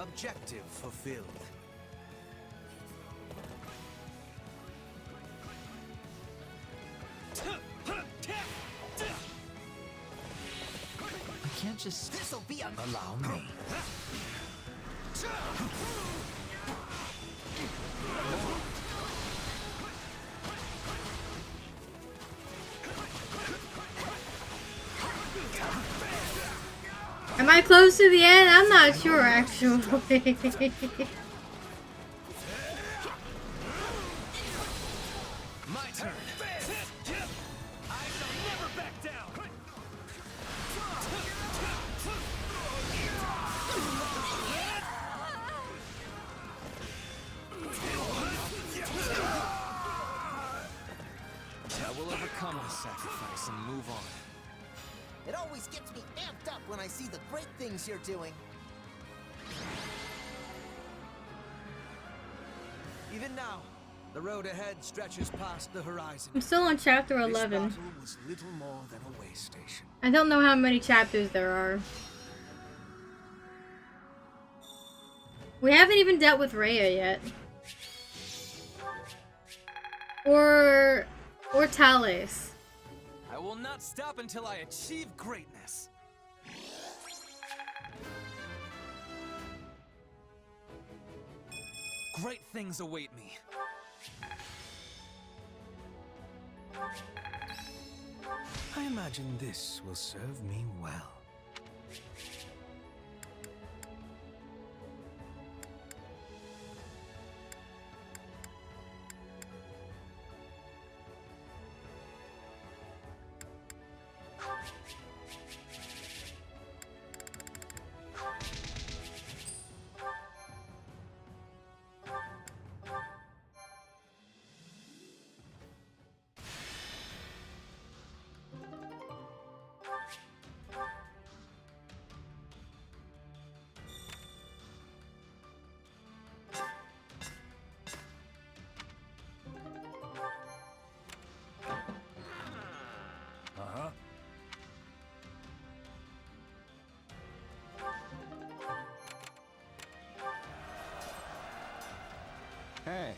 Objective fulfilled. I can't just... This'll be Allow me. Am I close to the end? I'm not sure, actually. My turn. I shall never back down. I will overcome the sacrifice and move on. It always gets me amped up when I see the great things you're doing. Even now, the road ahead stretches past the horizon. I'm still on chapter 11. This battle was little more than a way station. I don't know how many chapters there are. We haven't even dealt with Rhea yet. Or Talis. I will not stop until I achieve greatness. Great things await me. I imagine this will serve me well. Hey.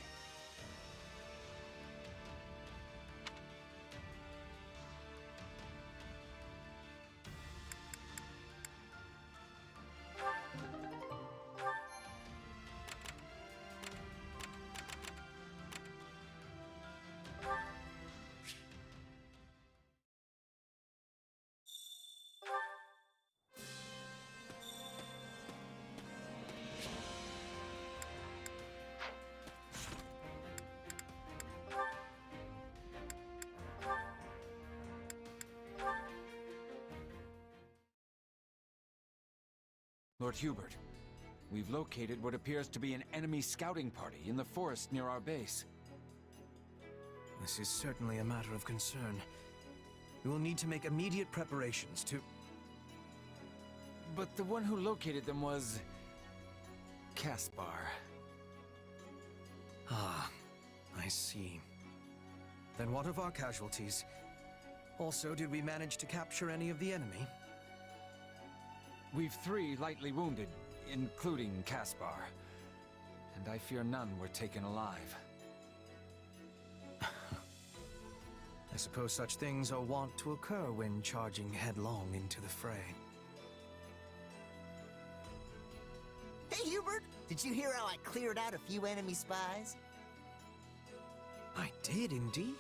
Lord Hubert, we've located what appears to be an enemy scouting party in the forest near our base. This is certainly a matter of concern. We will need to make immediate preparations to... But the one who located them was... Caspar. Ah, I see. Then what of our casualties? Also, did we manage to capture any of the enemy? We've 3 lightly wounded, including Caspar. And I fear none were taken alive. I suppose such things are wont to occur when charging headlong into the fray. Hey, Hubert! Did you hear how I cleared out a few enemy spies? I did indeed.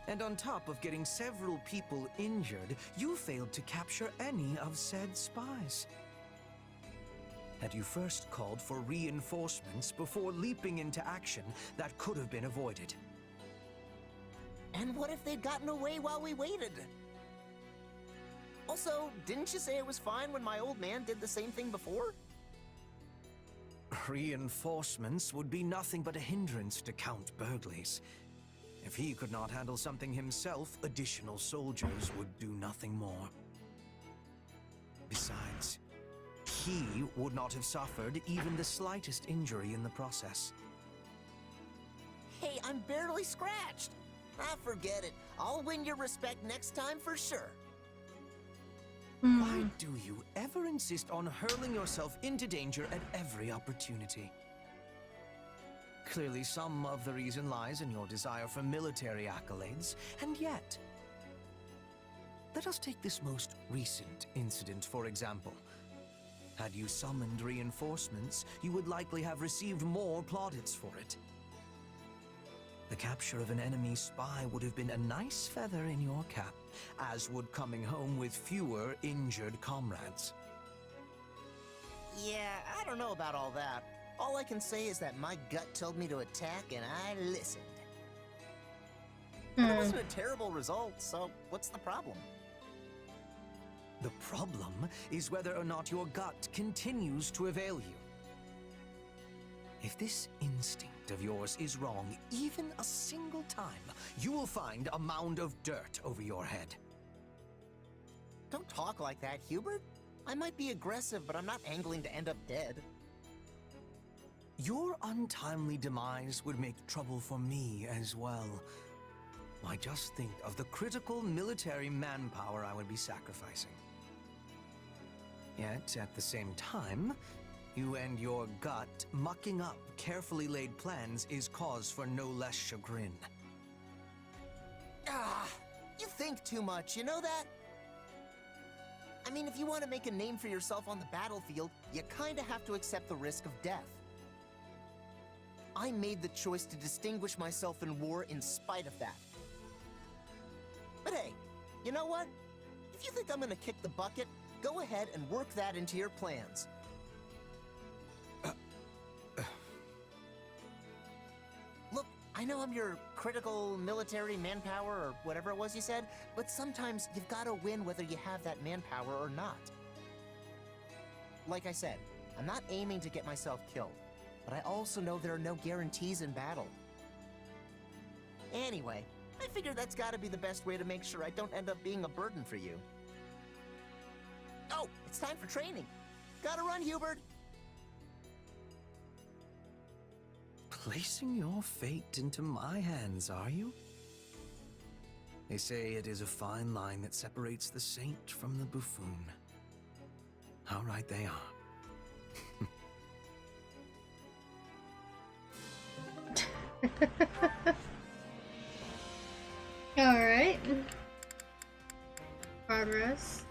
And on top of getting several people injured, you failed to capture any of said spies. Had you first called for reinforcements before leaping into action, that could have been avoided. And what if they'd gotten away while we waited? Also, didn't you say it was fine when my old man did the same thing before? Reinforcements would be nothing but a hindrance to Count Burgley's. If he could not handle something himself, additional soldiers would do nothing more. Besides, he would not have suffered even the slightest injury in the process. Hey, I'm barely scratched. Ah, forget it. I'll win your respect next time for sure. Why do you ever insist on hurling yourself into danger at every opportunity? Clearly, some of the reason lies in your desire for military accolades, and yet... Let us take this most recent incident, for example. Had you summoned reinforcements, you would likely have received more plaudits for it. The capture of an enemy spy would have been a nice feather in your cap, as would coming home with fewer injured comrades. Yeah, I don't know about all that. All I can say is that my gut told me to attack and I listened. But it wasn't a terrible result, so what's the problem? The problem is whether or not your gut continues to avail you. If this instinct of yours is wrong even a single time, you will find a mound of dirt over your head. Don't talk like that, Hubert. I might be aggressive, but I'm not angling to end up dead. Your untimely demise would make trouble for me as well. Why, just think of the critical military manpower I would be sacrificing. Yet, at the same time, you and your gut mucking up carefully laid plans is cause for no less chagrin. Ah, you think too much, you know that? I mean, if you want to make a name for yourself on the battlefield, you kinda have to accept the risk of death. I made the choice to distinguish myself in war in spite of that. But hey, you know what? If you think I'm gonna kick the bucket, go ahead and work that into your plans. Look, I know I'm your critical military manpower or whatever it was you said, but sometimes you've got to win whether you have that manpower or not. Like I said, I'm not aiming to get myself killed, but I also know there are no guarantees in battle. Anyway, I figure that's got to be the best way to make sure I don't end up being a burden for you. Oh, it's time for training. Gotta run, Hubert. Placing your fate into my hands, are you? They say it is a fine line that separates the saint from the buffoon. How right they are. Alright. Progress.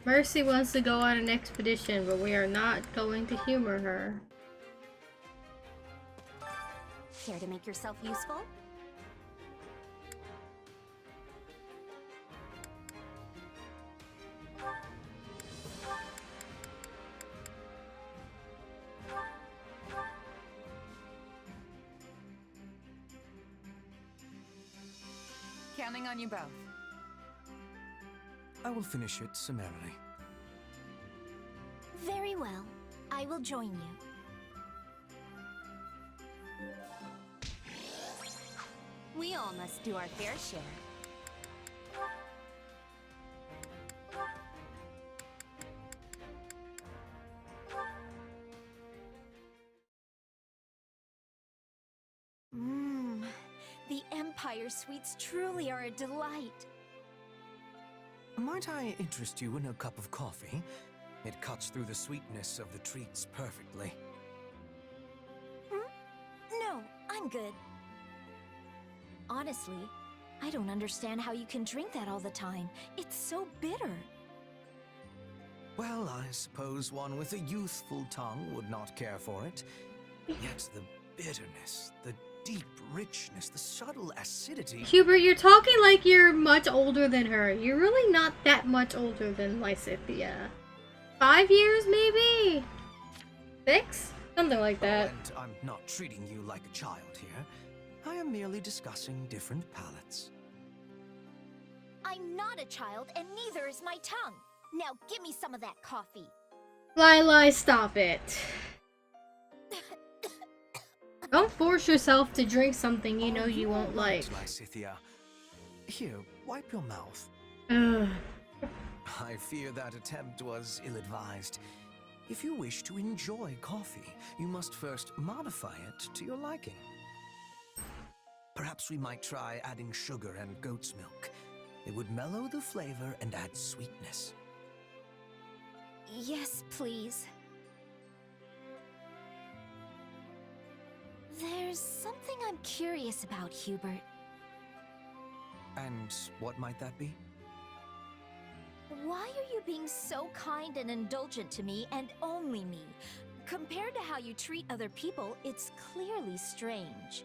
Mercy wants to go on an expedition, but we are not going to humor her. Care to make yourself useful? Counting on you both. I will finish it summarily. Very well. I will join you. We all must do our fair share. The Empire sweets truly are a delight. Might I interest you in a cup of coffee? It cuts through the sweetness of the treats perfectly. No, I'm good. Honestly, I don't understand how you can drink that all the time. It's so bitter. Well, I suppose one with a youthful tongue would not care for it. Yet the bitterness, the deep richness, the subtle acidity... Hubert, you're talking like you're much older than her. You're really not that much older than Lysithea. 5 years, maybe? 6? Something like that. And I'm not treating you like a child here. I am merely discussing different palates. I'm not a child, and neither is my tongue. Now give me some of that coffee. Lila, stop it. Don't force yourself to drink something you know you won't like. Lysithea. Here, wipe your mouth. Ugh. I fear that attempt was ill-advised. If you wish to enjoy coffee, you must first modify it to your liking. Perhaps we might try adding sugar and goat's milk. It would mellow the flavor and add sweetness. Yes, please. There's something I'm curious about, Hubert. And what might that be? Why are you being so kind and indulgent to me and only me? Compared to how you treat other people, it's clearly strange.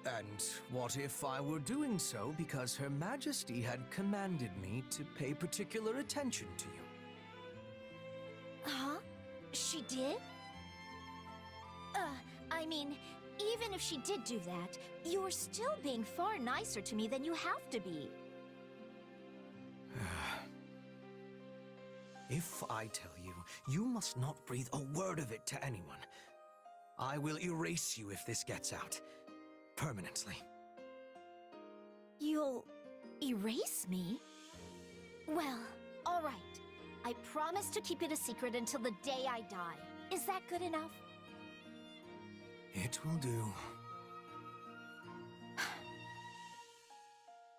And what if I were doing so because Her Majesty had commanded me to pay particular attention to you? Huh? She did? I mean, even if she did do that, you're still being far nicer to me than you have to be. If I tell you, you must not breathe a word of it to anyone. I will erase you if this gets out. Permanently. You'll erase me? Well, all right. I promise to keep it a secret until the day I die. Is that good enough? It will do.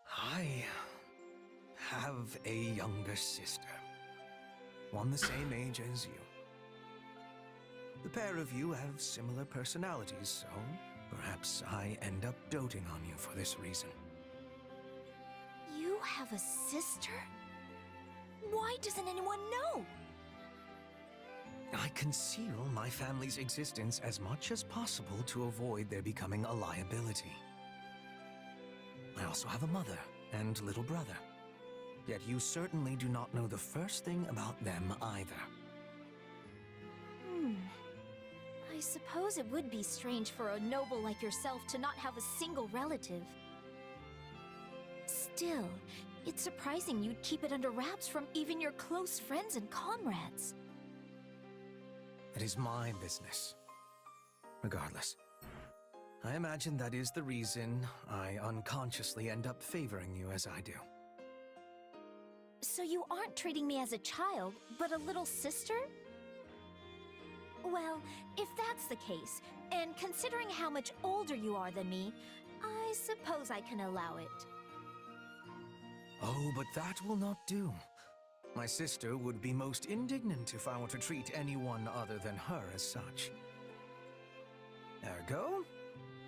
I have a younger sister. One the same age as you. The pair of you have similar personalities, so perhaps I end up doting on you for this reason. You have a sister? Why doesn't anyone know? I conceal my family's existence as much as possible to avoid their becoming a liability. I also have a mother and little brother. Yet you certainly do not know the first thing about them either. I suppose it would be strange for a noble like yourself to not have a single relative. Still, it's surprising you'd keep it under wraps from even your close friends and comrades. It is my business. Regardless, I imagine that is the reason I unconsciously end up favoring you as I do. So you aren't treating me as a child, but a little sister? Well, if that's the case, and considering how much older you are than me, I suppose I can allow it. Oh, but that will not do. My sister would be most indignant if I were to treat anyone other than her as such. Ergo,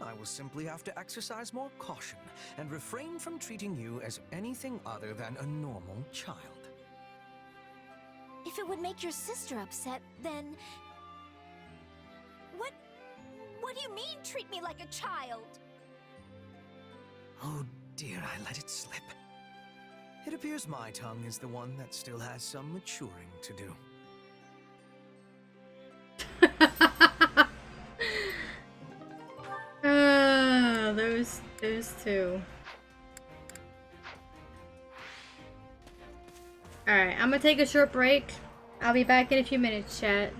I will simply have to exercise more caution and refrain from treating you as anything other than a normal child. If it would make your sister upset, then... What do you mean, treat me like a child? Oh dear, I let it slip. It appears my tongue is the one that still has some maturing to do. Those two. Alright, I'm gonna take a short break. I'll be back in a few minutes, chat.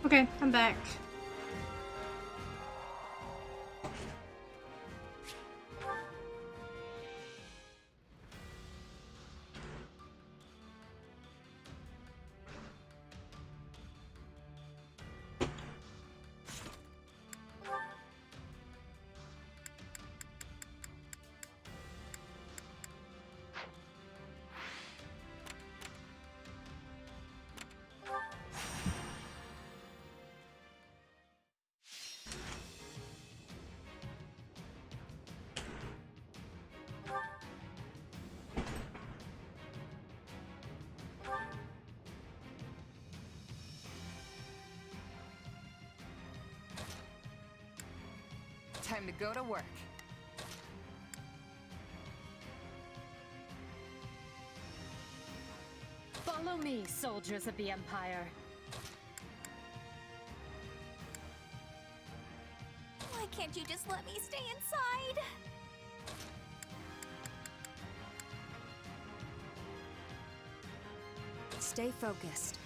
Okay, I'm back. Time to go to work. Follow me, soldiers of the Empire. Why can't you just let me stay inside? Stay focused.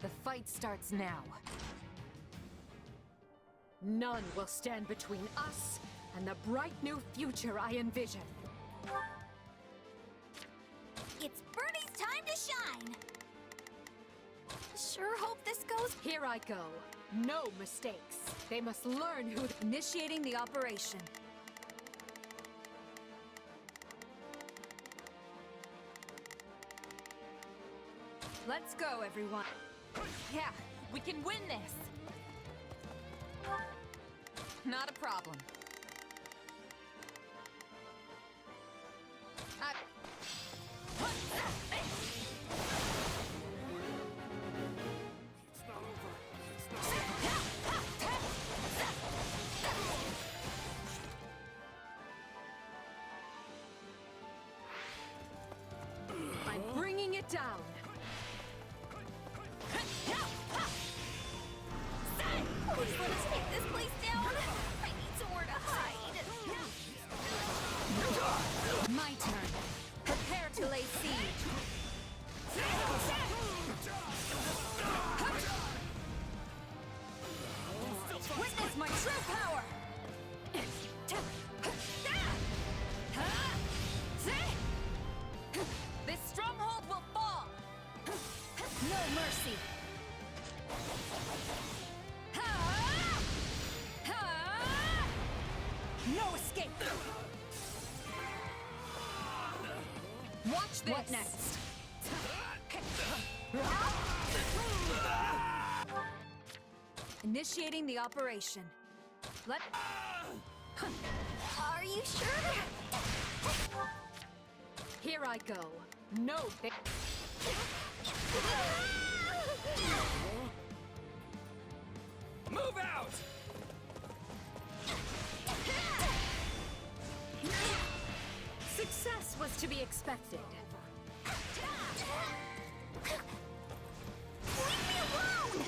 The fight starts now. None will stand between us and the bright new future I envision. It's Bernie's time to shine! Sure hope this goes— Here I go. No mistakes. They must learn who— Initiating the operation. Let's go, everyone. Yeah, we can win this! Not a problem. I'm bringing it down. Please let us take this place down! I need somewhere to hide! My turn. Prepare to lay siege. Witness my true power! This stronghold will fall! No mercy. No escape! Watch this! What next? Initiating the operation. Let... Are you sure? Here I go. No. Move out! Success was to be expected. Leave me alone!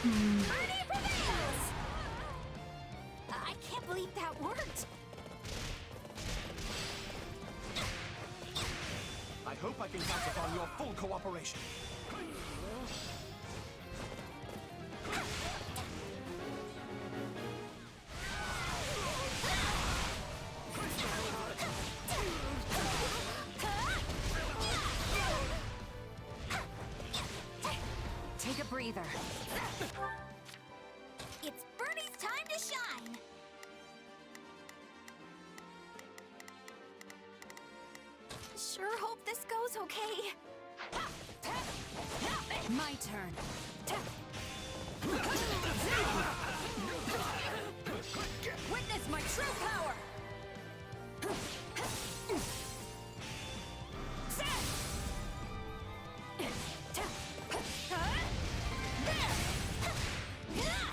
Bernie prevails! I can't believe that worked! I hope I can count upon your full cooperation. Take a breather. It's Bernie's time to shine! Sure hope this goes okay. My turn. Witness my true power! There!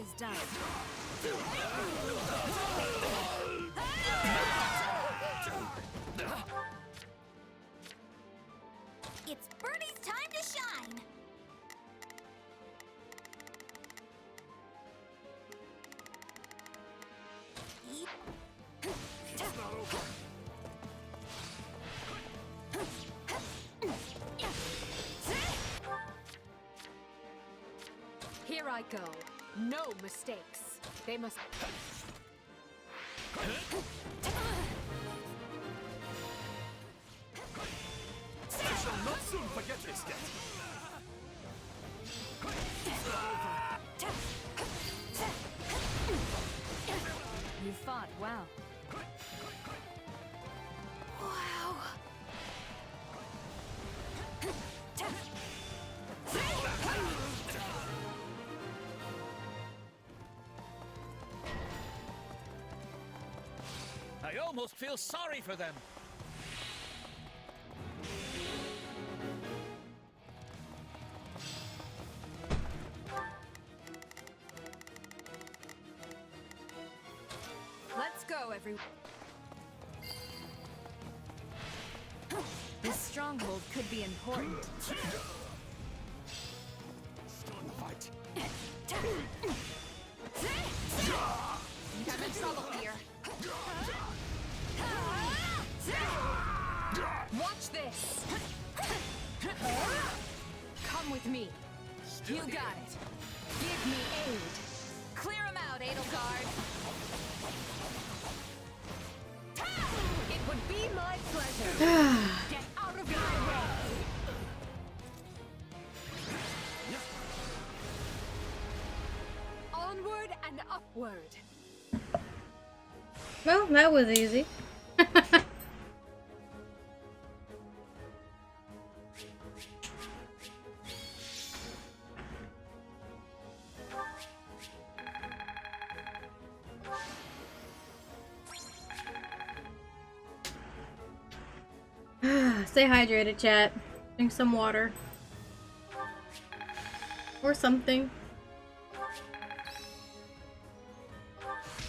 is done. It's Birdie's time to shine! Here I go. No mistakes. They must... I shall not soon forget this yet. You fought well. Wow. I almost feel sorry for them. Let's go, everyone. This stronghold could be important. Start the fight. I'm in trouble here. Watch this! Come with me. You got it. Give me aid. Clear him out, Edelgard. It would be my pleasure. Get out of my way! Onward and upward. Well, that was easy. Stay hydrated, chat. Drink some water. Or something.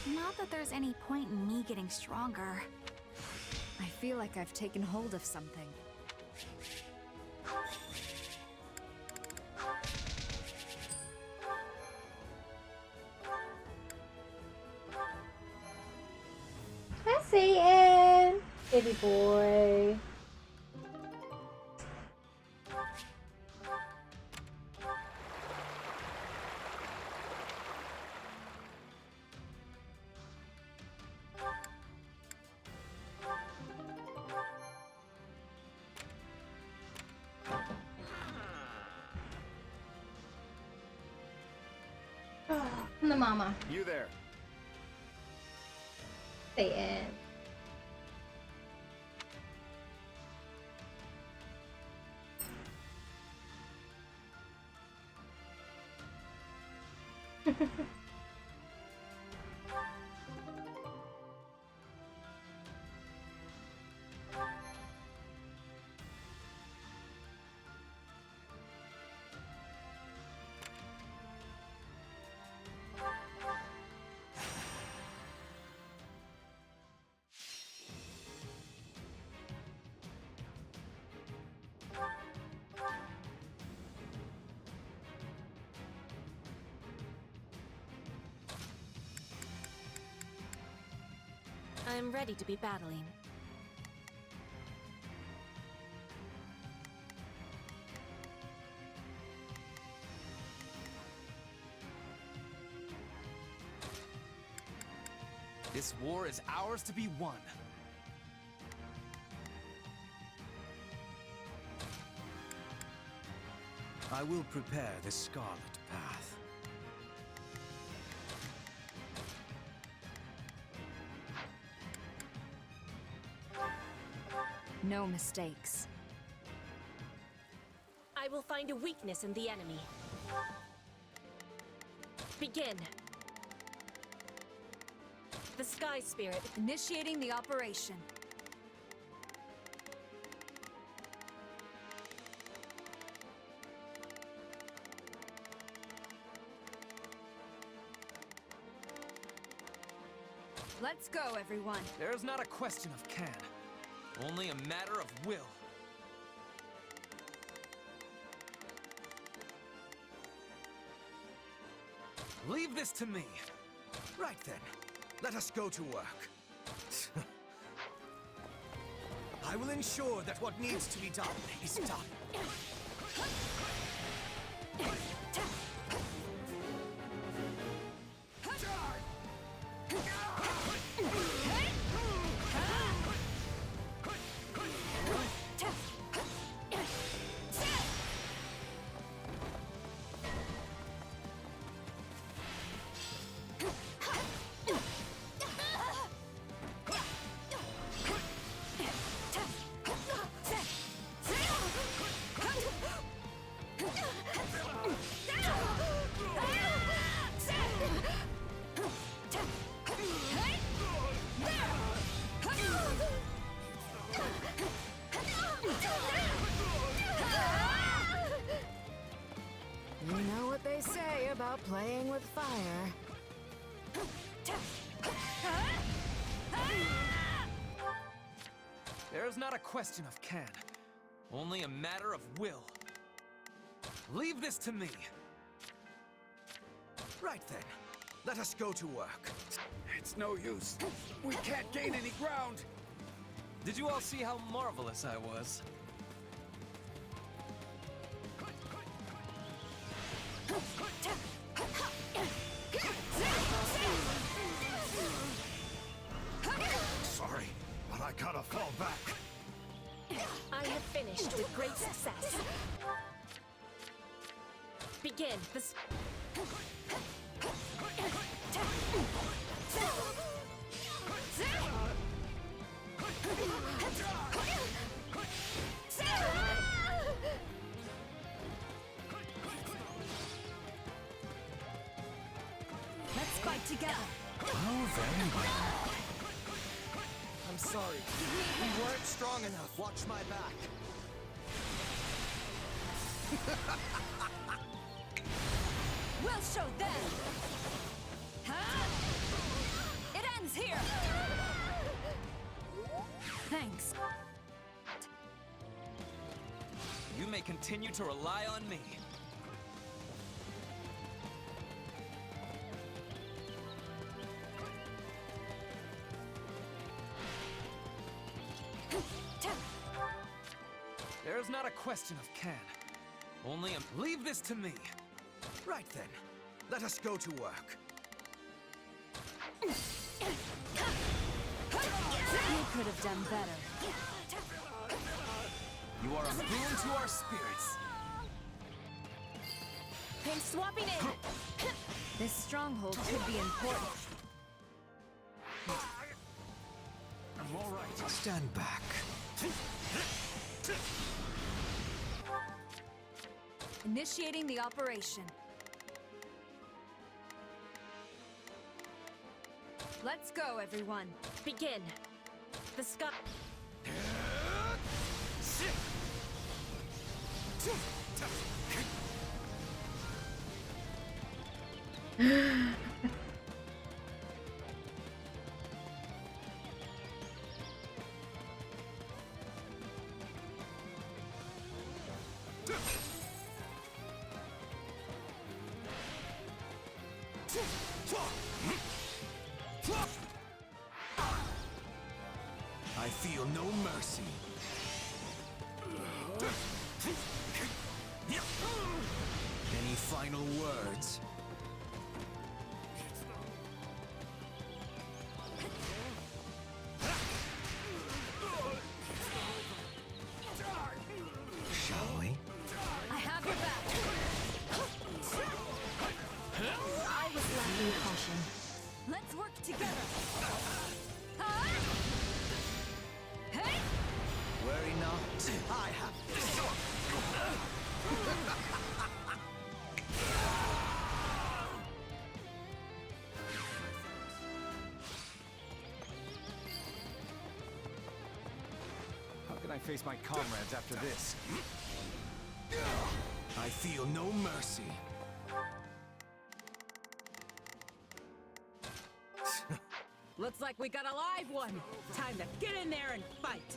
Not that there's any point in me getting stronger. I feel like I've taken hold of something. Hi, Satyn. Baby boy. From the mama. You there. Satyn. I'm ready to be battling. This war is ours to be won. I will prepare the Scarlet Path. No mistakes. I will find a weakness in the enemy. Begin. The Sky Spirit. Initiating the operation. Let's go, everyone. There's not a question of can, only a matter of will. Leave this to me. Right then, let us go to work. I will ensure that what needs to be done is done. You know what they say about playing with fire. There's not a question of can, only a matter of will. Leave this to me. Right then, let us go to work. It's no use. We can't gain any ground. Did you all see how marvelous I was? Sorry, but I gotta fall back. I have finished with great success. Begin the... Let's fight together. Oh, very well. I'm sorry. We weren't strong enough. Watch my back. We'll show them. Huh? It ends here. Thanks. You may continue to rely on me. There's not a question of can, only a... Leave this to me. Right then, let us go to work. You could have done better. You are a boon to our spirits. I'm swapping in. This stronghold could be important. I'm all right. Stand back. Initiating the operation. Let's go, everyone. Begin. The sky. I feel no mercy. Any final words? Shall we? I have your back. I was lacking caution. Let's work together. Huh? Hey! Worry not. I have this. How can I face my comrades after this? I feel no mercy. Looks like we got a live one. Time to get in there and fight.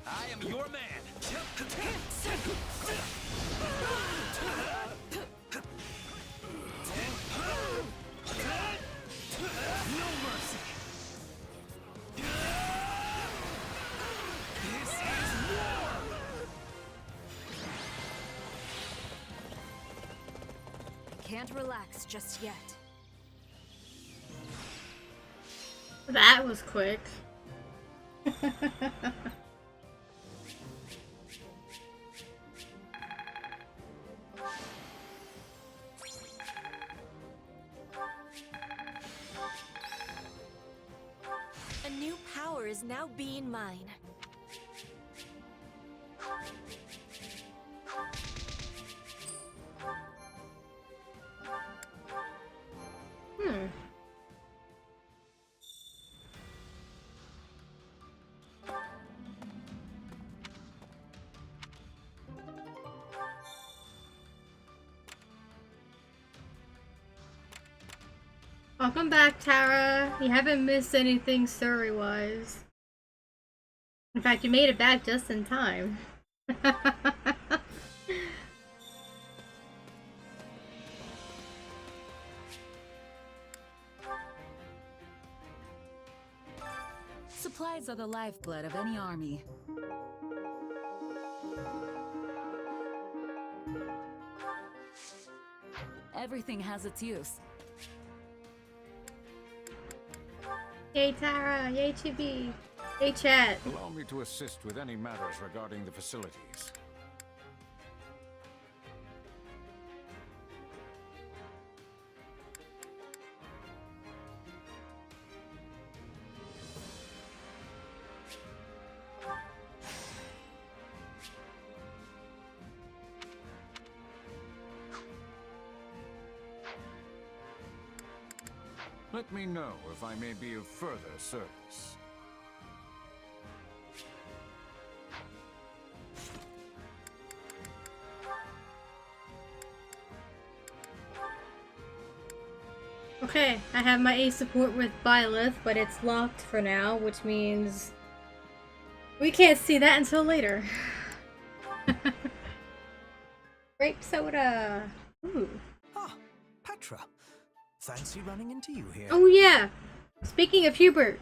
I am your man. No mercy. This is war. Can't relax just yet. That was quick. A new power is now being mine. Welcome back, Tara. You haven't missed anything story-wise. In fact, you made it back just in time. Supplies are the lifeblood of any army. Everything has its use. Yay, Tara! Yay, Chibi! Yay, chat! Allow me to assist with any matters regarding the facilities. Let me know if I may be of further service. Okay, I have my A support with Byleth, but it's locked for now, which means we can't see that until later. Grape soda! Ooh. Ah, Petra. Fancy running into you here. Oh yeah! Speaking of Hubert,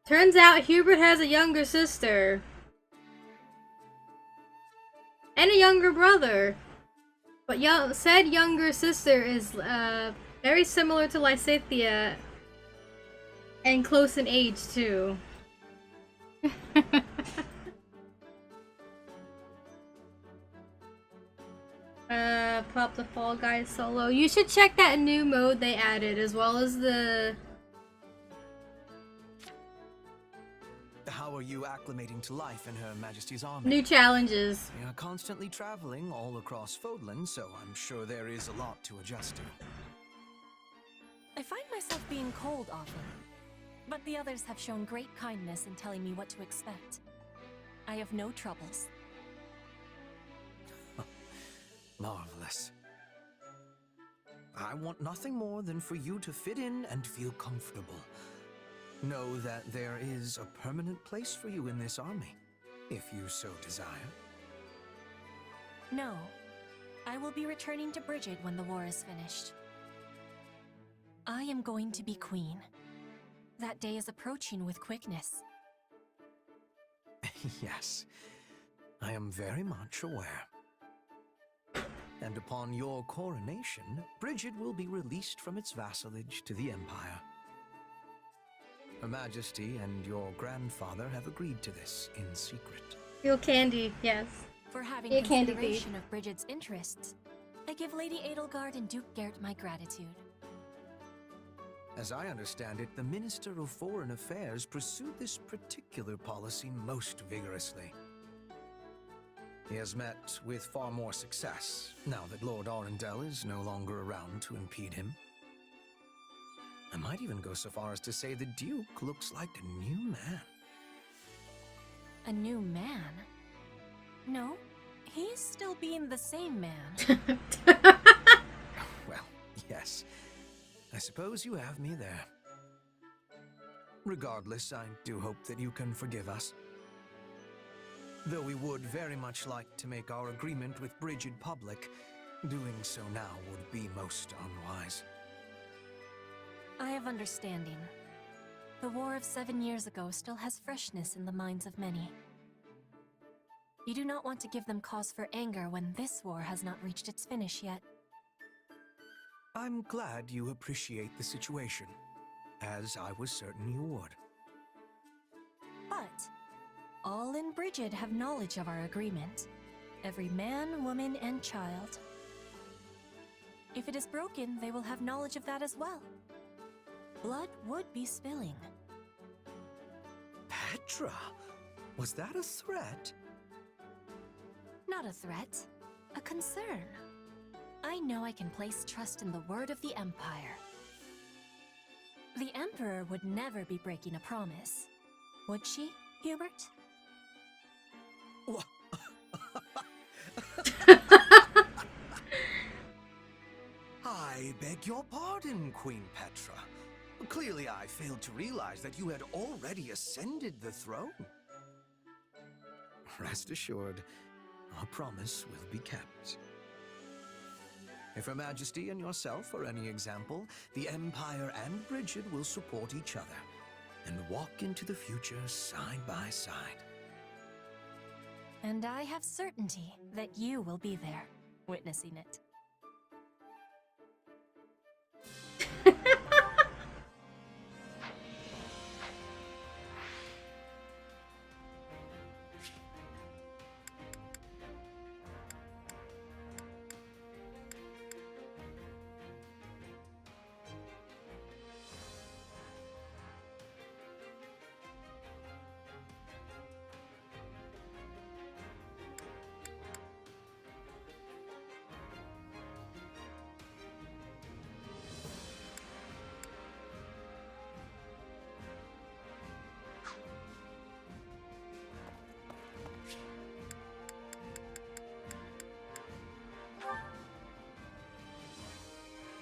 turns out Hubert has a younger sister. And a younger brother. But said younger sister is very similar to Lysithea. And close in age too. Pop the Fall Guys solo. You should check that new mode they added, as well as the... How are you acclimating to life in Her Majesty's army? New challenges. We are constantly traveling all across Fodlan, so I'm sure there is a lot to adjust to. I find myself being cold often, but the others have shown great kindness in telling me what to expect. I have no troubles. Marvelous. I want nothing more than for you to fit in and feel comfortable. Know that there is a permanent place for you in this army, if you so desire. No, I will be returning to Brigid when the war is finished. I am going to be queen. That day is approaching with quickness. Yes, I am very much aware. And upon your coronation, Brigid will be released from its vassalage to the Empire. Her Majesty and your grandfather have agreed to this in secret. Feel candy, yes. For having Yeah, candy consideration of Brigid's interests, I give Lady Edelgard and Duke Gert my gratitude. As I understand it, the Minister of Foreign Affairs pursued this particular policy most vigorously. He has met with far more success, now that Lord Arundel is no longer around to impede him. I might even go so far as to say the Duke looks like a new man. A new man? No, he's still being the same man. Well, yes. I suppose you have me there. Regardless, I do hope that you can forgive us. Though we would very much like to make our agreement with Bridget public, doing so now would be most unwise. I have understanding. The war of 7 years ago still has freshness in the minds of many. You do not want to give them cause for anger when this war has not reached its finish yet. I'm glad you appreciate the situation, as I was certain you would. But all in Bridget have knowledge of our agreement. Every man, woman, and child. If it is broken, they will have knowledge of that as well. Blood would be spilling. Petra? Was that a threat? Not a threat, a concern. I know I can place trust in the word of the Empire. The Emperor would never be breaking a promise. Would she, Hubert? I beg your pardon, Queen Petra. Clearly I failed to realize that you had already ascended the throne. Rest assured, our promise will be kept. If Her Majesty and yourself are any example, the Empire and Bridget will support each other and walk into the future side by side. And I have certainty that you will be there, witnessing it.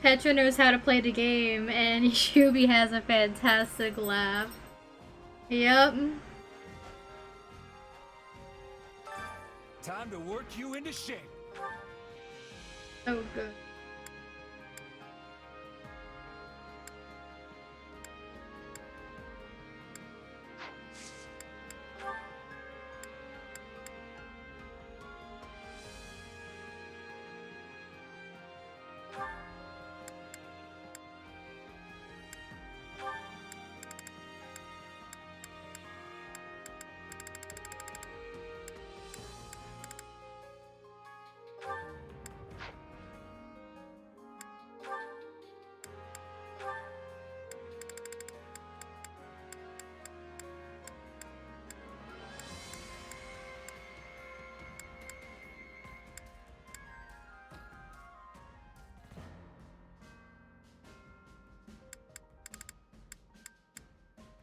Petra knows how to play the game, and Shubi has a fantastic laugh. Yep. Time to work you into shape. Oh, good.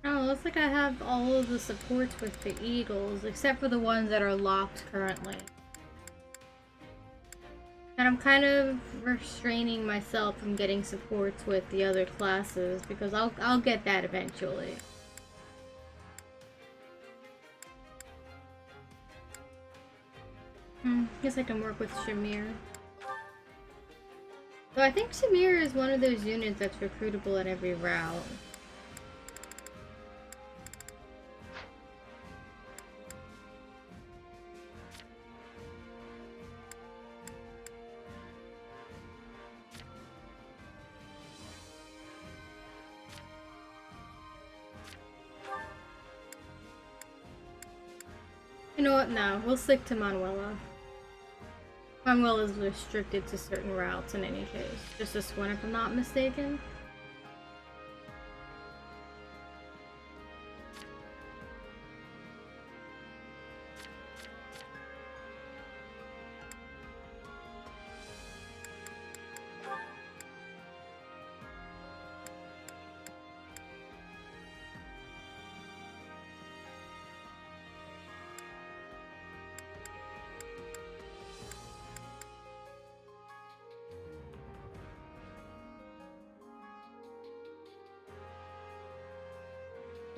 Oh, looks like I have all of the supports with the Eagles, except for the ones that are locked currently. And I'm kind of restraining myself from getting supports with the other classes, because I'll get that eventually. Guess I can work with Shamir. So I think Shamir is one of those units that's recruitable at every route. You know what? No, we'll stick to Manuela. Manuela is restricted to certain routes in any case. Just this one, if I'm not mistaken.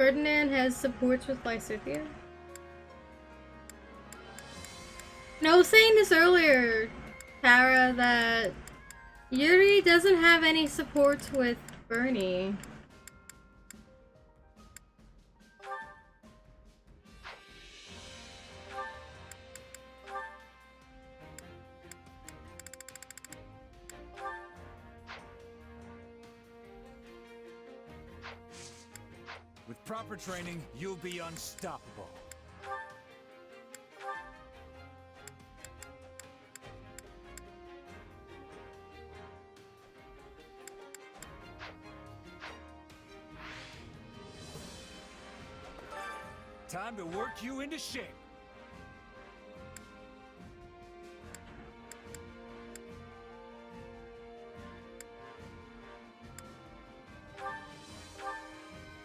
Ferdinand has supports with Lysithea. No, I was saying this earlier, Tara, that Yuri doesn't have any supports with Bernie. With proper training, you'll be unstoppable. Time to work you into shape.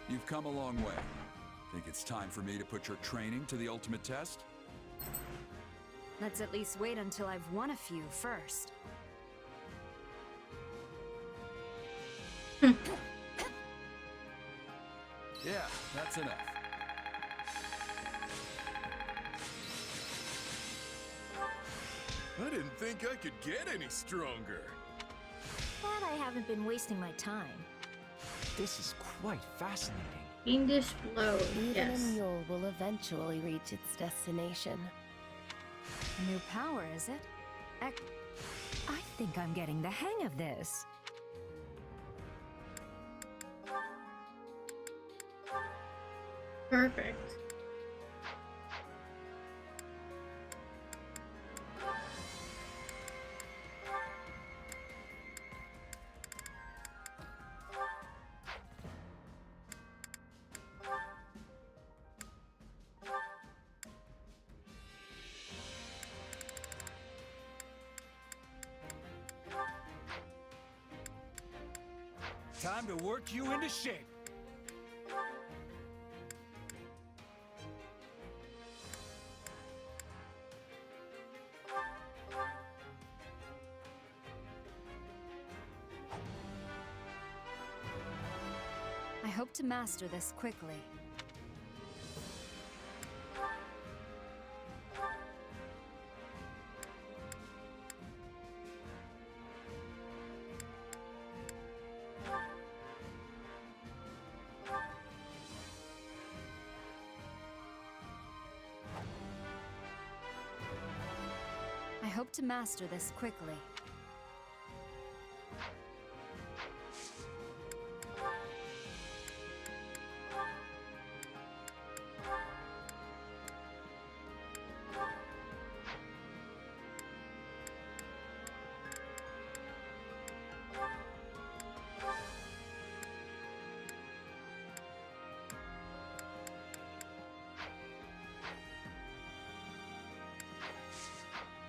You've come a long way. Think it's time for me to put your training to the ultimate test? Let's at least wait until I've won a few first. Yeah, that's enough. I didn't think I could get any stronger. Glad I haven't been wasting my time. This is quite fascinating. Fiendish blow, Even yes. a mule will eventually reach its destination. A new power, is it? I think I'm getting the hang of this. Perfect. Time to work you into shape. I hope to master this quickly. I hope to master this quickly.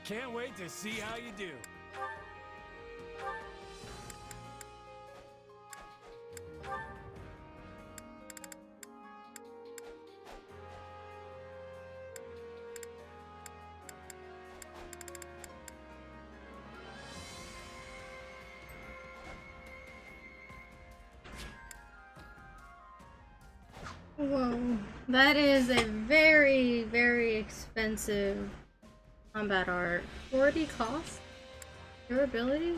Can't wait to see how you do. Whoa, that is a very, very expensive combat art. 40 cost? Durability?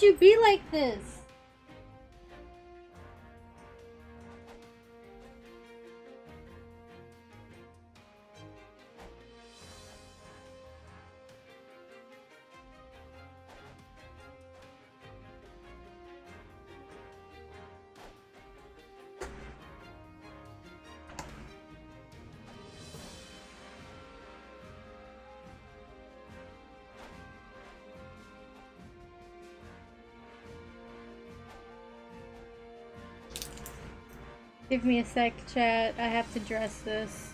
you be like this? Give me a sec, chat. I have to dress this.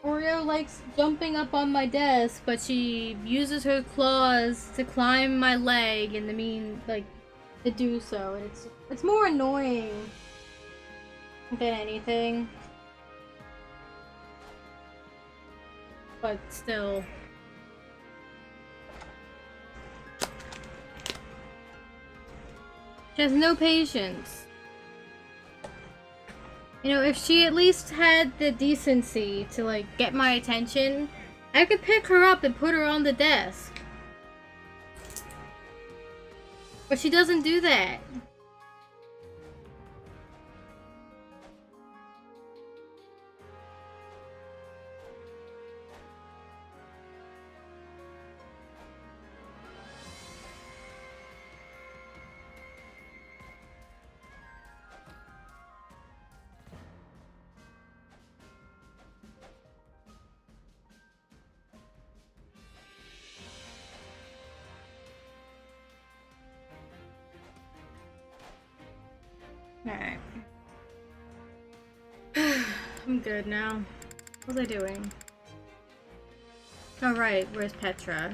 Oreo likes jumping up on my desk, but she uses her claws to climb my leg and to do so. And it's more annoying than anything. But still. She has no patience. You know, if she at least had the decency to, like, get my attention, I could pick her up and put her on the desk. But she doesn't do that. Alright. I'm good now. What was I doing? Oh right, where's Petra?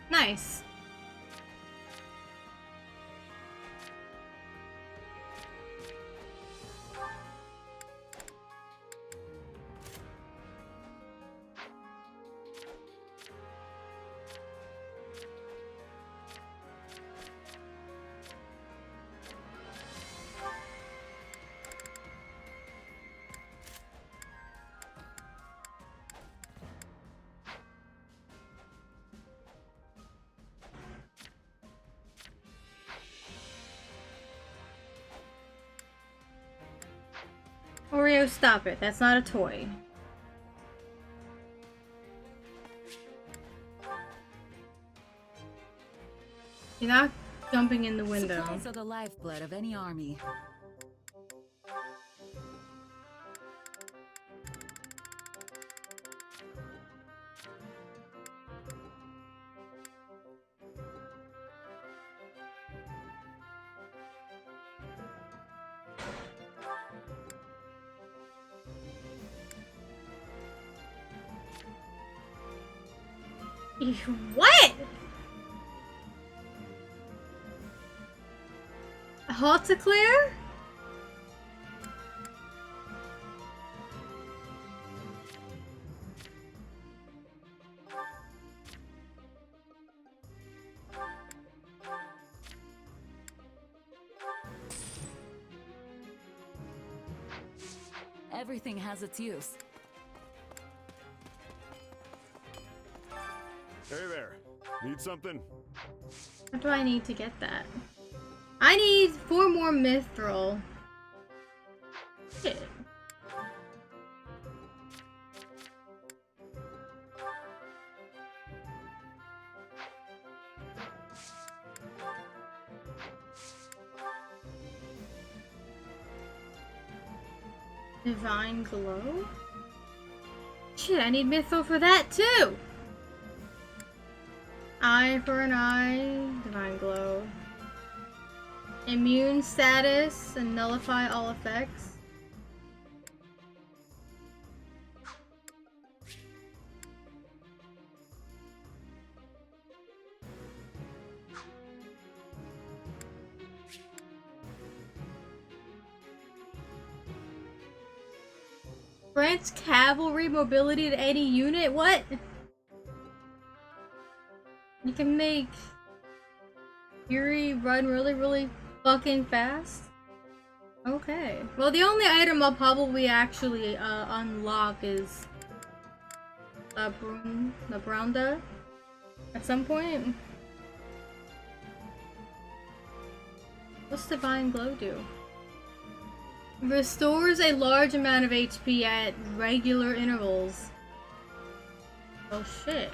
Nice. Oreo, stop it. That's not a toy. You're not jumping in the window. Supplies are the lifeblood of any army. What? Hall to clear? Everything has its use. Hey there. Need something? What do I need to get that? I need 4 more mithril. Shit. Divine Glow? Shit, I need Mytho for that too! Eye for an eye, Divine Glow. Immune status and nullify all effects. Grants cavalry mobility to any unit? What? You can make Fury run really fucking fast? Okay. Well, the only item I'll probably actually unlock is the Brunda at some point. What's Divine Glow do? Restores a large amount of HP at regular intervals. Oh shit.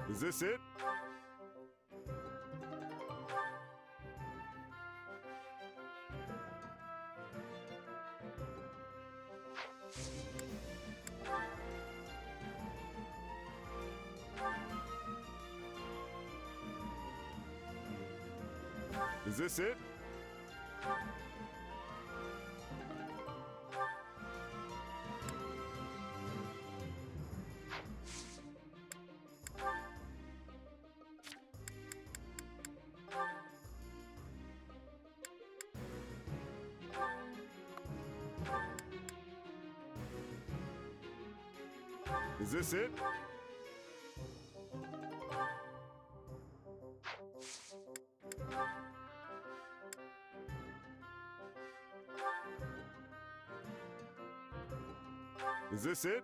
Is this it? Is this it? Is this it? Is this it?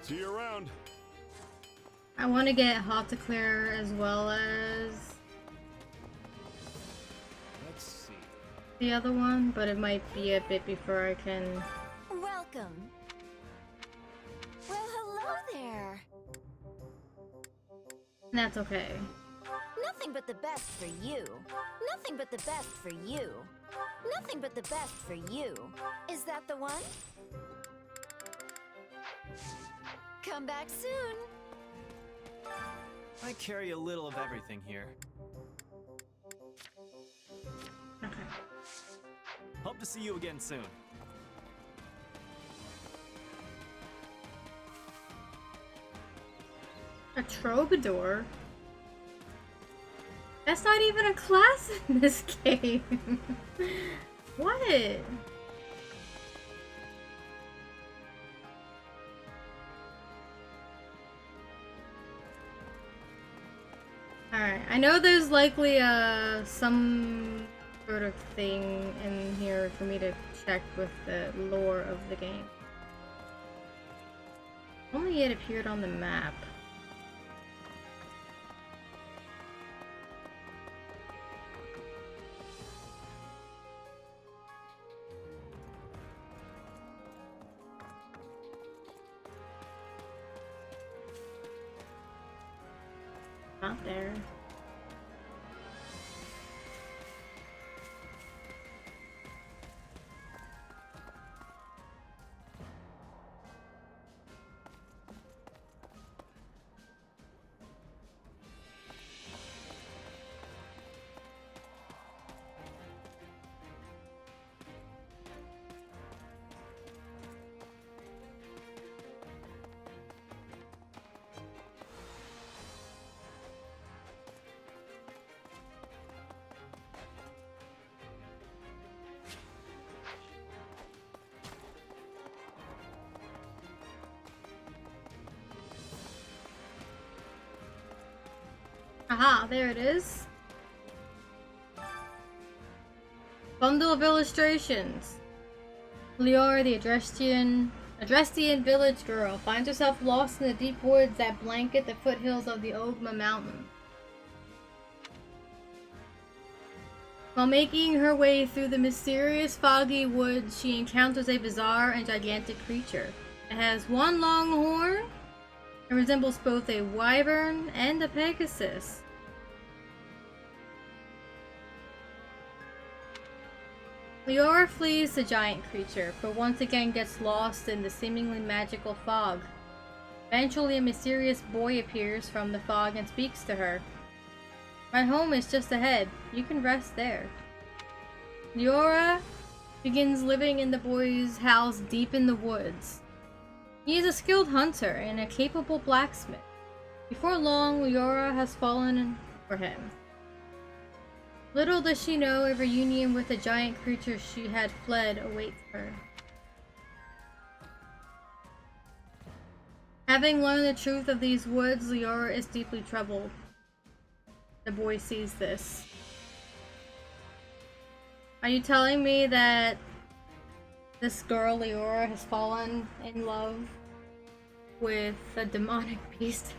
See you around. I want to get Hot to Clear as well as Let's see. the other one, but it might be a bit before I can. Welcome. Well, hello there. That's okay. Nothing but the best for you. Nothing but the best for you. Nothing but the best for you. Is that the one? Come back soon. I carry a little of everything here. Okay. Hope to see you again soon. A troubadour? That's not even a class in this game. What? Alright, I know there's likely some sort of thing in here for me to check with the lore of the game. Only it appeared on the map. Not there. Aha, there it is. Bundle of illustrations. Leora, the Adrestian village girl, finds herself lost in the deep woods that blanket the foothills of the Ogma mountain. While making her way through the mysterious foggy woods, she encounters a bizarre and gigantic creature. It has one long horn and resembles both a wyvern and a pegasus. Leora flees the giant creature, but once again gets lost in the seemingly magical fog. Eventually, a mysterious boy appears from the fog and speaks to her. My home is just ahead. You can rest there. Leora begins living in the boy's house deep in the woods. He is a skilled hunter and a capable blacksmith. Before long, Leora has fallen for him. Little does she know, a reunion with the giant creature she had fled awaits her. Having learned the truth of these woods, Leora is deeply troubled. The boy sees this. Are you telling me that this girl, Leora, has fallen in love with a demonic beast?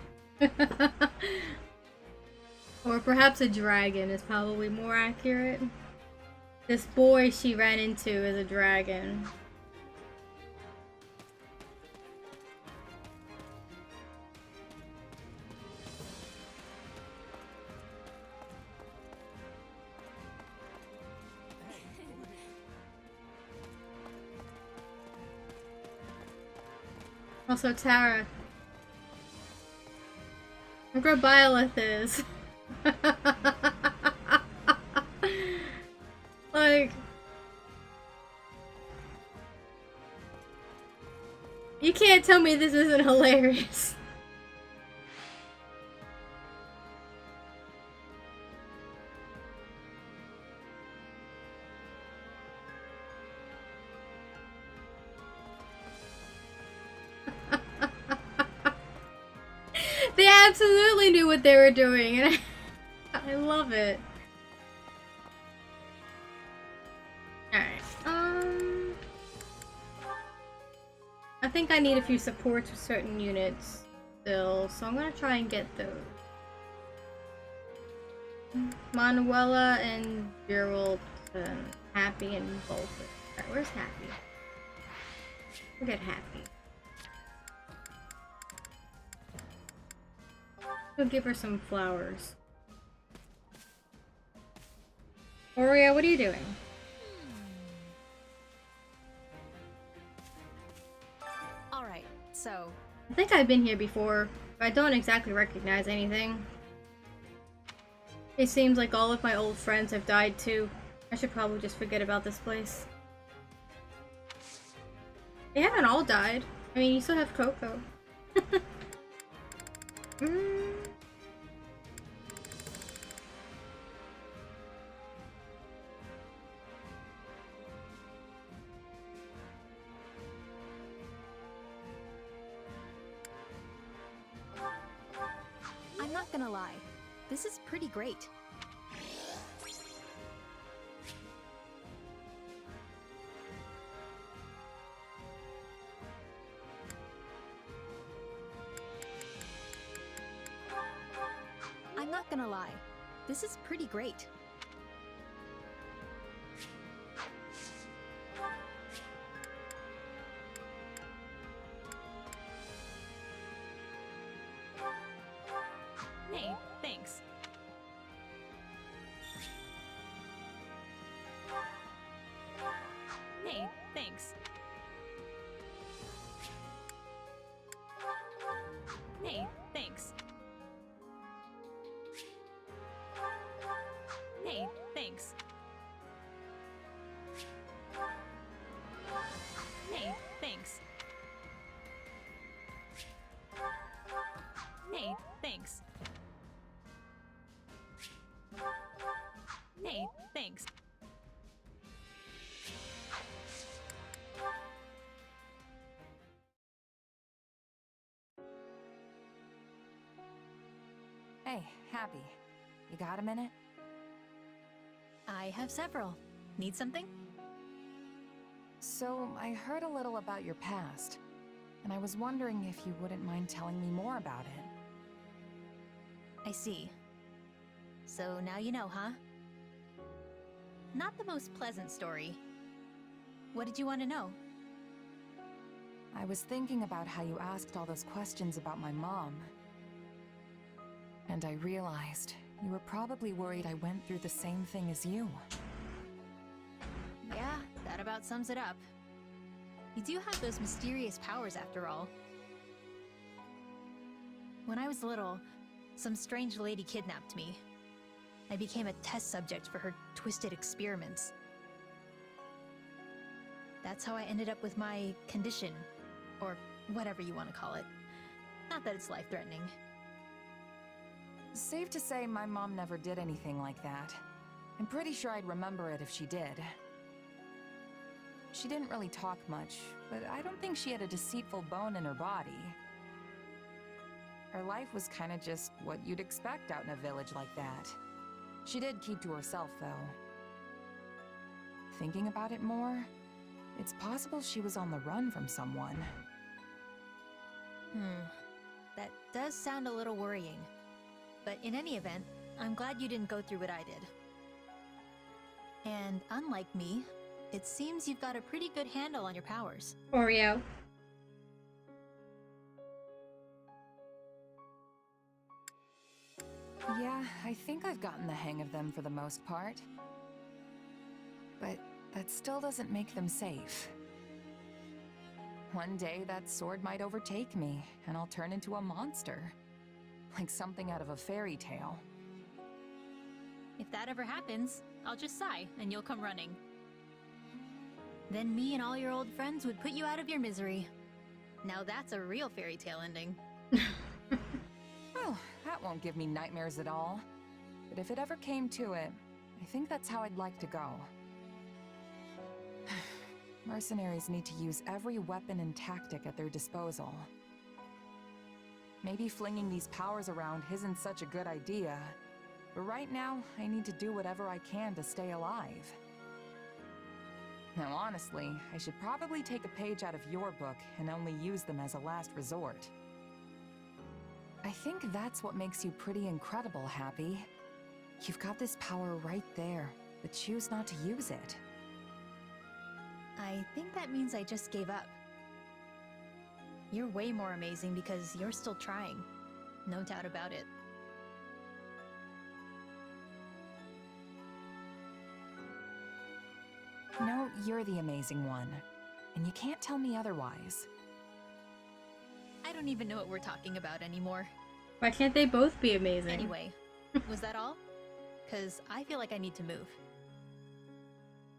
Or perhaps a dragon is probably more accurate. This boy she ran into is a dragon. Also, Tara. Look where Byleth is. Like, you can't tell me this isn't hilarious. They absolutely knew what they were doing, and I love it. Alright, I think I need a few supports with certain units still, so I'm gonna try and get those. Manuela and Gerald, Happy and Volker. Alright, where's Happy? We'll get Happy. We'll give her some flowers. Oria, what are you doing? Alright, so... I think I've been here before, but I don't exactly recognize anything. It seems like all of my old friends have died too. I should probably just forget about this place. They haven't all died. I mean, you still have Coco. I'm not gonna lie. This is pretty great. I'm not gonna lie. This is pretty great. Hey, thanks. Hey, thanks. Hey, thanks. Hey, thanks. Hey, thanks. Hey, thanks. Hey, thanks. Hey, Happy. You got a minute? I have several. Need something? So, I heard a little about your past, and I was wondering if you wouldn't mind telling me more about it. I see. So now you know, huh? Not the most pleasant story. What did you want to know? I was thinking about how you asked all those questions about my mom. And I realized you were probably worried I went through the same thing as you. Yeah, that about sums it up. You do have those mysterious powers after all. When I was little, some strange lady kidnapped me. I became a test subject for her twisted experiments. That's how I ended up with my condition, or whatever you want to call it. Not that it's life-threatening. Safe to say my mom never did anything like that. I'm pretty sure I'd remember it if she did. She didn't really talk much, but I don't think she had a deceitful bone in her body. Her life was kinda just what you'd expect out in a village like that. She did keep to herself, though. Thinking about it more, it's possible she was on the run from someone. That does sound a little worrying. But in any event, I'm glad you didn't go through what I did. And unlike me, it seems you've got a pretty good handle on your powers. Oreo. Yeah, I think I've gotten the hang of them for the most part. But that still doesn't make them safe. One day that sword might overtake me, and I'll turn into a monster. Like something out of a fairy tale. If that ever happens, I'll just sigh and you'll come running. Then me and all your old friends would put you out of your misery. Now that's a real fairy tale ending. Well, that won't give me nightmares at all. But if it ever came to it, I think that's how I'd like to go. Mercenaries need to use every weapon and tactic at their disposal. Maybe flinging these powers around isn't such a good idea, but right now, I need to do whatever I can to stay alive. Now honestly, I should probably take a page out of your book and only use them as a last resort. I think that's what makes you pretty incredible, Happy. You've got this power right there, but choose not to use it. I think that means I just gave up. You're way more amazing because you're still trying. No doubt about it. No, you're the amazing one. And you can't tell me otherwise. I don't even know what we're talking about anymore. Why can't they both be amazing? Anyway, was that all? 'Cause I feel like I need to move.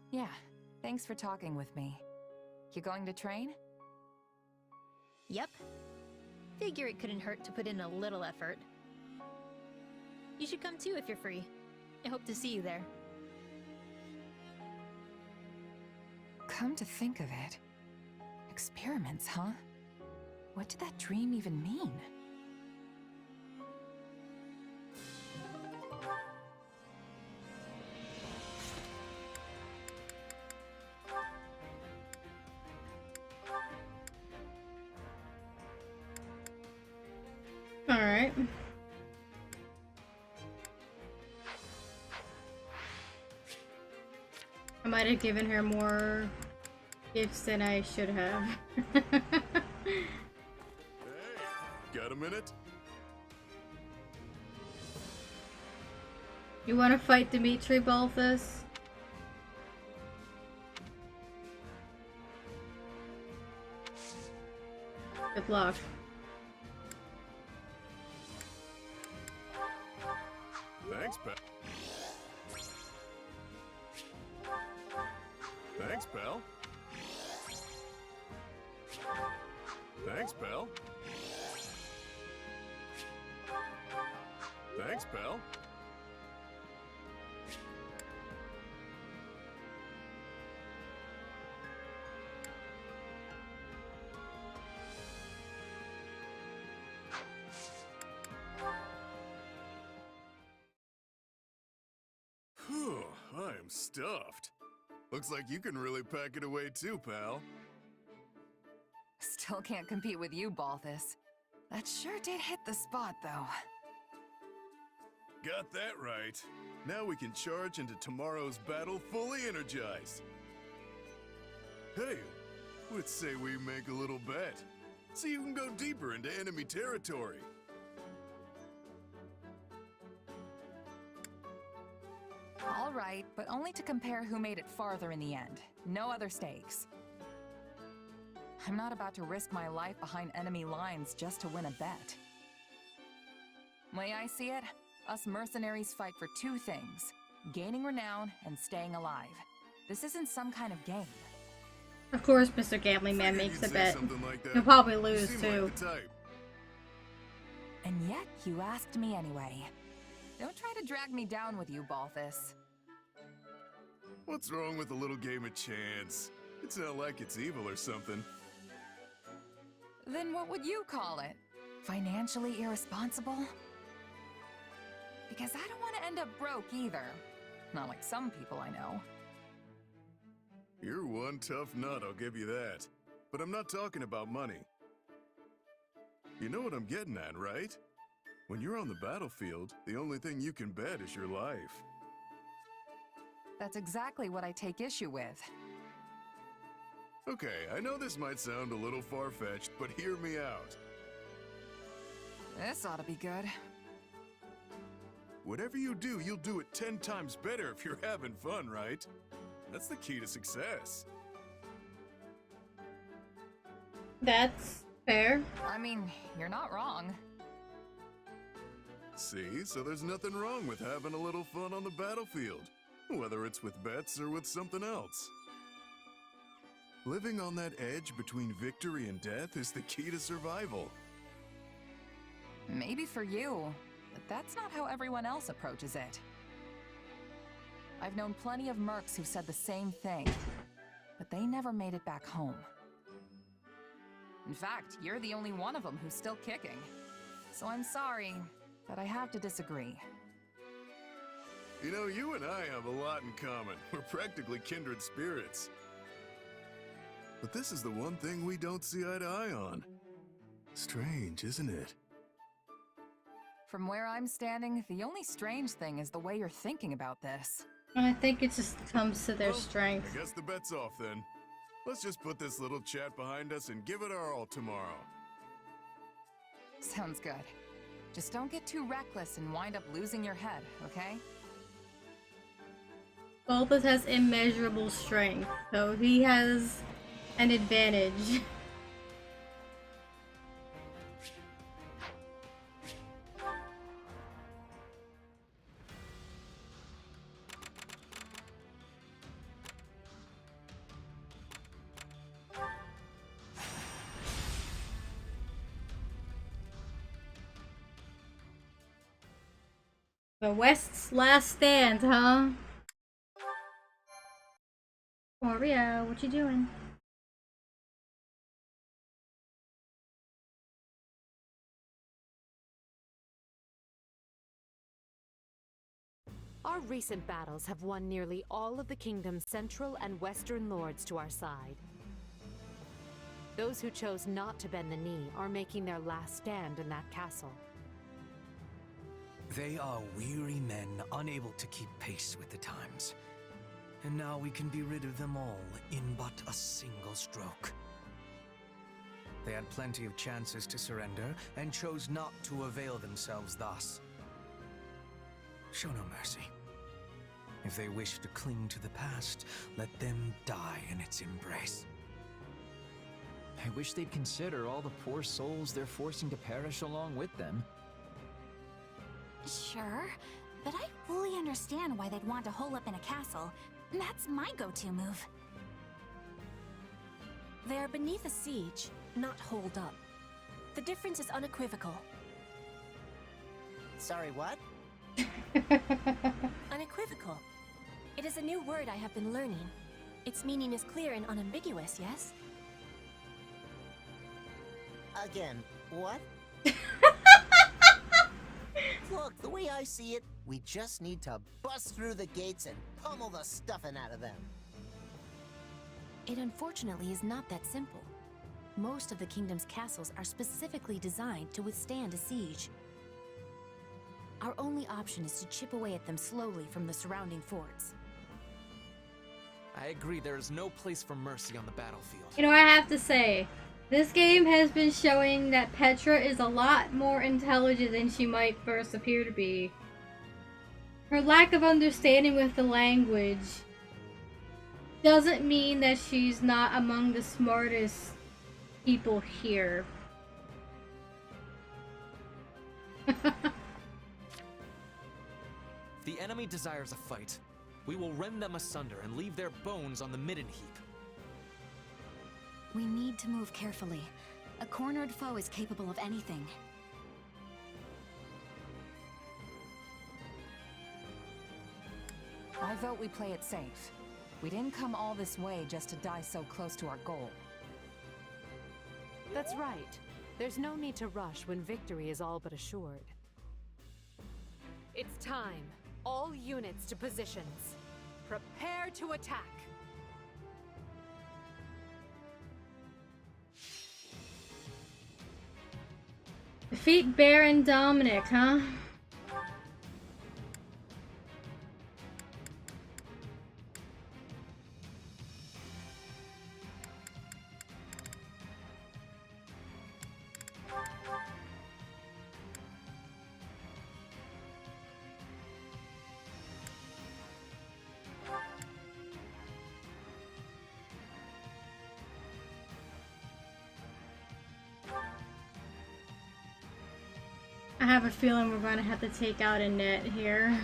Yeah, thanks for talking with me. You going to train? Yep. Figure it couldn't hurt to put in a little effort. You should come too if you're free. I hope to see you there. Come to think of it. Experiments, huh? What did that dream even mean? Alright. I might have given her more gifts than I should have. Hey, got a minute? You want to fight Dimitri, Balthus? Good luck. Thanks, pal. Thanks, pal. Thanks, pal. Thanks, pal. stuffed. Looks like you can really pack it away too, pal. Still can't compete with you, Balthus. That sure did hit the spot, though. Got that right. Now we can charge into tomorrow's battle fully energized. Hey, let's say we make a little bet. So you can go deeper into enemy territory. All right, but only to compare who made it farther in the end. No other stakes. I'm not about to risk my life behind enemy lines just to win a bet. Way I see it, us mercenaries fight for two things: gaining renown and staying alive. This isn't some kind of game. Of course, Mr. Gambling Man makes a bet. Like He'll probably lose, too. Like the type. And yet, you asked me anyway. Don't try to drag me down with you, Balthus. What's wrong with a little game of chance? It's not like it's evil or something. Then what would you call it? Financially irresponsible? Because I don't want to end up broke either. Not like some people I know. You're one tough nut, I'll give you that. But I'm not talking about money. You know what I'm getting at, right? When you're on the battlefield, the only thing you can bet is your life. That's exactly what I take issue with. Okay, I know this might sound a little far-fetched, but hear me out. This ought to be good. Whatever you do, you'll do it 10 times better if you're having fun, right? That's the key to success. That's fair. I mean, you're not wrong. See, so there's nothing wrong with having a little fun on the battlefield, whether it's with bets or with something else. Living on that edge between victory and death is the key to survival. Maybe for you, but that's not how everyone else approaches it. I've known plenty of mercs who've said the same thing, but they never made it back home. In fact, you're the only one of them who's still kicking. So I'm sorry, but I have to disagree. You know, you and I have a lot in common. We're practically kindred spirits. But this is the one thing we don't see eye to eye on. Strange, isn't it? From where I'm standing, the only strange thing is the way you're thinking about this. I think it just comes to their strength. I guess the bet's off then. Let's just put this little chat behind us and give it our all tomorrow. Sounds good. Just don't get too reckless and wind up losing your head, okay? Balthus has immeasurable strength, so he has an advantage. The West's last stand, huh? Maria, what you doing? Our recent battles have won nearly all of the kingdom's central and western lords to our side. Those who chose not to bend the knee are making their last stand in that castle. They are weary men unable to keep pace with the times. And now we can be rid of them all in but a single stroke. They had plenty of chances to surrender and chose not to avail themselves thus. Show no mercy. If they wish to cling to the past, let them die in its embrace. I wish they'd consider all the poor souls they're forcing to perish along with them. Sure, but I fully understand why they'd want to hole up in a castle. That's my go-to move. They're beneath a siege, not holed up. The difference is unequivocal. Sorry, what? Unequivocal. It is a new word I have been learning. Its meaning is clear and unambiguous, yes? Again, what? Look, the way I see it, we just need to bust through the gates and pummel the stuffing out of them. It unfortunately is not that simple. Most of the kingdom's castles are specifically designed to withstand a siege. Our only option is to chip away at them slowly from the surrounding forts. I agree, there is no place for mercy on the battlefield. You know, I have to say, this game has been showing that Petra is a lot more intelligent than she might first appear to be. Her lack of understanding with the language doesn't mean that she's not among the smartest people here. If the enemy desires a fight, we will rend them asunder and leave their bones on the midden heap. We need to move carefully. A cornered foe is capable of anything. I vote we play it safe. We didn't come all this way just to die so close to our goal. That's right. There's no need to rush when victory is all but assured. It's time. All units to positions. Prepare to attack. Defeat Baron Dominic, huh? I have a feeling we're going to have to take out a net here.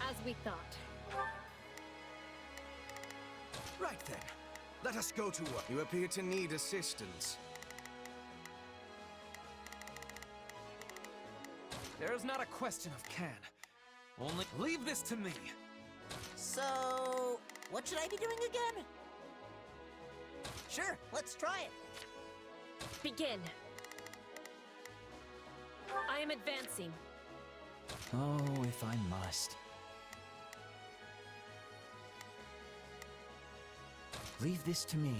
As we thought. Right then. Let us go to work. You appear to need assistance. There is not a question of can. Only leave this to me. So, what should I be doing again? Sure, let's try it. Begin. I am advancing. Oh, if I must. Leave this to me.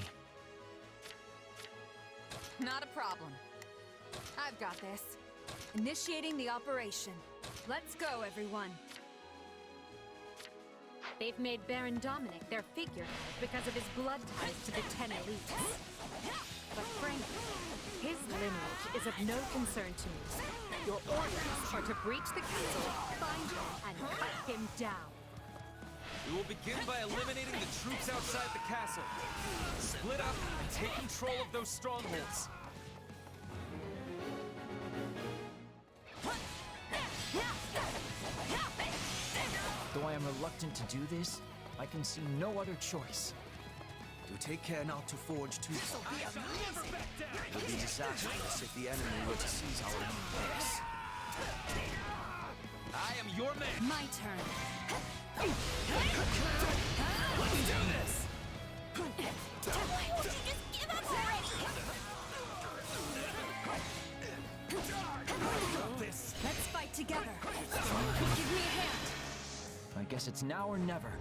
Not a problem. I've got this. Initiating the operation. Let's go, everyone. They've made Baron Dominic their figurehead because of his blood ties to the 10 elites. But frankly, his lineage is of no concern to me. Your orders are to breach the castle, find him, and cut him down. We will begin by eliminating the troops outside the castle. Split up and take control of those strongholds. Though I am reluctant to do this, I can see no other choice. To take care not to forge too far. It would be disastrous if the enemy were to seize our own base. I am your man. My turn. Let's do this. Why won't you just give up already? Let's fight together. Give me a hand. I guess it's now or never.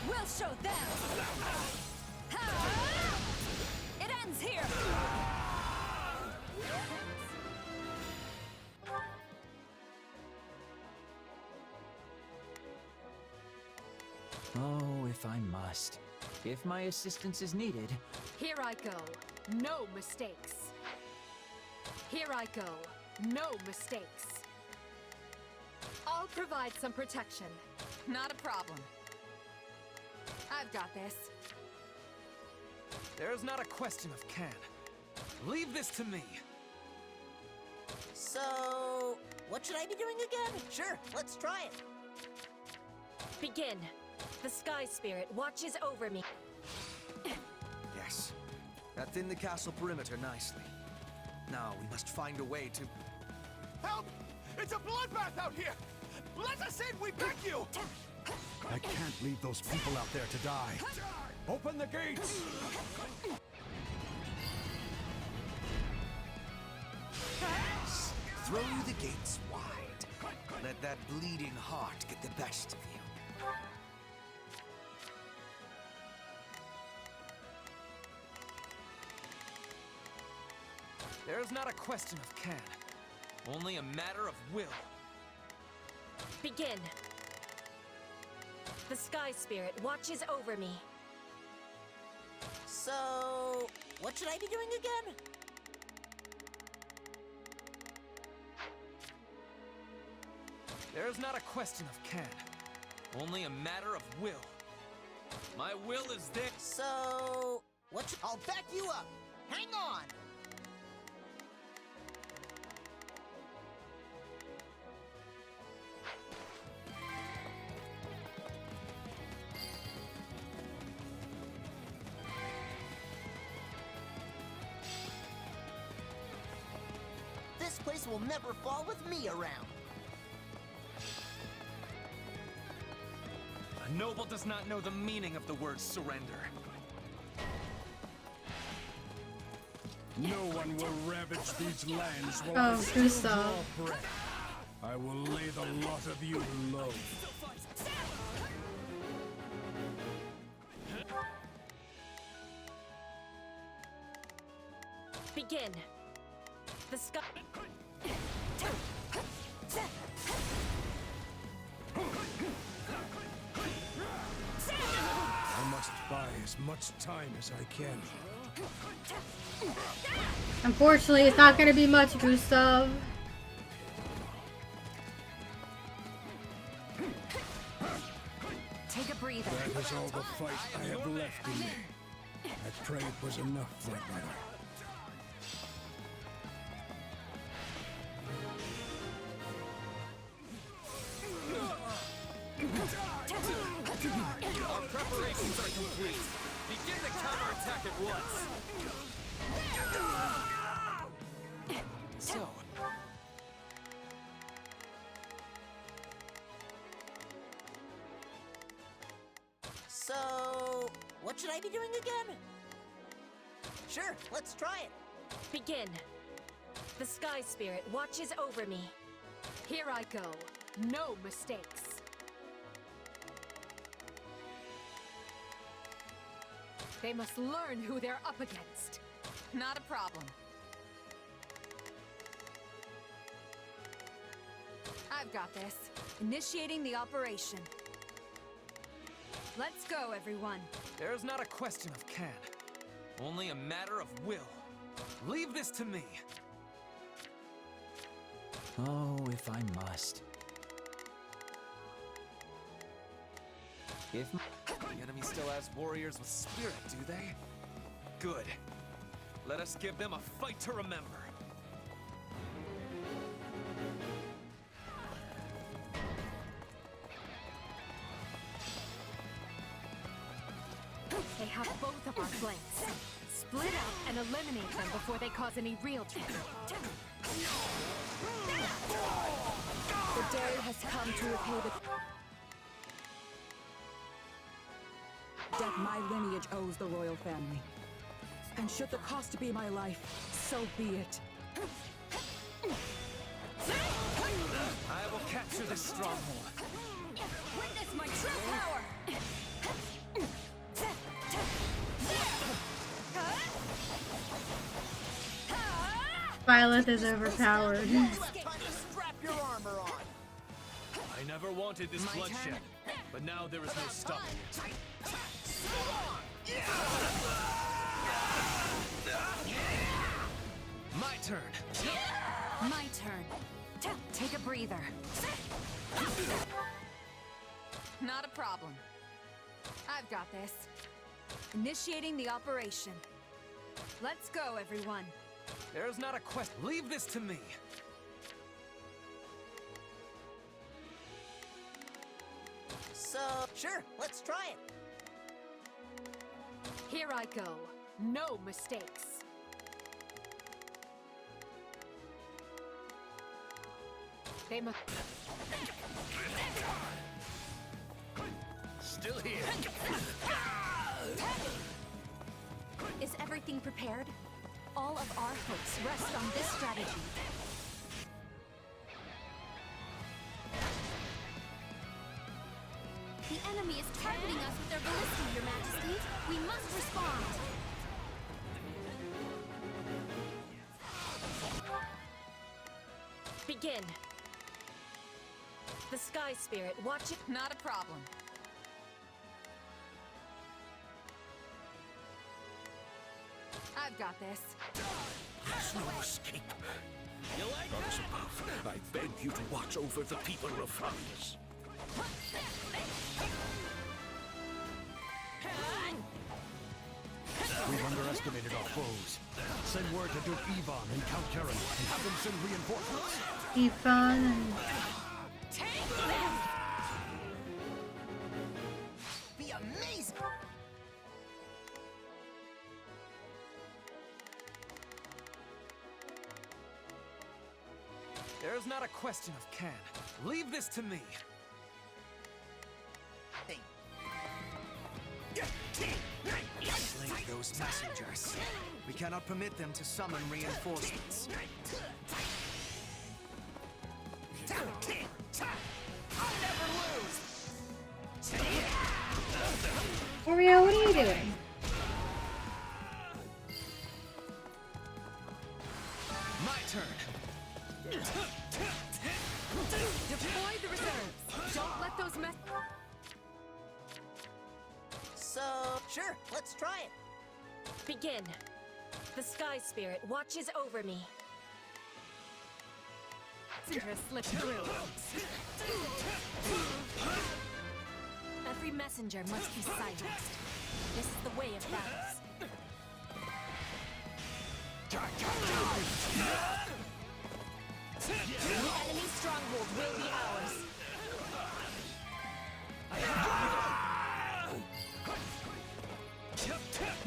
We'll show them. It ends here. Oh, if I must. If my assistance is needed. Here I go. No mistakes. Here I go. No mistakes. I'll provide some protection. Not a problem. I've got this. There's not a question of can. Leave this to me. So, what should I be doing again? Sure, let's try it. Begin. The Sky Spirit watches over me. Yes. That thinned the castle perimeter nicely. Now we must find a way to... Help! It's a bloodbath out here! Let us in, we beg you! I can't leave those people out there to die. Open the gates! Throw the gates wide. Let that bleeding heart get the best of you. There's not a question of can. Only a matter of will. Begin. The Sky Spirit watches over me. So, what should I be doing again? There's not a question of can. Only a matter of will. My will is this. So, I'll back you up. Hang on. This place will never fall with me around. A noble does not know the meaning of the word surrender. No one will ravage these lands while I Oh, still Gustav. draw breath. I will lay the lot of you low. Begin. The Sky... I must buy as much time as I can. Unfortunately, it's not gonna be much, Gustav. Take a breather. That is all the fight I have left in me. I pray it was enough, my brother. Our preparations are complete. Begin the counterattack at once. So. So, what should I be doing again? Sure, let's try it. Begin. The Sky Spirit watches over me. Here I go. No mistakes. They must learn who they're up against. Not a problem. I've got this. Initiating the operation. Let's go, everyone. There's not a question of can. Only a matter of will. Leave this to me. Oh, if I must. If The enemy still has warriors with spirit, do they? Good. Let us give them a fight to remember. They have both of our flanks. Split up and eliminate them before they cause any real trouble. The day has come to repay the debt my lineage owes the royal family. And should the cost be my life, so be it. I will capture this stronghold. Witness my true power! Violet is overpowered. Strap your armor on. I never wanted this bloodshed, but now there is no stopping it. My turn. My turn. Take a breather. Not a problem. I've got this. Initiating the operation. Let's go, everyone. There's not a question. Leave this to me. So, sure, let's try it. Here I go. No mistakes. They must... Still here. Is everything prepared? All of our hopes rest on this strategy. The enemy is targeting us with their ballistic, Your Majesty. We must respond. Begin. The Sky Spirit watch it. Not a problem. I've got this. There's no escape. You like Goddess above, I beg you to watch over the people of France. We've underestimated our foes. Send word to Duke Ivan and Count Karen and have them send reinforcements. Ifan and... Be amazing. There's not a question of can. Leave this to me. Slay those messengers. We cannot permit them to summon reinforcements. Oreo, what are you doing? My turn. Deploy the reserves. Don't let those mess... So, sure, let's try it. Begin. The Sky Spirit watches over me. Citrus slip through. Every messenger must be silenced. This is the way of battles. The enemy's stronghold will be ours.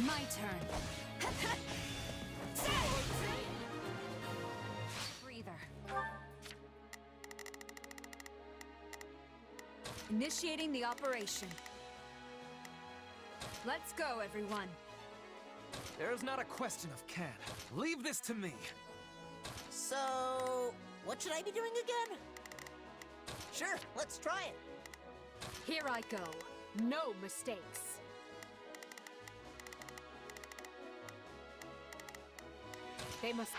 My turn. Breather. Initiating the operation. Let's go, everyone. There's not a question of can. Leave this to me. So, what should I be doing again? Sure, let's try it. Here I go. No mistakes. They must...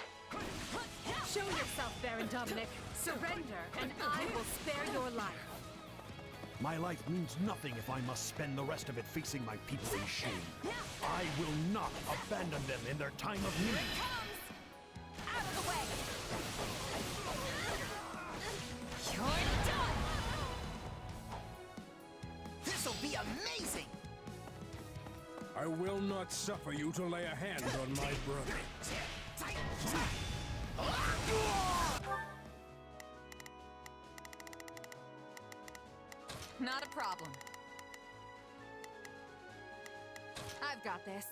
Show yourself, Baron Dominic. Surrender, and I will spare your life. My life means nothing if I must spend the rest of it facing my people in shame. I will not abandon them in their time of need. Out of the way! You're done! This'll be amazing! I will not suffer you to lay a hand on my brother. Not a problem. I've got this.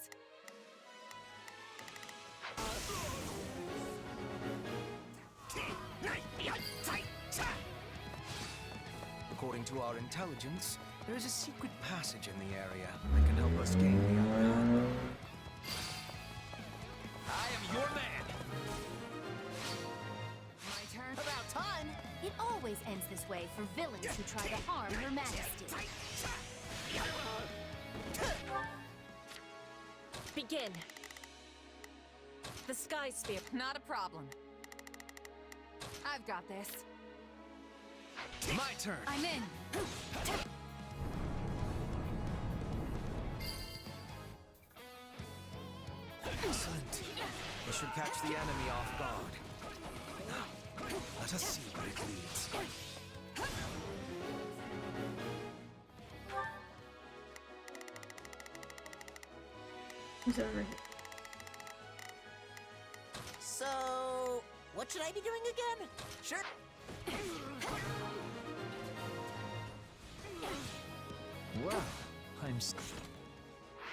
According to our intelligence, there is a secret passage in the area that can help us gain the upper hand. I am your man! My turn. About time! It always ends this way for villains who try to harm Her Majesty. Begin. The Sky Spear. Not a problem. I've got this. My turn! I'm in. Excellent. This should catch the enemy off guard. Now, let us see where it leads. He's over here. So, what should I be doing again? Sure. Well, I'm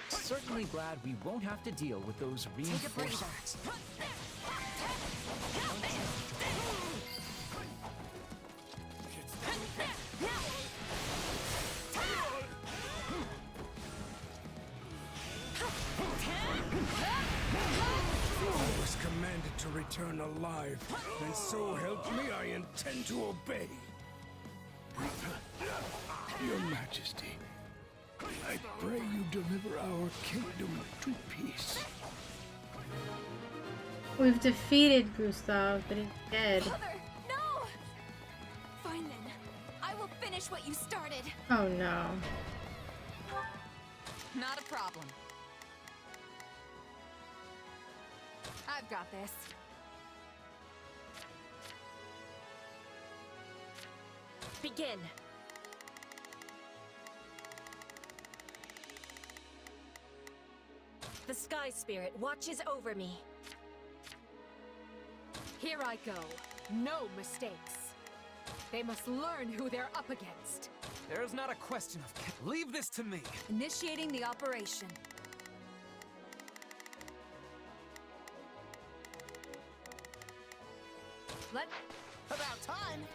certainly glad we won't have to deal with those reinforcements. I was commanded to return alive, and so help me, I intend to obey. Your Majesty, I pray you deliver our kingdom to peace. We've defeated Gustav, but he's dead. Mother, no! Fine then. I will finish what you started. Oh no. Not a problem. I've got this. Begin. The Sky Spirit watches over me. Here I go. No mistakes. They must learn who they're up against. There's not a question of... Leave this to me! Initiating the operation. About time!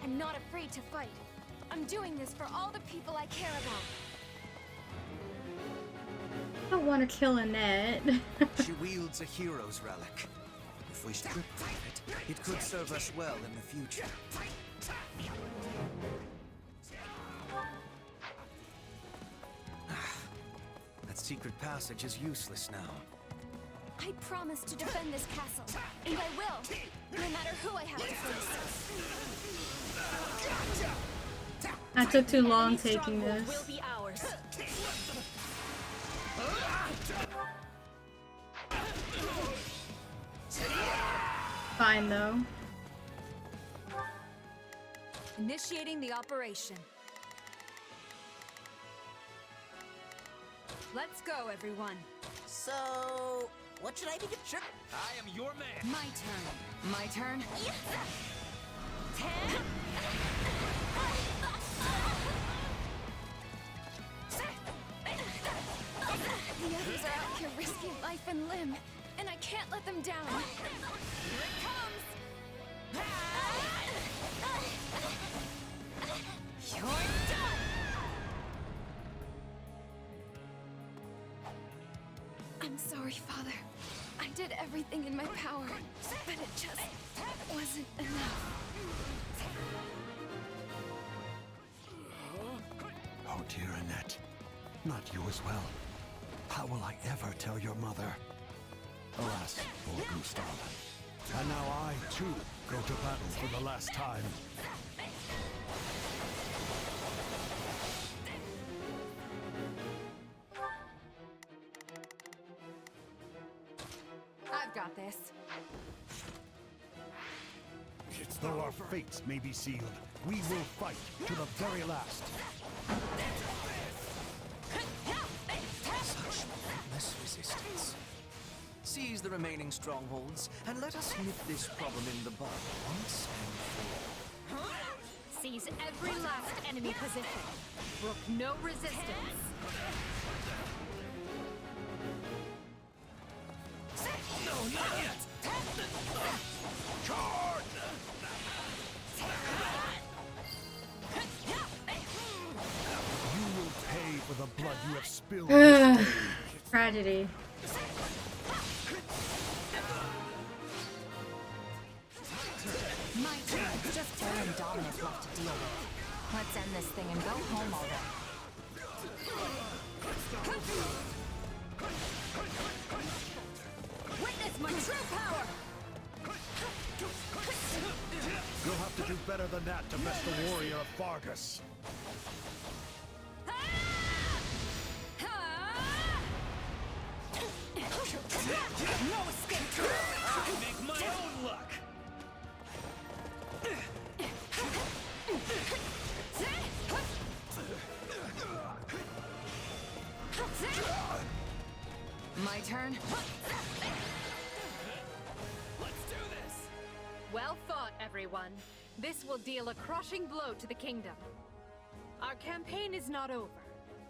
I'm not afraid to fight. I'm doing this for all the people I care about. I don't want to kill Annette. She wields a hero's relic. If we strip her of it, it could serve us well in the future. That secret passage is useless now. I promise to defend this castle, and I will, no matter who I have to face. I took too long taking this. Will be ours. Fine though. Initiating the operation. Let's go, everyone. So, what should I be doing? Sure. I am your man! My turn. My turn? The others are out here risking life and limb, and I can't let them down. Here it comes! You're done! I'm sorry, Father. I did everything in my power, but it just wasn't enough. Oh dear, Annette. Not you as well. How will I ever tell your mother? Alas, poor Gustav. And now I, too, go to battle for the last time. I've got this. Though our fates may be sealed, we will fight to the very last. Such pointless resistance. Seize the remaining strongholds, and let us nip this problem in the bud once and for all. Seize every last enemy position. Brook no resistance. No, not yet! Charge! You will pay for the blood you have spilled. Tragedy. My turn. It's just Baron Dominic left to deal with. Let's end this thing and go home already. Witness my true power! You'll have to do better than that to best the warrior of Fargus. No escape! I make my own luck! My turn. Let's do this! Well fought, everyone. This will deal a crushing blow to the kingdom. Our campaign is not over,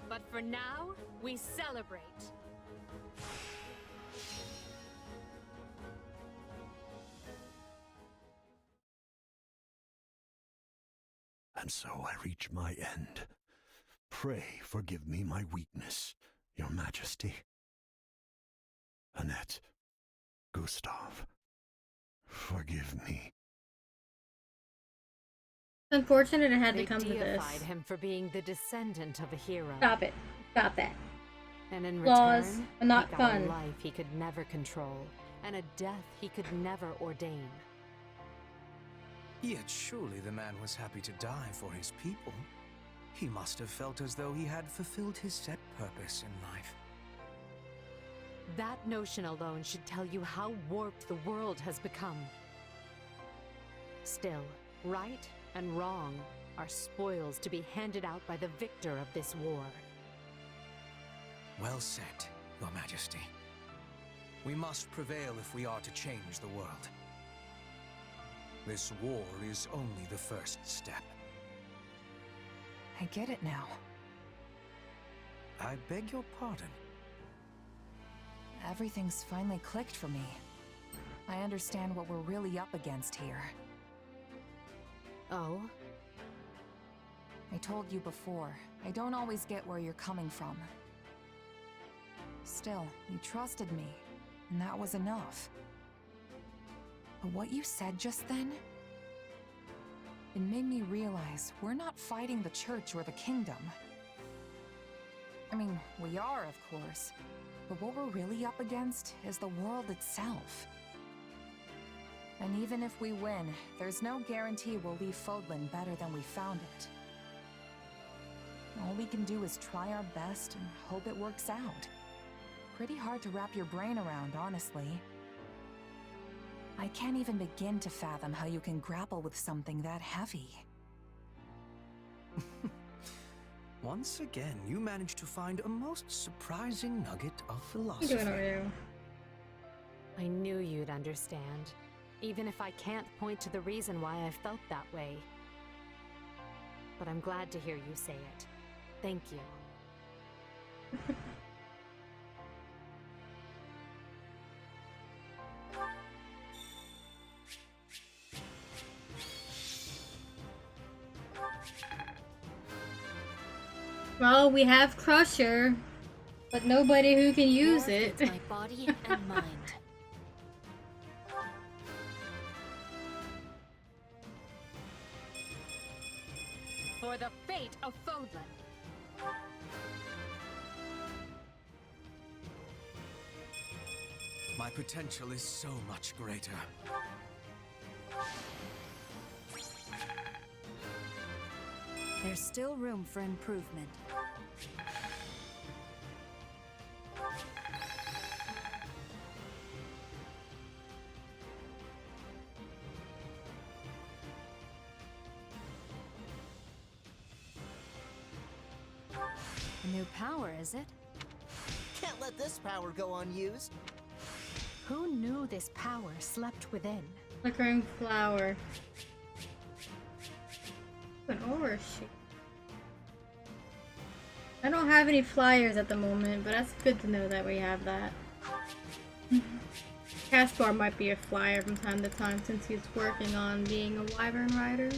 but for now, we celebrate. And so I reach my end. Pray forgive me my weakness, your majesty. Annette, Gustav, forgive me. Unfortunate it had to They come to this. deified him for being the descendant of a hero. Stop it. Stop that. And in Laws return, are not he got fun. a life he could never control, and a death he could never ordain. Yet surely the man was happy to die for his people. He must have felt as though he had fulfilled his set purpose in life. That notion alone should tell you how warped the world has become. Still, right and wrong are spoils to be handed out by the victor of this war. Well said, Your Majesty. We must prevail if we are to change the world. This war is only the first step. I get it now. I beg your pardon. Everything's finally clicked for me. I understand what we're really up against here. Oh? I told you before, I don't always get where you're coming from. Still, you trusted me, and that was enough. But what you said just then, it made me realize we're not fighting the church or the kingdom. I mean, we are, of course, but what we're really up against is the world itself. And even if we win, there's no guarantee we'll leave Fodlan better than we found it. All we can do is try our best and hope it works out. Pretty hard to wrap your brain around, honestly. I can't even begin to fathom how you can grapple with something that heavy. Once again, you managed to find a most surprising nugget of What are you philosophy. doing over there? I knew you'd understand, even if I can't point to the reason why I felt that way. But I'm glad to hear you say it. Thank you. Well, we have Crusher, but nobody who can use it. My body and mind. for the fate of Fodlan. My potential is so much greater. There's still room for improvement. A new power, is it? Can't let this power go unused. Who knew this power slept within? Flickering flower. An aura sheet. I don't have any flyers at the moment, but that's good to know that we have that. Caspar might be a flyer from time to time since he's working on being a wyvern rider.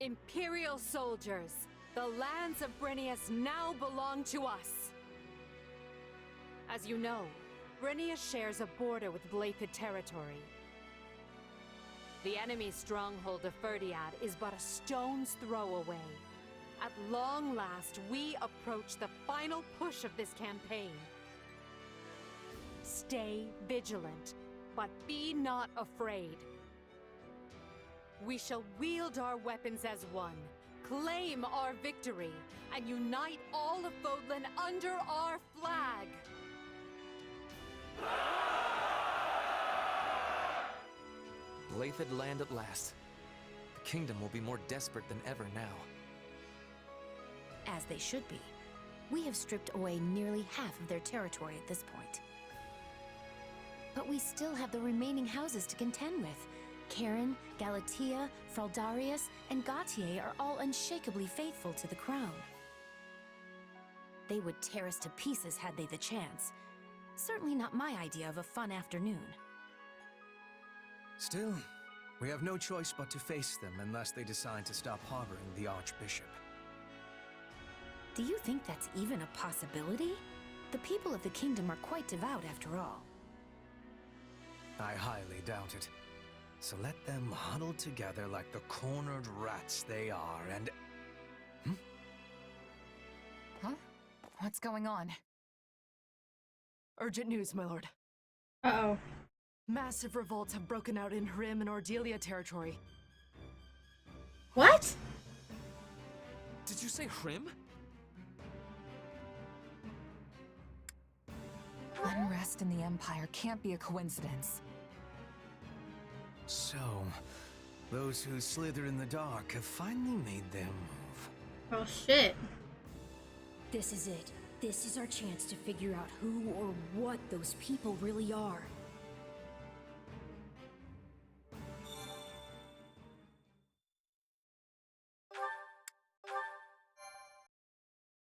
Imperial soldiers, the lands of Brennius now belong to us. As you know, Brennius shares a border with Blathed territory. The enemy's stronghold of Ferdiad is but a stone's throw away. At long last, we approach the final push of this campaign. Stay vigilant, but be not afraid. We shall wield our weapons as one, claim our victory, and unite all of Fodlan under our flag! Blathed land at last. The kingdom will be more desperate than ever now. As they should be. We have stripped away nearly half of their territory at this point. But we still have the remaining houses to contend with. Karen, Galatea, Fraldarius, and Gautier are all unshakably faithful to the crown. They would tear us to pieces had they the chance. Certainly not my idea of a fun afternoon. Still, we have no choice but to face them unless they decide to stop harboring the Archbishop. Do you think that's even a possibility? The people of the kingdom are quite devout after all. I highly doubt it. So let them huddle together like the cornered rats they are and... Huh? What's going on? Urgent news, my lord. Uh-oh. Massive revolts have broken out in Hrim and Ordelia territory. What? Did you say Hrim? Unrest in the Empire can't be a coincidence. So, those who slither in the dark have finally made their move. Oh shit. This is it. This is our chance to figure out who or what those people really are.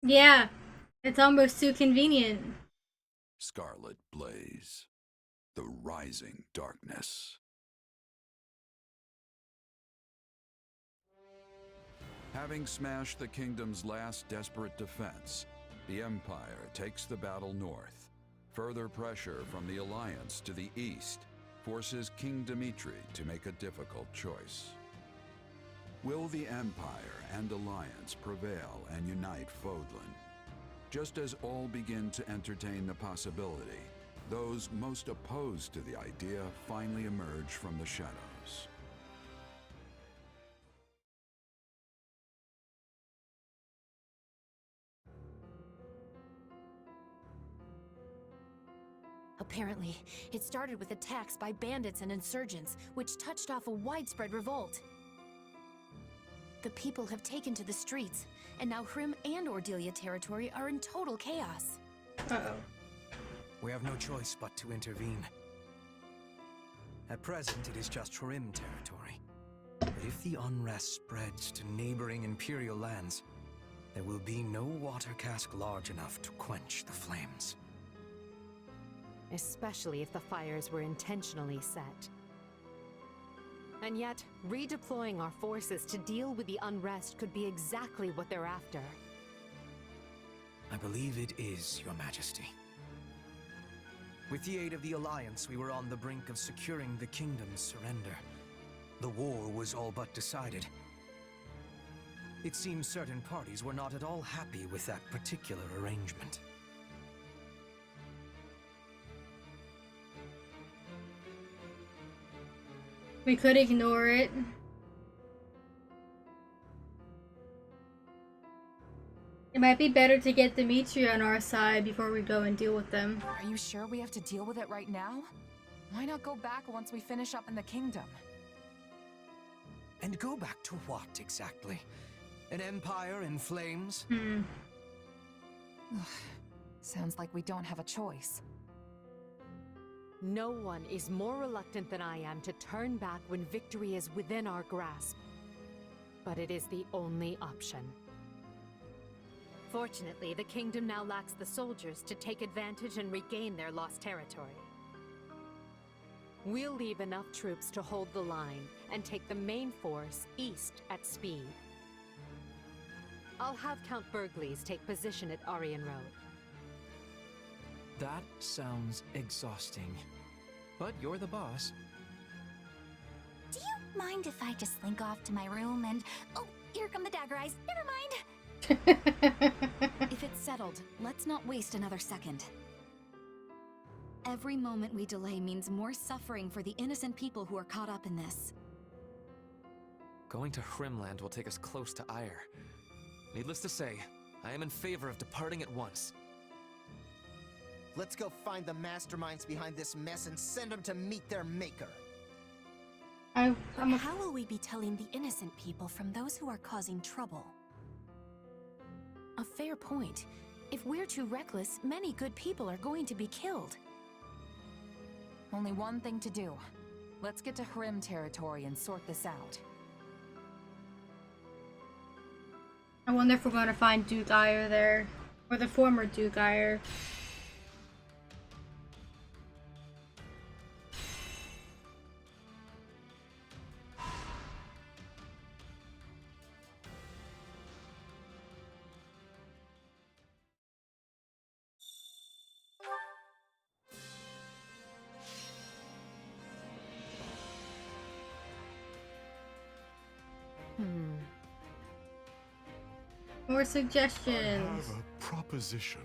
Yeah, it's almost too convenient. Scarlet Blaze. The Rising Darkness. Having smashed the kingdom's last desperate defense, the Empire takes the battle north. Further pressure from the Alliance to the east forces King Dimitri to make a difficult choice. Will the Empire and Alliance prevail and unite Fodlan? Just as all begin to entertain the possibility, those most opposed to the idea finally emerge from the shadows. Apparently, it started with attacks by bandits and insurgents, which touched off a widespread revolt. The people have taken to the streets, and now Hrim and Ordelia territory are in total chaos. Uh-oh. We have no choice but to intervene. At present, it is just Hrim territory. But if the unrest spreads to neighboring Imperial lands, there will be no water cask large enough to quench the flames. Especially if the fires were intentionally set. And yet, redeploying our forces to deal with the unrest could be exactly what they're after. I believe it is, Your Majesty. With the aid of the Alliance, we were on the brink of securing the kingdom's surrender. The war was all but decided. It seems certain parties were not at all happy with that particular arrangement. We could ignore it. It might be better to get Dimitri on our side before we go and deal with them. Are you sure we have to deal with it right now? Why not go back once we finish up in the kingdom? And go back to what, exactly? An empire in flames? Sounds like we don't have a choice. No one is more reluctant than I am to turn back when victory is within our grasp. But it is the only option. Fortunately, the kingdom now lacks the soldiers to take advantage and regain their lost territory. We'll leave enough troops to hold the line and take the main force east at speed. I'll have Count Burgleys take position at Aryan Road. That sounds exhausting. But you're the boss. Do you mind if I just slink off to my room and... Oh, here come the dagger eyes. Never mind. If it's settled, let's not waste another second. Every moment we delay means more suffering for the innocent people who are caught up in this. Going to Hrimland will take us close to Ire. Needless to say, I am in favor of departing at once. Let's go find the masterminds behind this mess and send them to meet their maker. How will we be telling the innocent people from those who are causing trouble? A fair point. If we're too reckless, many good people are going to be killed. Only one thing to do. Let's get to Hrim territory and sort this out. I wonder if we're going to find Duke Ire there. Or the former Duke Ire. More suggestions. I have a proposition.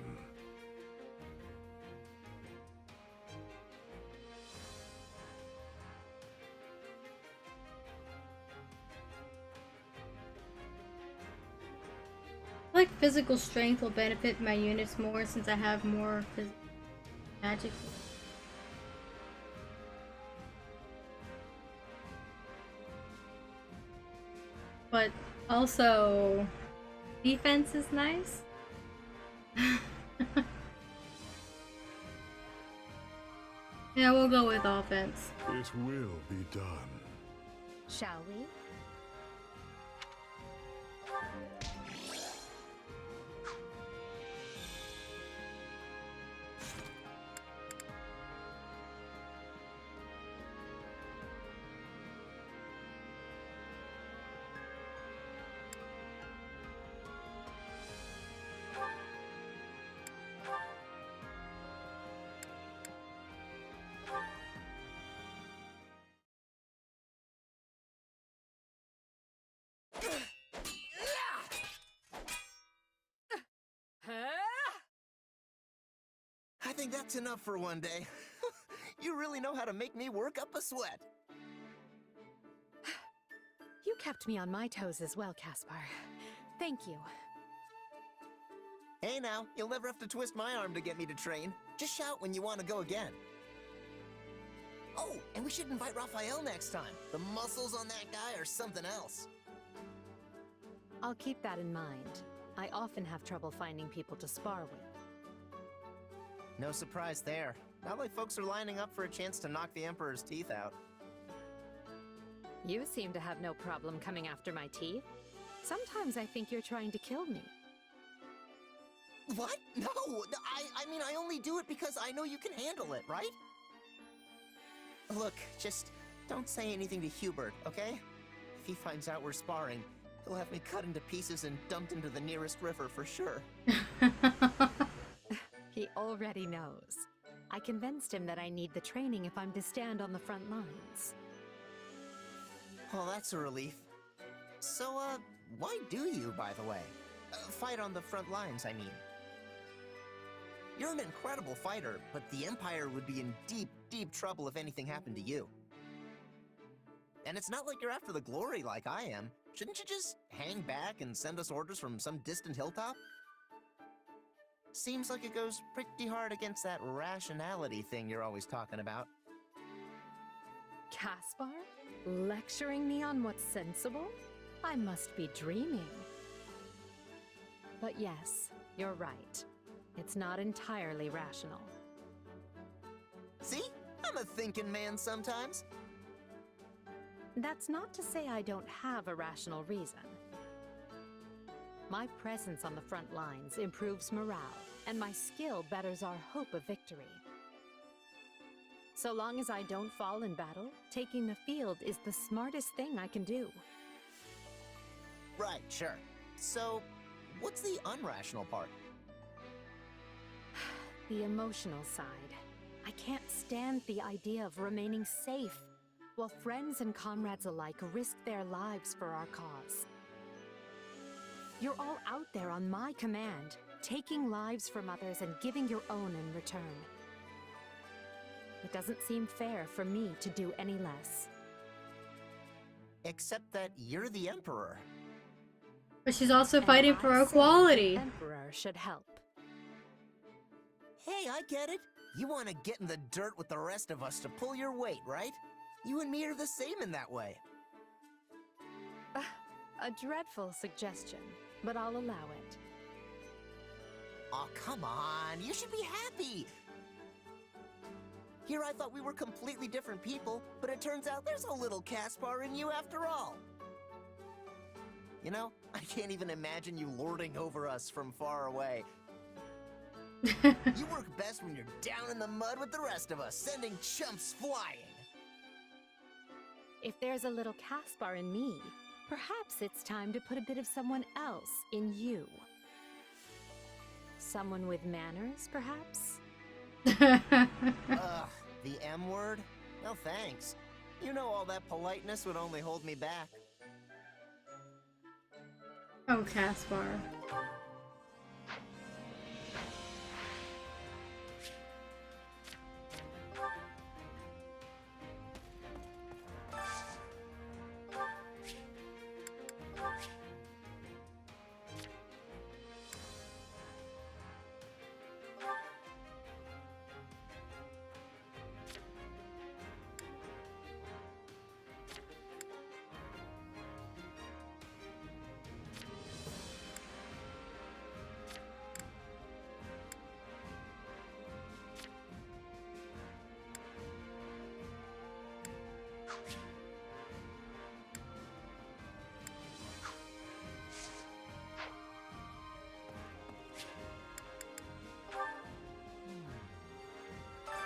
I feel like physical strength will benefit my units more since I have more magic. But also, defense is nice. Yeah, we'll go with offense. It will be done. Shall we? I think that's enough for one day. You really know how to make me work up a sweat. You kept me on my toes as well, Caspar. Thank you. Hey now, you'll never have to twist my arm to get me to train. Just shout when you want to go again. Oh, and we should invite Raphael next time. The muscles on that guy are something else. I'll keep that in mind. I often have trouble finding people to spar with. No surprise there. Not like folks are lining up for a chance to knock the Emperor's teeth out. You seem to have no problem coming after my teeth. Sometimes I think you're trying to kill me. What? No! I mean, I only do it because I know you can handle it, right? Look, just don't say anything to Hubert, okay? If he finds out we're sparring, he'll have me cut into pieces and dumped into the nearest river for sure. He already knows. I convinced him that I need the training if I'm to stand on the front lines. Oh, that's a relief. So, why do you, by the way? Fight on the front lines, I mean. You're an incredible fighter, but the Empire would be in deep, deep trouble if anything happened to you. And it's not like you're after the glory like I am. Shouldn't you just hang back and send us orders from some distant hilltop? Seems like it goes pretty hard against that rationality thing you're always talking about. Caspar? Lecturing me on what's sensible? I must be dreaming. But yes, you're right. It's not entirely rational. See? I'm a thinking man sometimes. That's not to say I don't have a rational reason. My presence on the front lines improves morale, and my skill betters our hope of victory. So long as I don't fall in battle, taking the field is the smartest thing I can do. Right, sure. So, what's the unrational part? The emotional side. I can't stand the idea of remaining safe, while friends and comrades alike risk their lives for our cause. You're all out there on my command, taking lives from others and giving your own in return. It doesn't seem fair for me to do any less. Except that you're the Emperor. But she's also fighting for equality. The Emperor should help. Hey, I get it. You want to get in the dirt with the rest of us to pull your weight, right? You and me are the same in that way. A dreadful suggestion, but I'll allow it. Oh, come on. You should be happy. Here I thought we were completely different people, but it turns out there's a little Caspar in you after all. You know, I can't even imagine you lording over us from far away. You work best when you're down in the mud with the rest of us, sending chumps flying. If there's a little Caspar in me, perhaps it's time to put a bit of someone else in you. Someone with manners, perhaps? Ugh, the M word? No thanks. You know all that politeness would only hold me back. Oh, Caspar.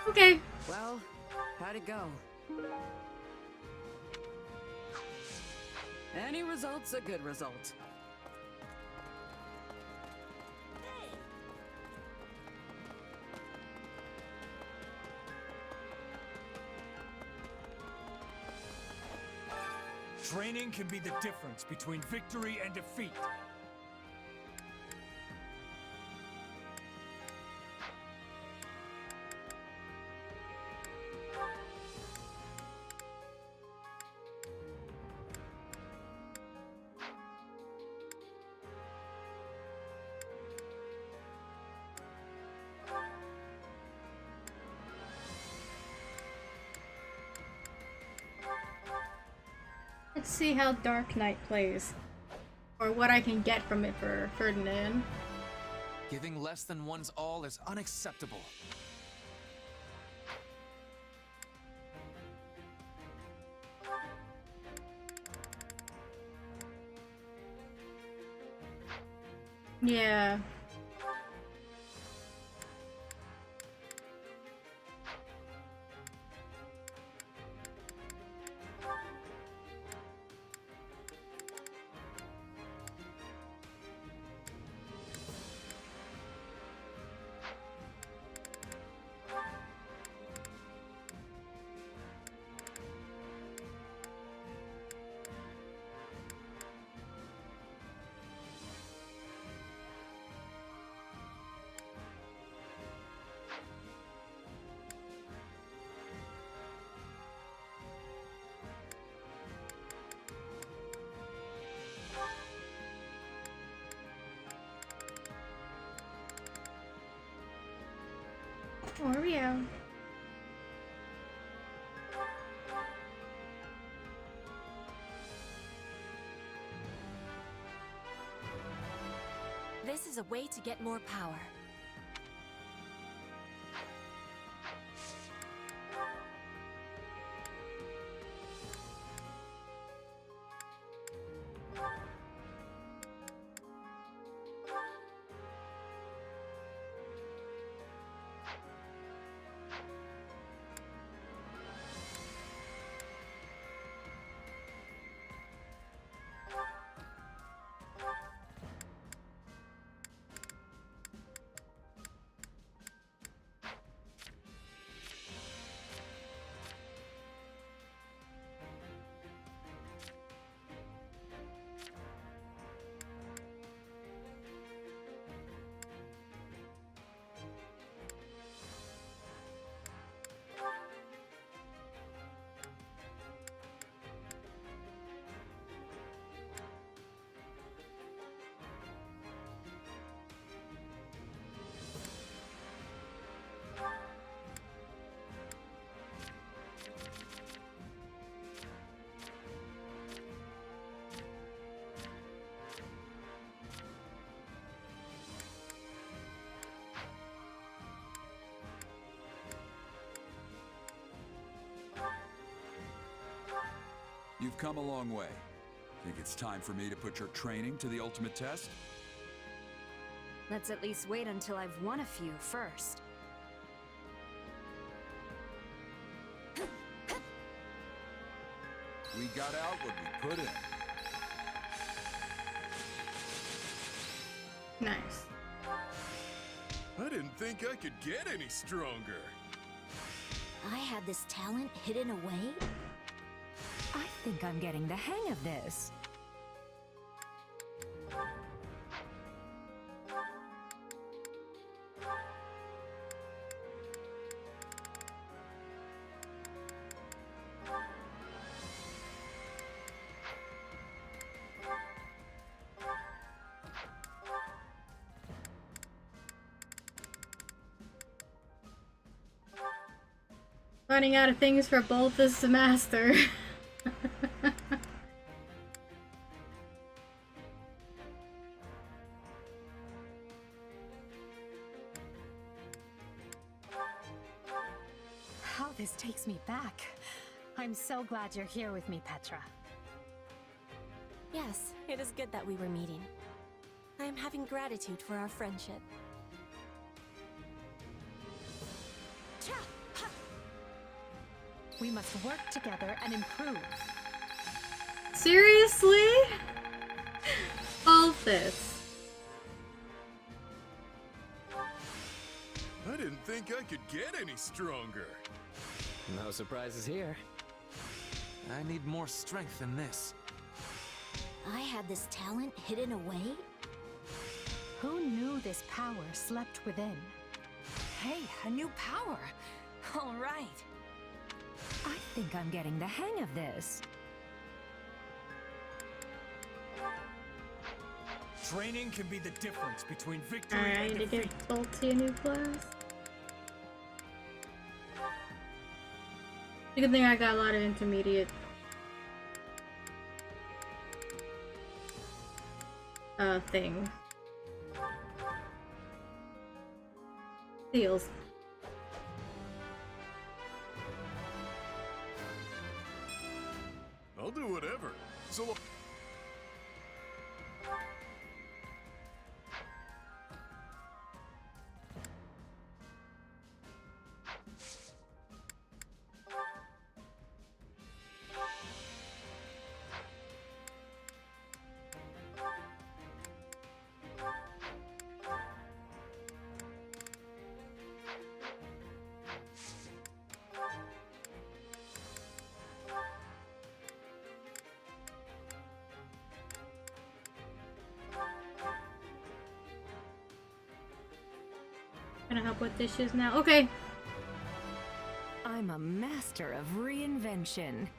Okay. Well, how'd it go? Any result's a good result. Training can be the difference between victory and defeat. Let's see how Dark Knight plays. Or what I can get from it for Ferdinand. Giving less than one's all is unacceptable. Yeah. Oreo. This is a way to get more power. You've come a long way. Think it's time for me to put your training to the ultimate test? Let's at least wait until I've won a few first. We got out what we put in. Nice. I didn't think I could get any stronger. I had this talent hidden away? I think I'm getting the hang of this. Running out of things for both this master. How this takes me back. I'm so glad you're here with me, Petra. Yes, it is good that we were meeting. I am having gratitude for our friendship. We must work together and improve. Seriously? Both this. I didn't think I could get any stronger. No surprises here. I need more strength than this. I had this talent hidden away? Who knew this power slept within? Hey, a new power. All right. I think I'm getting the hang of this. Training can be the difference between victory Alright, I and need to defeat. give Salty a new class. Good thing I got a lot of intermediate things. Seals. I'll do whatever. So long. Can I help with dishes now? Okay. I'm a master of reinvention.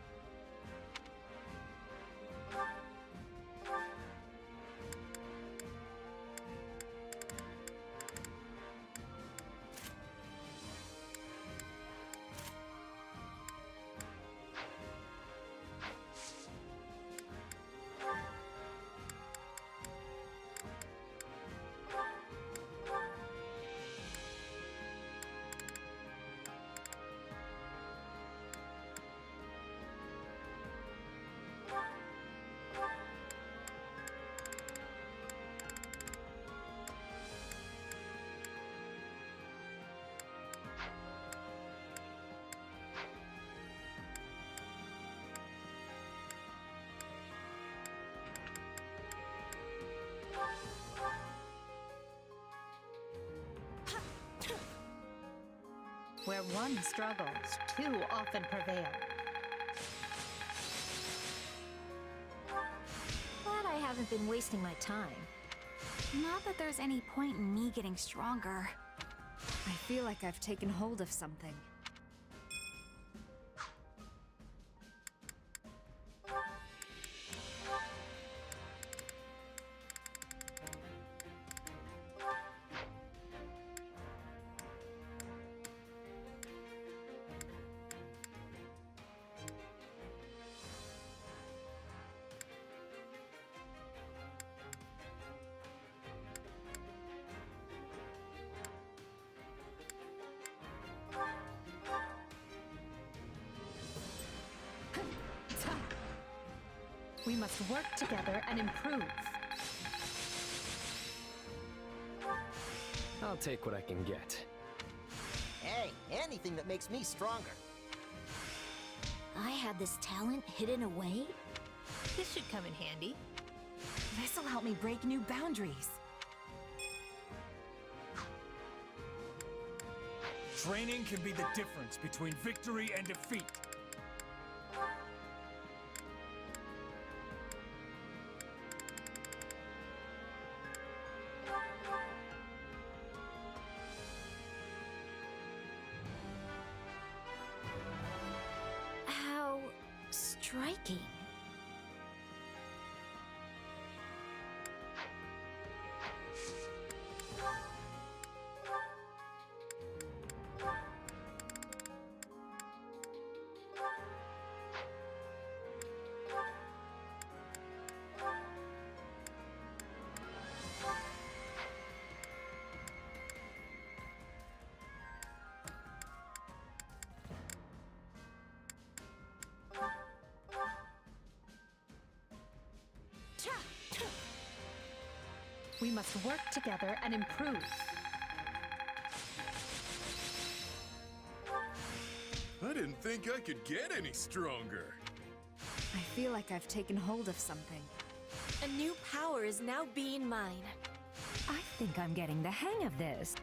Where one struggles, two often prevail. Glad I haven't been wasting my time. Not that there's any point in me getting stronger. I feel like I've taken hold of something. We must work together and improve. I'll take what I can get. Hey, anything that makes me stronger. I had this talent hidden away? This should come in handy. This'll help me break new boundaries. Training can be the difference between victory and defeat. How striking. We must work together and improve. I didn't think I could get any stronger. I feel like I've taken hold of something. A new power is now being mine. I think I'm getting the hang of this.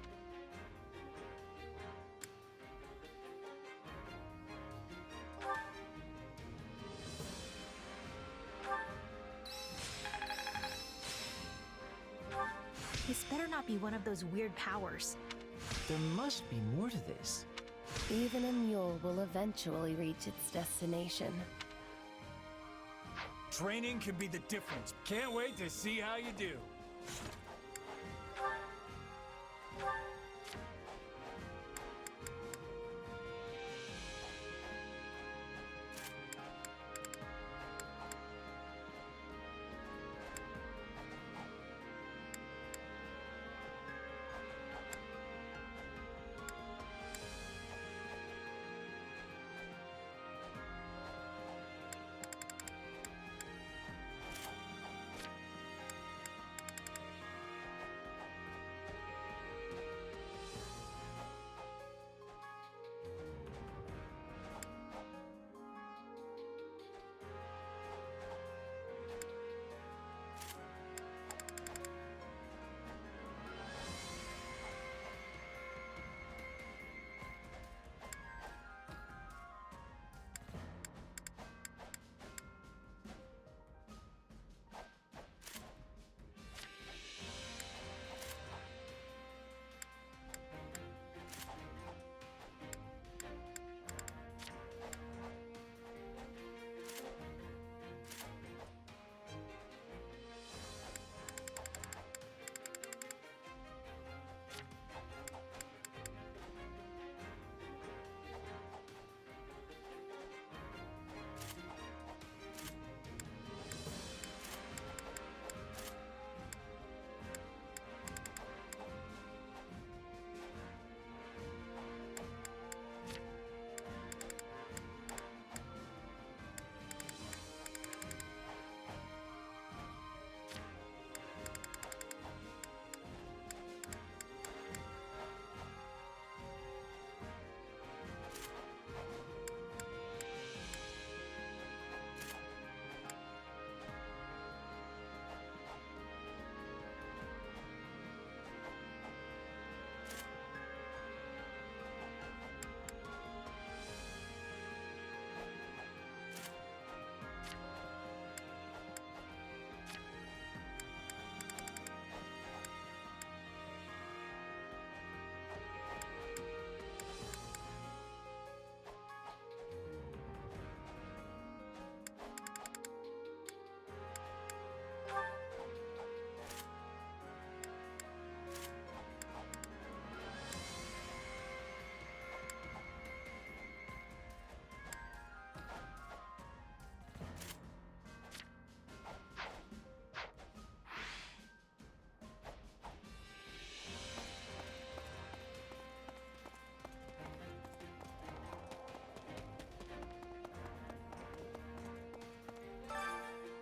This better not be one of those weird powers. There must be more to this. Even a mule will eventually reach its destination. Training can be the difference. Can't wait to see how you do.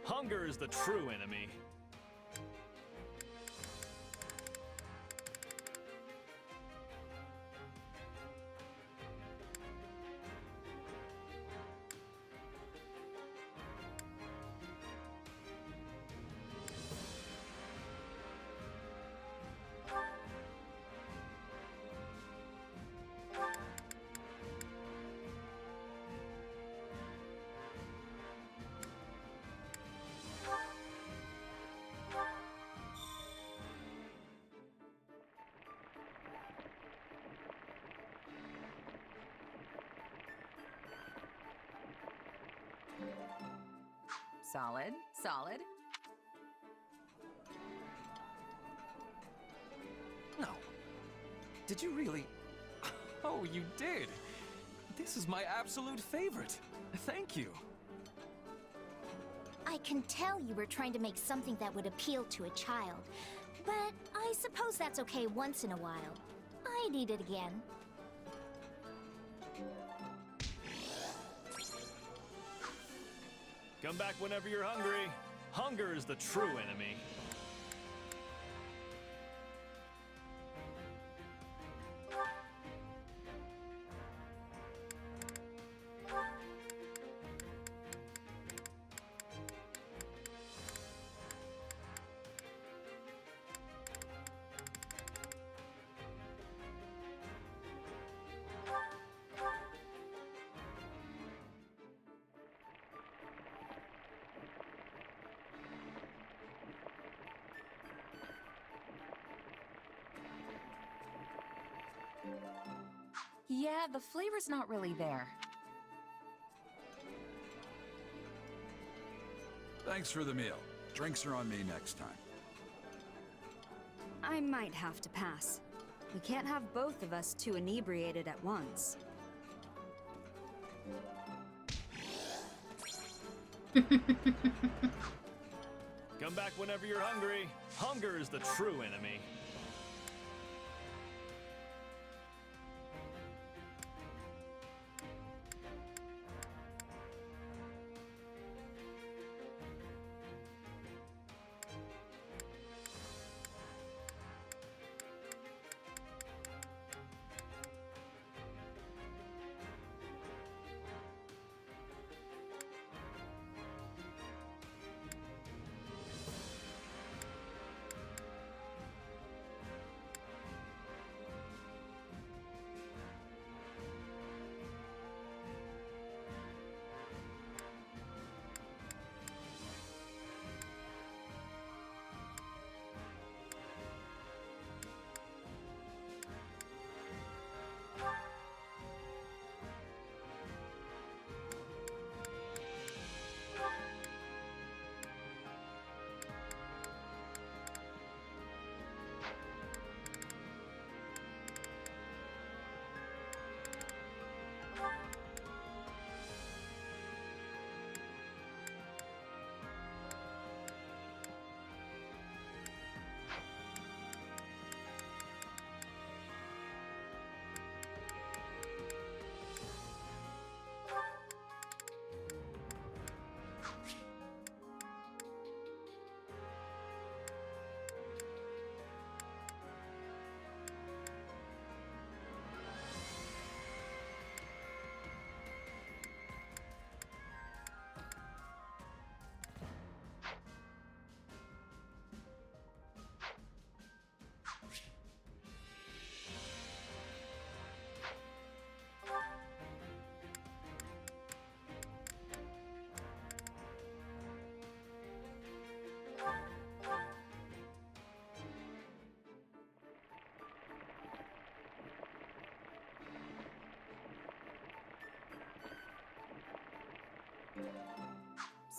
Hunger is the true enemy. Solid, solid. No. Did you really? Oh, you did. This is my absolute favorite. Thank you. I can tell you were trying to make something that would appeal to a child, but I suppose that's okay once in a while. I'd eat it again. Come back whenever you're hungry. Hunger is the true enemy. Yeah, the flavor's not really there. Thanks for the meal. Drinks are on me next time. I might have to pass. We can't have both of us too inebriated at once. Come back whenever you're hungry. Hunger is the true enemy.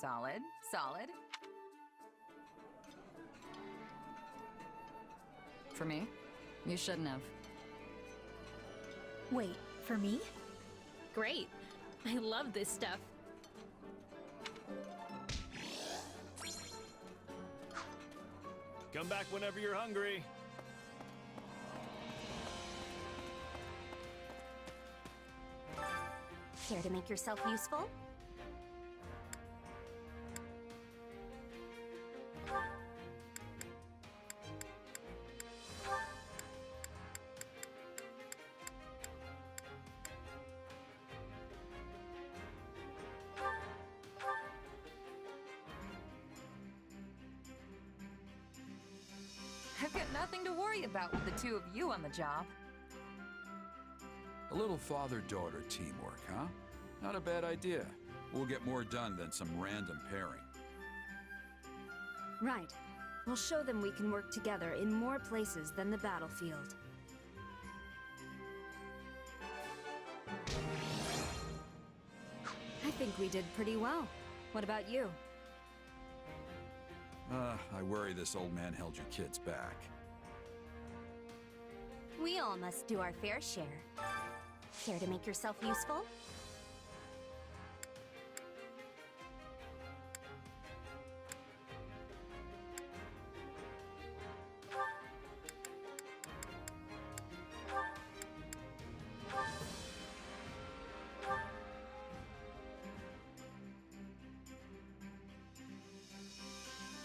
Solid, solid. For me? You shouldn't have. Wait, for me? Great. I love this stuff. Come back whenever you're hungry. Care to make yourself useful? nothing to worry about with the two of you on the job. A little father-daughter teamwork, huh? Not a bad idea. We'll get more done than some random pairing. Right. We'll show them we can work together in more places than the battlefield. I think we did pretty well. What about you? I worry this old man held you kids back. We all must do our fair share. Care to make yourself useful?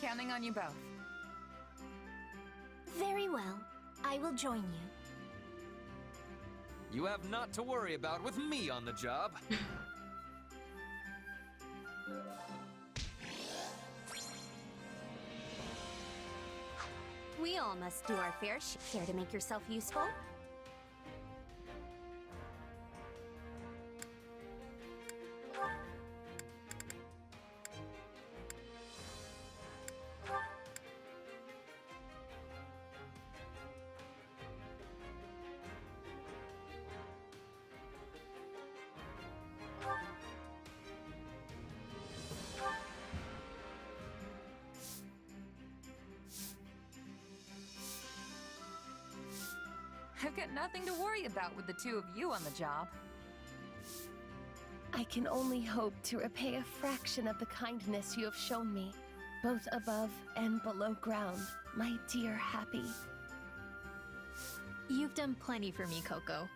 Counting on you both. Very well. I will join you. You have not to worry about with me on the job. We all must do our fair share. Care to make yourself useful? I've got nothing to worry about with the two of you on the job. I can only hope to repay a fraction of the kindness you have shown me, both above and below ground, my dear Happy. You've done plenty for me, Coco.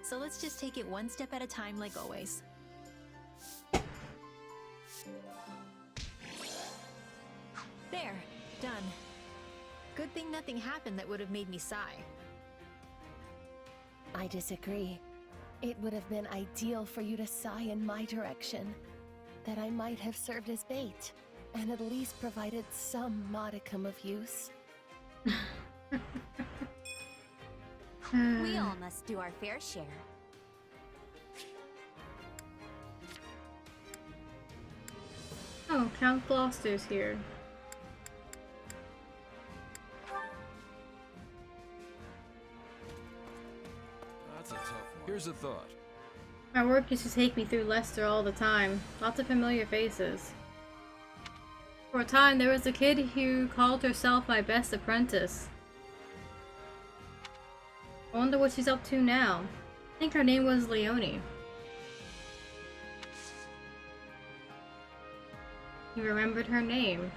So let's just take it one step at a time like always. There, done. Good thing nothing happened that would have made me sigh. I disagree. It would have been ideal for you to sigh in my direction. That I might have served as bait, and at least provided some modicum of use. We all must do our fair share. Oh, Count Gloucester's here. That's a tough one. Here's a thought. My work used to take me through Leicester all the time. Lots of familiar faces. For a time, there was a kid who called herself my best apprentice. I wonder what she's up to now. I think her name was Leonie. He remembered her name.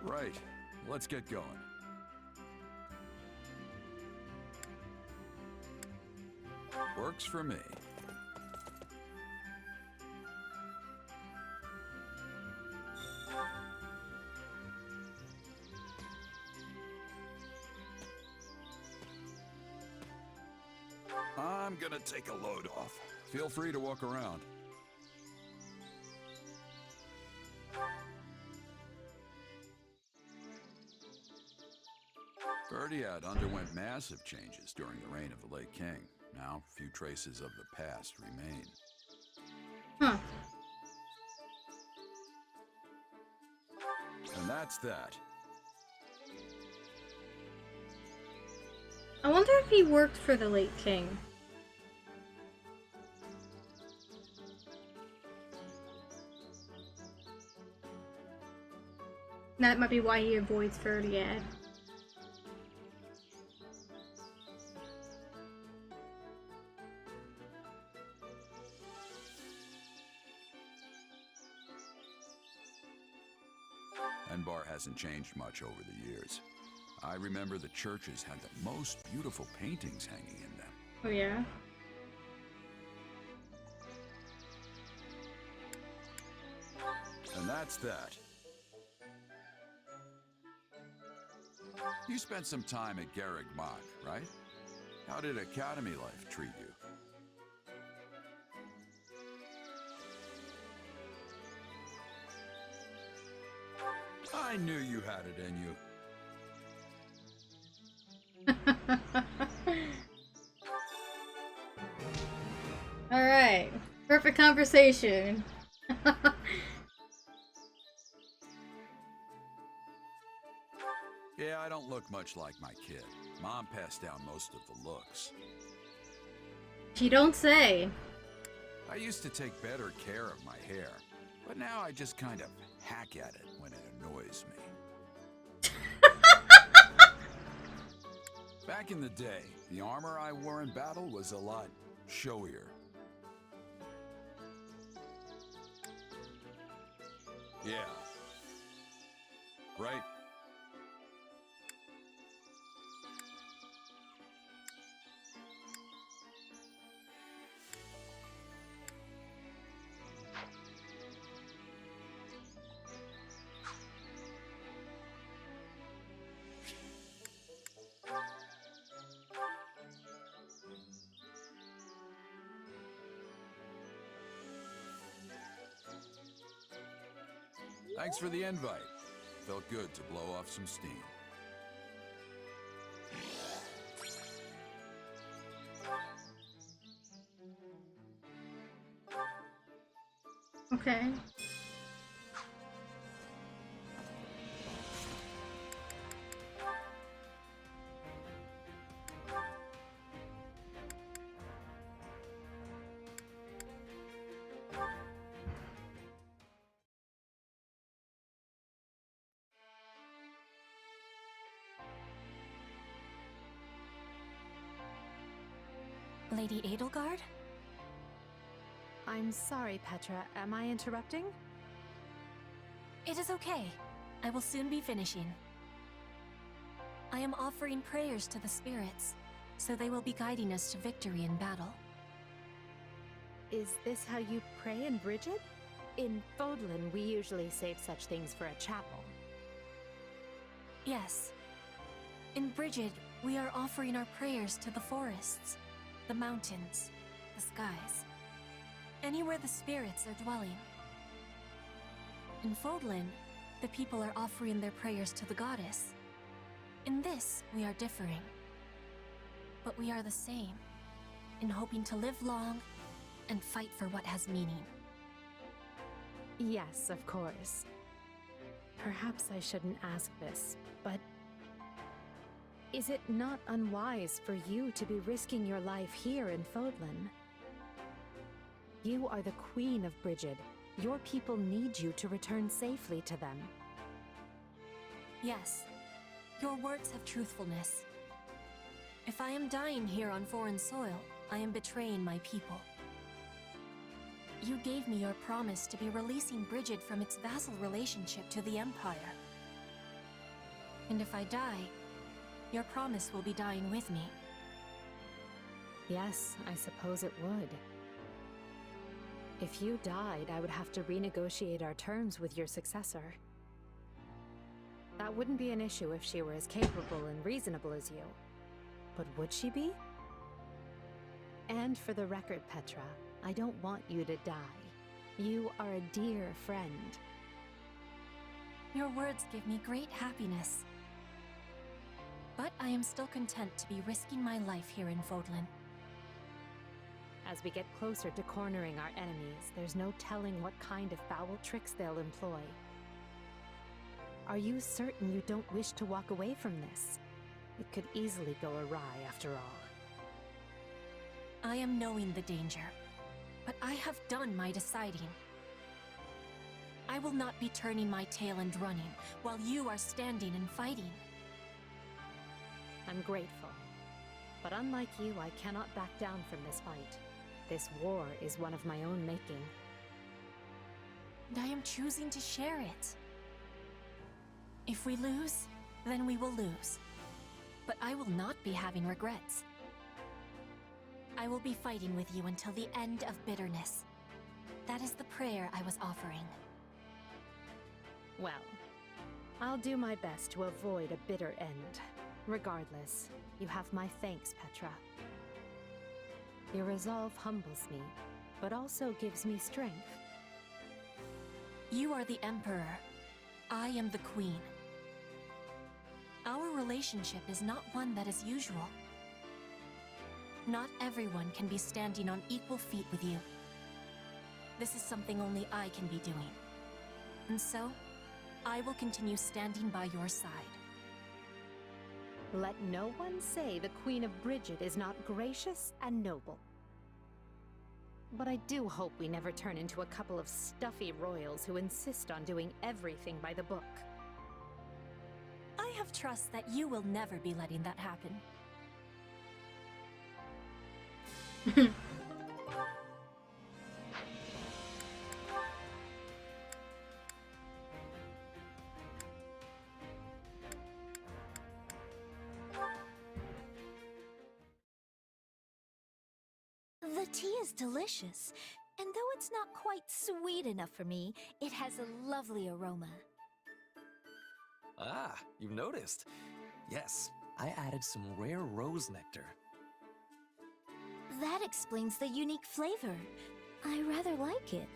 Right. Let's get going. Works for me. I'm gonna take a load off. Feel free to walk around. Verdiad underwent massive changes during the reign of the late king. Now, few traces of the past remain. Huh. And that's that. I wonder if he worked for the late king. That might be why he avoids Verdiad. Enbar hasn't changed much over the years. I remember the churches had the most beautiful paintings hanging in them. Oh yeah? And that's that. You spent some time at Garreg Mach, right? How did Academy life treat you? I knew you had it in you. All right, perfect conversation. Yeah, I don't look much like my kid. Mom passed down most of the looks. You don't say. I used to take better care of my hair, but now I just kind of hack at it when it annoys me. Back in the day, the armor I wore in battle was a lot showier. Yeah. Right? Thanks for the invite. Felt good to blow off some steam. Okay. Lady Edelgard? I'm sorry, Petra. Am I interrupting? It is okay. I will soon be finishing. I am offering prayers to the spirits, so they will be guiding us to victory in battle. Is this how you pray in Brigid? In Fodlan, we usually save such things for a chapel. Yes. In Brigid, we are offering our prayers to the forests, the mountains, the skies, anywhere the spirits are dwelling. In Fodlan, the people are offering their prayers to the goddess. In this, we are differing. But we are the same, in hoping to live long and fight for what has meaning. Yes, of course. Perhaps I shouldn't ask this, but is it not unwise for you to be risking your life here in Fodlan? You are the Queen of Brigid. Your people need you to return safely to them. Yes, your words have truthfulness. If I am dying here on foreign soil, I am betraying my people. You gave me your promise to be releasing Brigid from its vassal relationship to the Empire. And if I die, your promise will be dying with me. Yes, I suppose it would. If you died, I would have to renegotiate our terms with your successor. That wouldn't be an issue if she were as capable and reasonable as you. But would she be? And for the record, Petra, I don't want you to die. You are a dear friend. Your words give me great happiness. But I am still content to be risking my life here in Fodlan. As we get closer to cornering our enemies, there's no telling what kind of foul tricks they'll employ. Are you certain you don't wish to walk away from this? It could easily go awry after all. I am knowing the danger, but I have done my deciding. I will not be turning my tail and running while you are standing and fighting. I'm grateful, but unlike you, I cannot back down from this fight. This war is one of my own making. And I am choosing to share it. If we lose, then we will lose. But I will not be having regrets. I will be fighting with you until the end of bitterness. That is the prayer I was offering. Well, I'll do my best to avoid a bitter end. Regardless, you have my thanks, Petra. Your resolve humbles me, but also gives me strength. You are the Emperor. I am the Queen. Our relationship is not one that is usual. Not everyone can be standing on equal feet with you. This is something only I can be doing. And so, I will continue standing by your side. Let no one say the Queen of Brigid is not gracious and noble. But I do hope we never turn into a couple of stuffy royals who insist on doing everything by the book. I have trust that you will never be letting that happen. The tea is delicious, and though it's not quite sweet enough for me, it has a lovely aroma. Ah, you noticed. Yes, I added some rare rose nectar. That explains the unique flavor. I rather like it.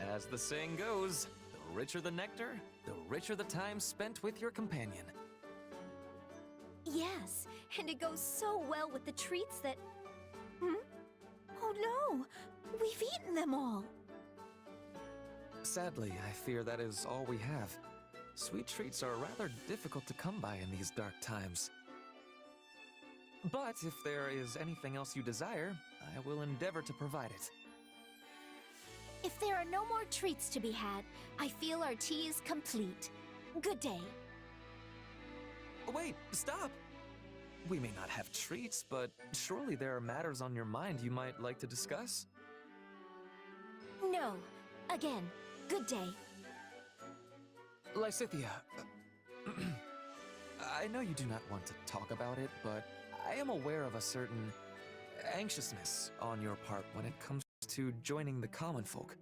As the saying goes, the richer the nectar, the richer the time spent with your companion. Yes, and it goes so well with the treats that... Oh no! We've eaten them all! Sadly, I fear that is all we have. Sweet treats are rather difficult to come by in these dark times. But if there is anything else you desire, I will endeavor to provide it. If there are no more treats to be had, I feel our tea is complete. Good day. Wait, stop! We may not have treats, but surely there are matters on your mind you might like to discuss? No. Again, good day. Lysithea, I know you do not want to talk about it, but I am aware of a certain anxiousness on your part when it comes to joining the common folk.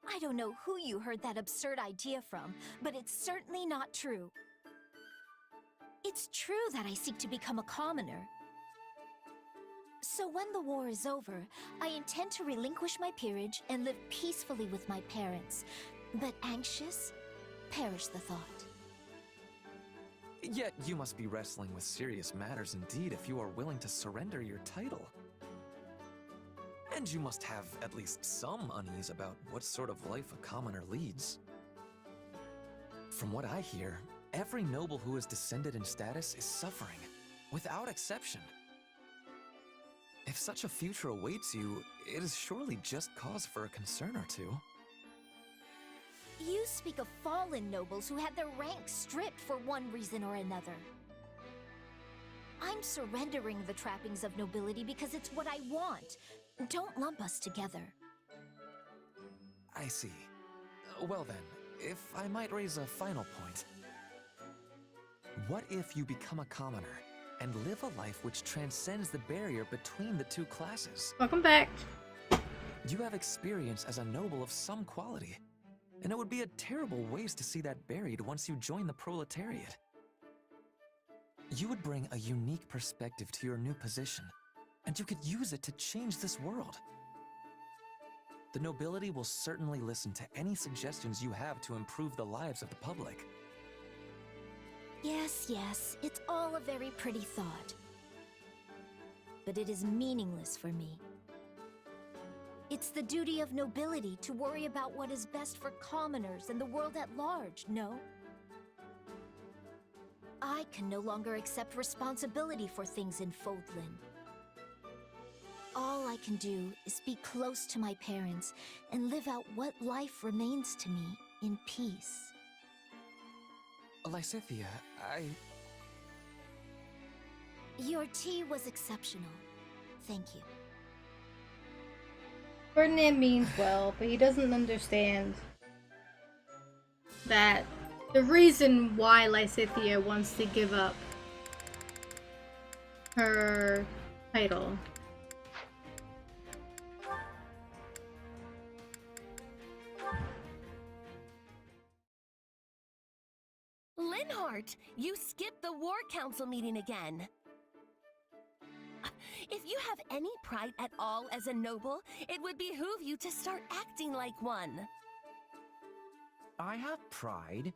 I don't know who you heard that absurd idea from, but it's certainly not true. It's true that I seek to become a commoner. So when the war is over, I intend to relinquish my peerage and live peacefully with my parents. But anxious? Perish the thought. Yet you must be wrestling with serious matters indeed if you are willing to surrender your title. And you must have at least some unease about what sort of life a commoner leads. From what I hear, every noble who is descended in status is suffering, without exception. If such a future awaits you, it is surely just cause for a concern or two. You speak of fallen nobles who had their ranks stripped for one reason or another. I'm surrendering the trappings of nobility because it's what I want. Don't lump us together. I see. Well then, if I might raise a final point. What if you become a commoner and live a life which transcends the barrier between the two classes? Welcome back. You have experience as a noble of some quality, and it would be a terrible waste to see that buried once you join the proletariat. You would bring a unique perspective to your new position, and you could use it to change this world. The nobility will certainly listen to any suggestions you have to improve the lives of the public. Yes, it's all a very pretty thought. But it is meaningless for me. It's the duty of nobility to worry about what is best for commoners and the world at large, no? I can no longer accept responsibility for things in Fodlan. All I can do is be close to my parents and live out what life remains to me in peace. Lysithea, Your tea was exceptional. Thank you. Ferdinand means well, but he doesn't understand that the reason why Lysithea wants to give up her title start, you skipped the War Council meeting again. If you have any pride at all as a noble, it would behoove you to start acting like one. I have pride.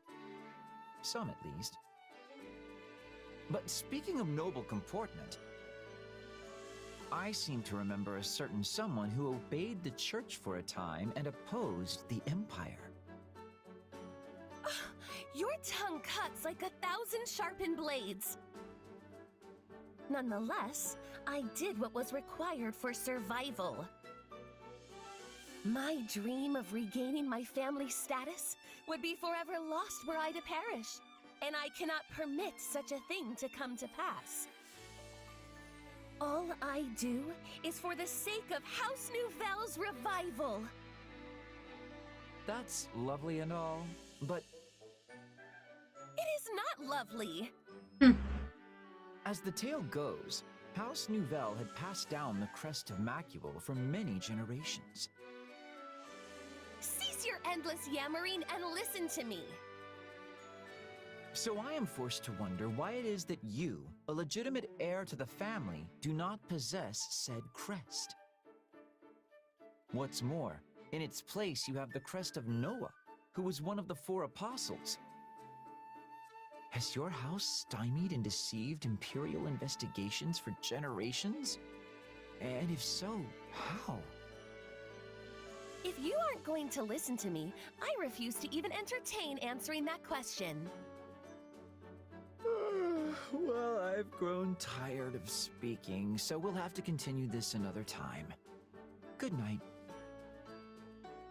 Some, at least. But speaking of noble comportment, I seem to remember a certain someone who obeyed the church for a time and opposed the Empire. Your tongue cuts like 1,000 sharpened blades. Nonetheless, I did what was required for survival. My dream of regaining my family status would be forever lost were I to perish, and I cannot permit such a thing to come to pass. All I do is for the sake of House Nouvelle's revival. That's lovely and all, but it is not lovely. As the tale goes, House Nouvelle had passed down the crest of Macule for many generations. Cease your endless yammering and listen to me. So I am forced to wonder why it is that you, a legitimate heir to the family, do not possess said crest. What's more, in its place you have the crest of Noah, who was one of the 4 apostles. Has your house stymied and deceived imperial investigations for generations? And if so, how? If you aren't going to listen to me, I refuse to even entertain answering that question. Well, I've grown tired of speaking, so we'll have to continue this another time. Good night.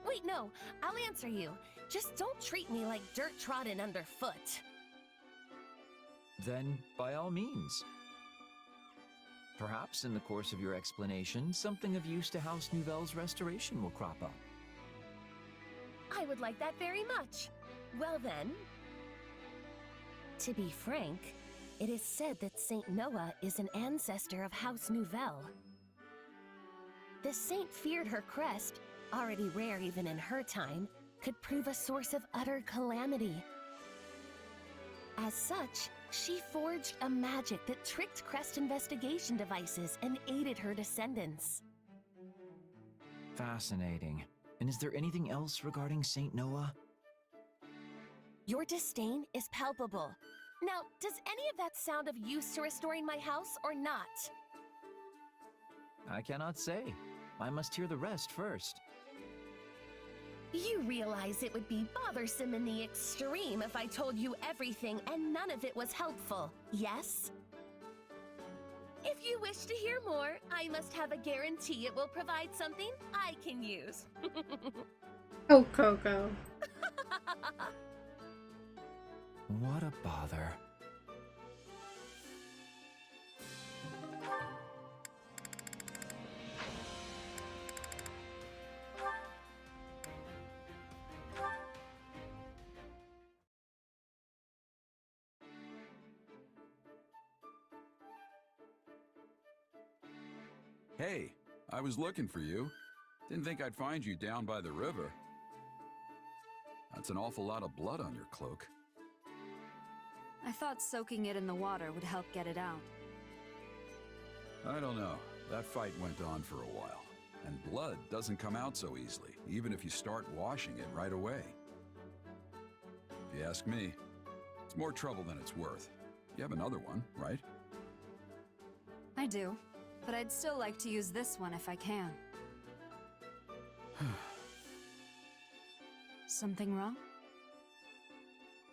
Wait, no, I'll answer you. Just don't treat me like dirt trodden underfoot. Then, by all means. Perhaps in the course of your explanation, something of use to House Nouvelle's restoration will crop up. I would like that very much. Well then, to be frank, it is said that Saint Noah is an ancestor of House Nouvelle. The saint feared her crest, already rare even in her time, could prove a source of utter calamity. As such, she forged a magic that tricked crest investigation devices and aided her descendants. Fascinating. And is there anything else regarding Saint Noah? Your disdain is palpable. Now, does any of that sound of use to restoring my house or not? I cannot say. I must hear the rest first. You realize it would be bothersome in the extreme if I told you everything and none of it was helpful, yes? If you wish to hear more, I must have a guarantee it will provide something I can use. Oh, Coco. What a bother. Hey, I was looking for you. Didn't think I'd find you down by the river. That's an awful lot of blood on your cloak. I thought soaking it in the water would help get it out. I don't know. That fight went on for a while. And blood doesn't come out so easily, even if you start washing it right away. If you ask me, it's more trouble than it's worth. You have another one, right? I do, but I'd still like to use this one if I can. Something wrong?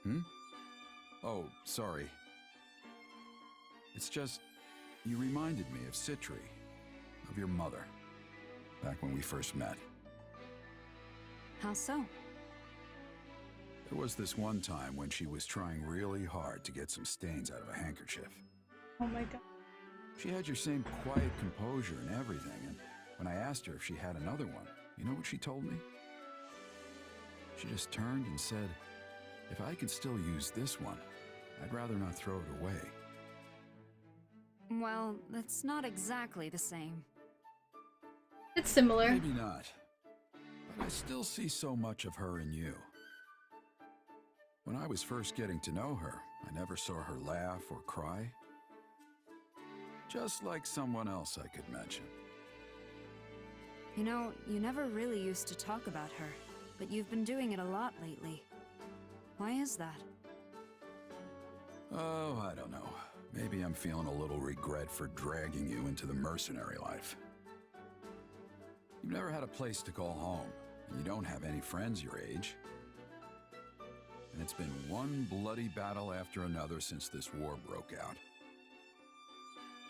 Hmm? Oh, sorry. It's just, you reminded me of Citri, of your mother, back when we first met. How so? There was this one time when she was trying really hard to get some stains out of a handkerchief. Oh my god. She had your same quiet composure and everything, and when I asked her if she had another one, you know what she told me? She just turned and said, if I could still use this one, I'd rather not throw it away. Well, that's not exactly the same. It's similar. Maybe not. But I still see so much of her in you. When I was first getting to know her, I never saw her laugh or cry. Just like someone else I could mention. You know, you never really used to talk about her, but you've been doing it a lot lately. Why is that? Oh, I don't know. Maybe I'm feeling a little regret for dragging you into the mercenary life. You've never had a place to call home, and you don't have any friends your age. And it's been one bloody battle after another since this war broke out.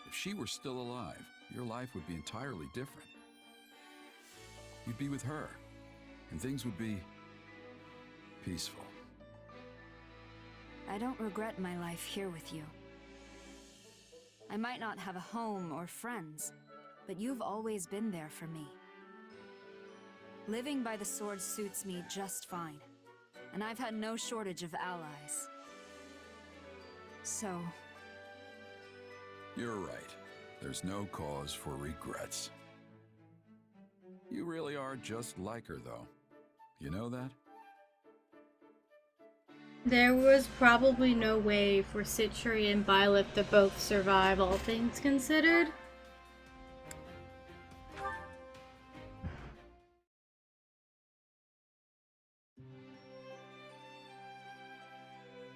If she were still alive, your life would be entirely different. You'd be with her, and things would be peaceful. I don't regret my life here with you. I might not have a home or friends, but you've always been there for me. Living by the sword suits me just fine, and I've had no shortage of allies. So... You're right. There's no cause for regrets. You really are just like her, though. You know that? There was probably no way for Citri and Byleth to both survive, all things considered.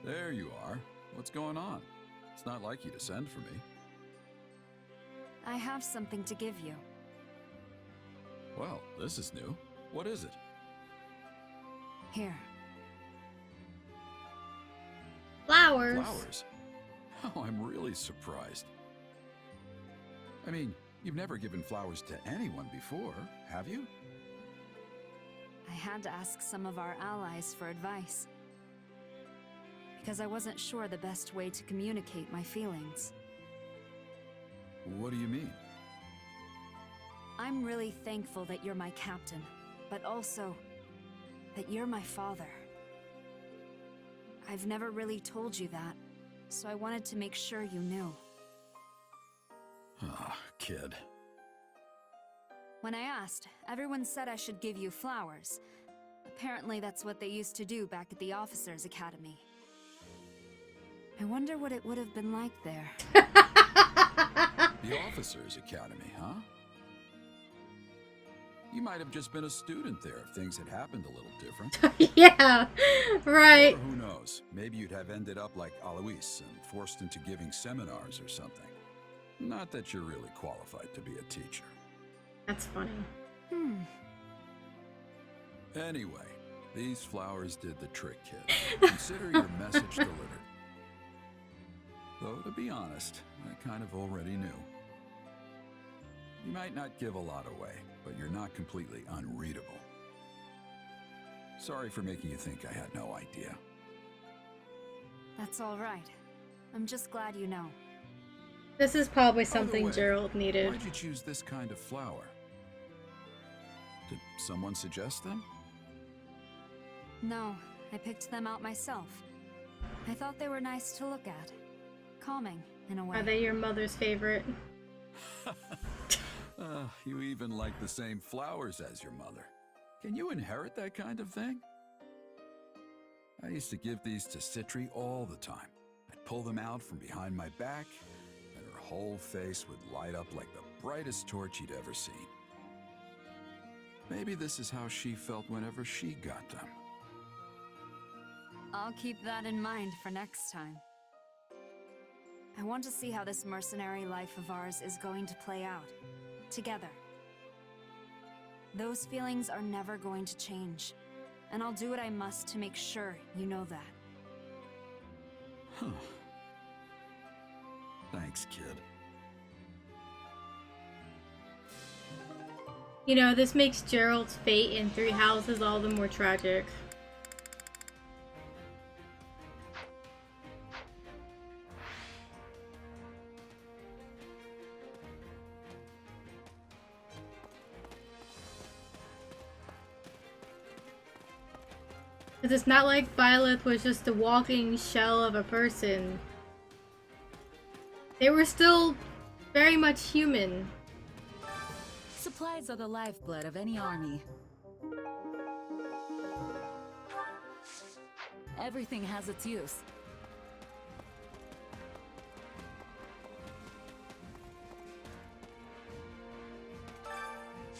There you are. What's going on? It's not like you to send for me. I have something to give you. Well, this is new. What is it? Here. Flowers. Flowers? Oh, I'm really surprised. I mean, you've never given flowers to anyone before, have you? I had to ask some of our allies for advice. Because I wasn't sure the best way to communicate my feelings. What do you mean? I'm really thankful that you're my captain, but also that you're my father. I've never really told you that, so I wanted to make sure you knew. Ah, kid. When I asked, everyone said I should give you flowers. Apparently that's what they used to do back at the Officers' Academy. I wonder what it would have been like there. The Officers' Academy, huh? You might have just been a student there if things had happened a little different. Yeah, right. Or who knows, maybe you'd have ended up like Alois and forced into giving seminars or something. Not that you're really qualified to be a teacher. That's funny. Anyway, these flowers did the trick, kid. Consider your message delivered. Though, to be honest, I kind of already knew. You might not give a lot away, but you're not completely unreadable. Sorry for making you think I had no idea. That's all right. I'm just glad you know. This is probably By the something way, Gerald needed. Why'd you choose this kind of flower? Did someone suggest them? No, I picked them out myself. I thought they were nice to look at. Calming, in a way. Are they your mother's favorite? You even like the same flowers as your mother. Can you inherit that kind of thing? I used to give these to Citri all the time. I'd pull them out from behind my back, and her whole face would light up like the brightest torch you'd ever seen. Maybe this is how she felt whenever she got them. I'll keep that in mind for next time. I want to see how this mercenary life of ours is going to play out. Together. Those feelings are never going to change, and I'll do what I must to make sure you know that. Huh. Thanks, kid. You know, this makes Gerald's fate in Three Houses all the more tragic. Because it's not like Byleth was just a walking shell of a person. They were still very much human. Supplies are the lifeblood of any army. Everything has its use.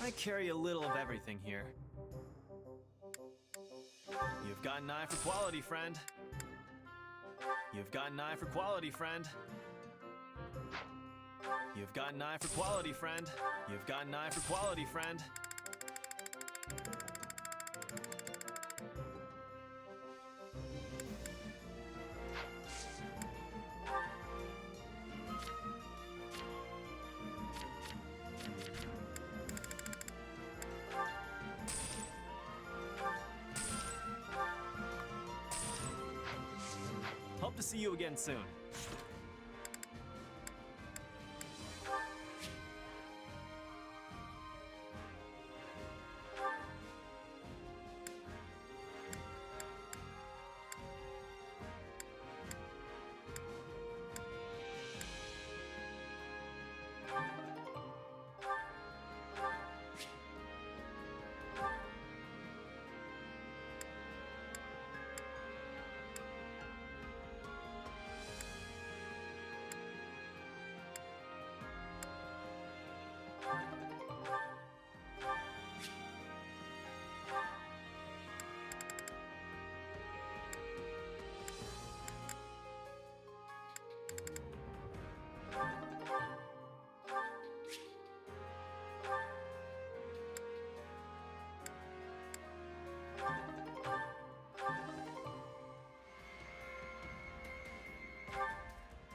I carry a little of everything here. You've got an eye for quality, friend. You've got an eye for quality, friend. You've got an eye for quality, friend. You've got an eye for quality, friend. Hope to see you again soon.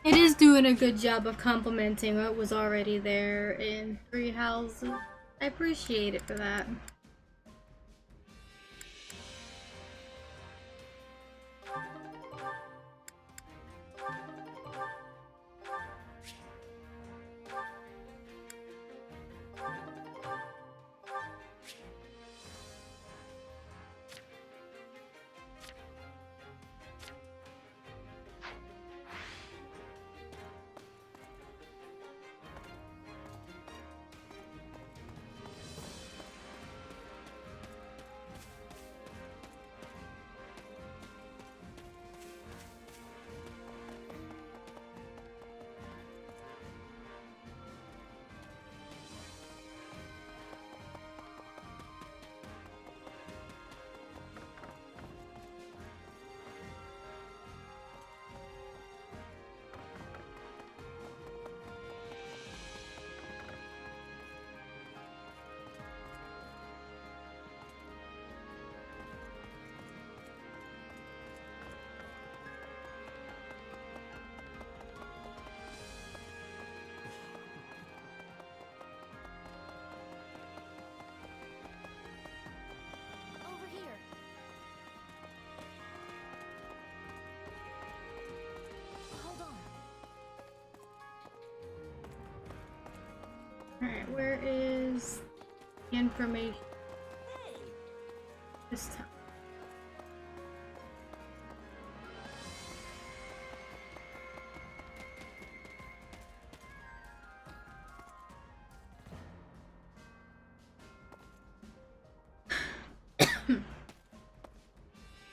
It is doing a good job of complementing what was already there in Three Houses. I appreciate it for that. Over here. Hold on. Alright, where is the information this time?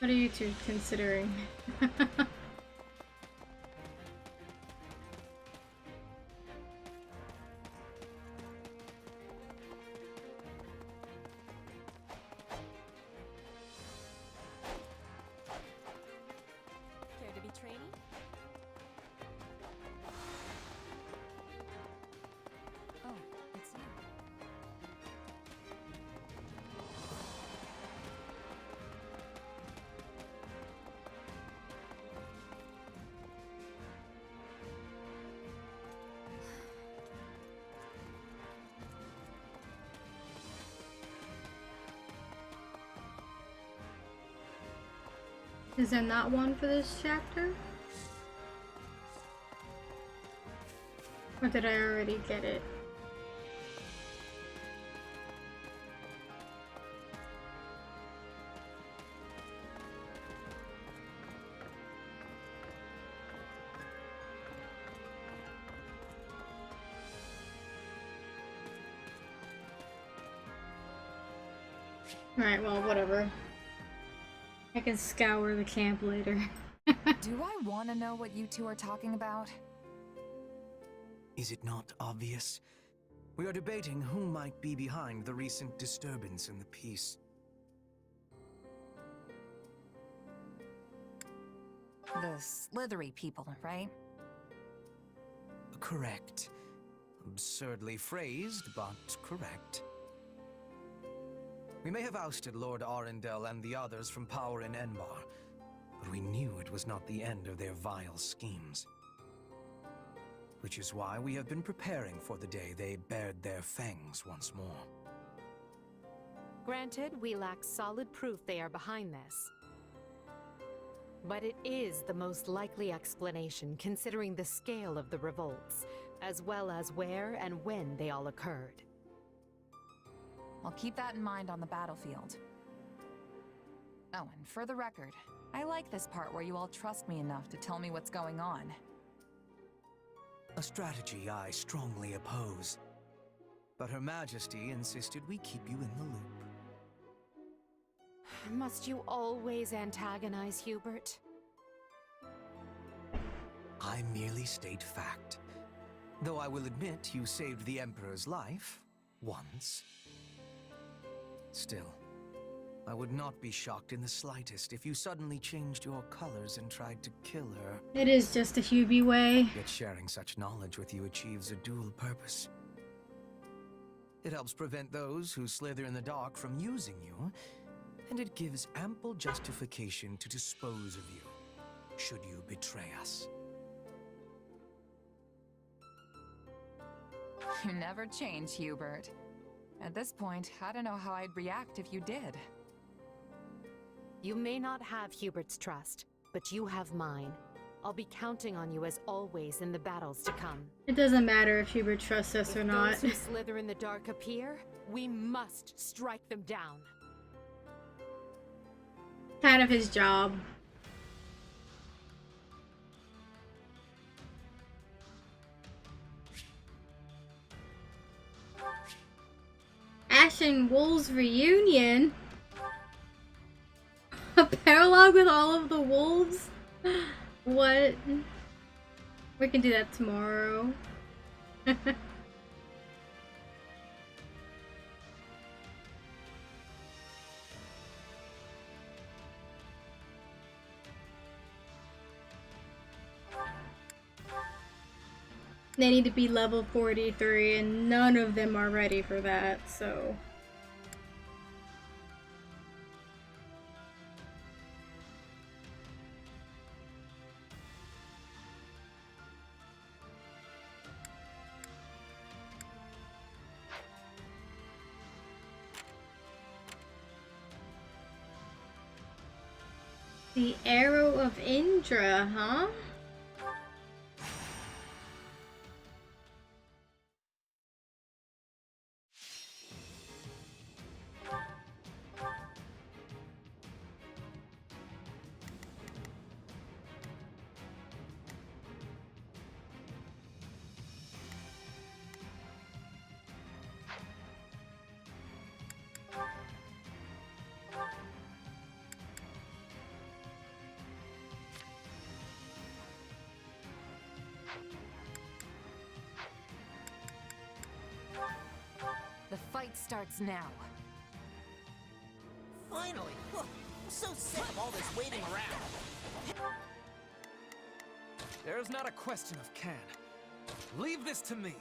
What are you two considering? Care to be training? Oh, it's you. Is there not one for this chapter? Or did I already get it? Alright, well, whatever. I can scour the camp later. Do I want to know what you two are talking about? Is it not obvious? We are debating who might be behind the recent disturbance in the peace. The slithery people, right? Correct. Absurdly phrased, but correct. We may have ousted Lord Arundel and the others from power in Enbar, but we knew it was not the end of their vile schemes. Which is why we have been preparing for the day they bared their fangs once more. Granted, we lack solid proof they are behind this. But it is the most likely explanation considering the scale of the revolts, as well as where and when they all occurred. I'll keep that in mind on the battlefield. Oh, and for the record, I like this part where you all trust me enough to tell me what's going on. A strategy I strongly oppose. But Her Majesty insisted we keep you in the loop. Must you always antagonize Hubert? I merely state fact. Though I will admit you saved the Emperor's life once. Still, I would not be shocked in the slightest if you suddenly changed your colors and tried to kill her. It is just a Hubie way. Yet sharing such knowledge with you achieves a dual purpose. It helps prevent those who slither in the dark from using you, and it gives ample justification to dispose of you, should you betray us. You never change, Hubert. At this point, I don't know how I'd react if you did. You may not have Hubert's trust, but you have mine. I'll be counting on you as always in the battles to come. It doesn't matter if Hubert trusts us or not. If those who slither in the dark appear, we must strike them down. Kind of his job. Ashen Wolves reunion? A paralogue with all of the wolves? What? We can do that tomorrow. They need to be level 43 and none of them are ready for that, so... The Arrow of Indra, huh? The fight starts now. Finally! I'm so sick of all this waiting around. There's not a question of can. Leave this to me.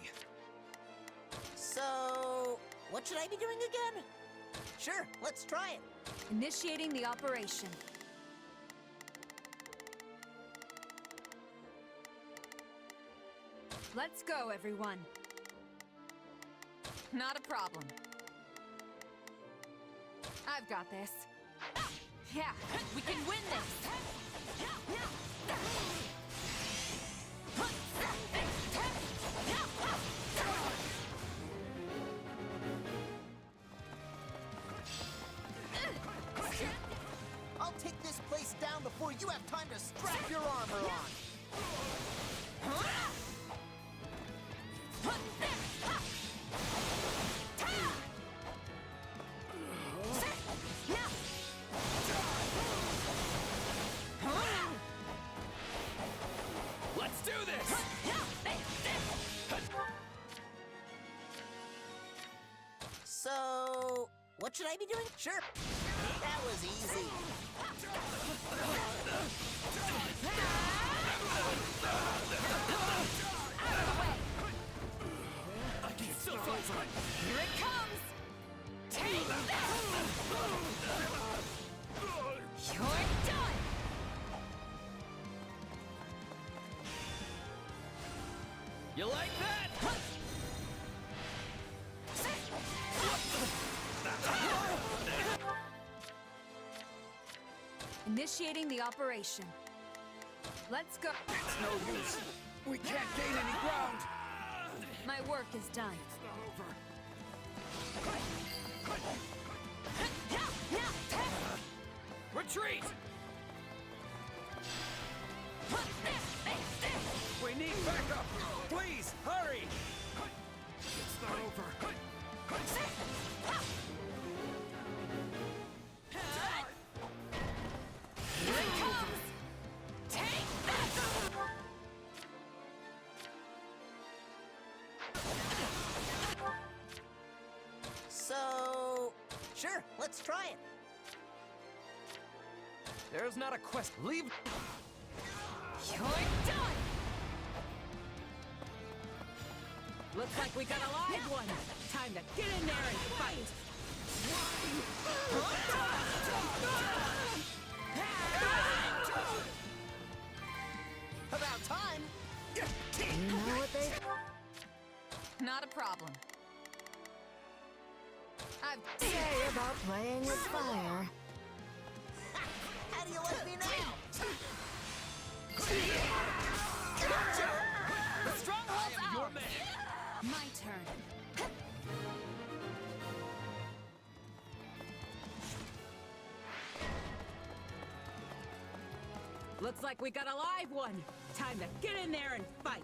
So, what should I be doing again? Sure, let's try it. Initiating the operation. Let's go, everyone. Not a problem. I've got this. Yeah, we can win this! I'll take this place down before you have time to strap your armor on. I be doing? Sure. That was easy. Out of the way! Here it comes! Take that! You're done! You like that? Initiating the operation. Let's go. It's no use. We can't gain any ground. My work is done. It's not over. Retreat! We need backup. Please, hurry. It's not over. Here it comes! Take that! So, sure, let's try it. There's not a quest. Leave. You're done! Looks like we got a live one. Time to get in there and fight. About time. You know what they Not a problem. say about playing with fire? How do you like me now? The stronghold's out! Your man! My turn. Looks like we got a live one. Time to get in there and fight.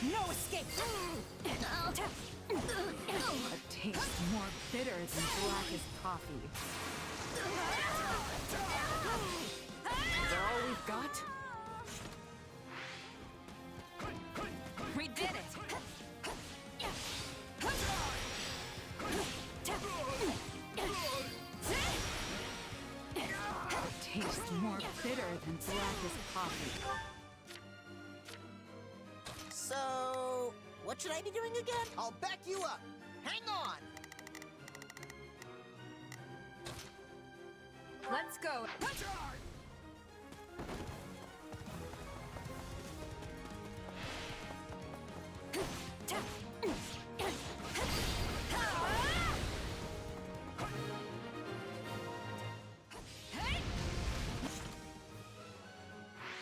No escape! A taste more bitter than blackest coffee. Is that all we've got? We did it! A taste more bitter than blackest coffee. So, what should I be doing again? I'll back you up. Hang on. Let's go.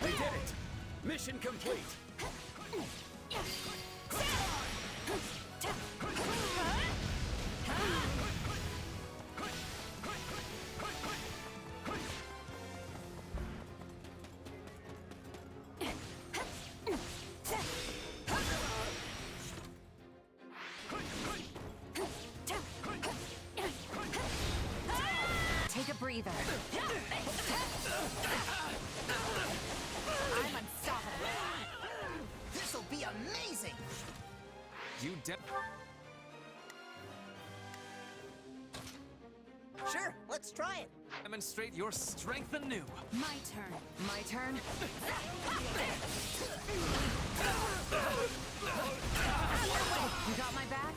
We did it! Mission complete! Take a breather. I'm unstoppable. This'll be amazing. You Sure, let's try it. demonstrate your strength anew. My turn. My turn. You got my back?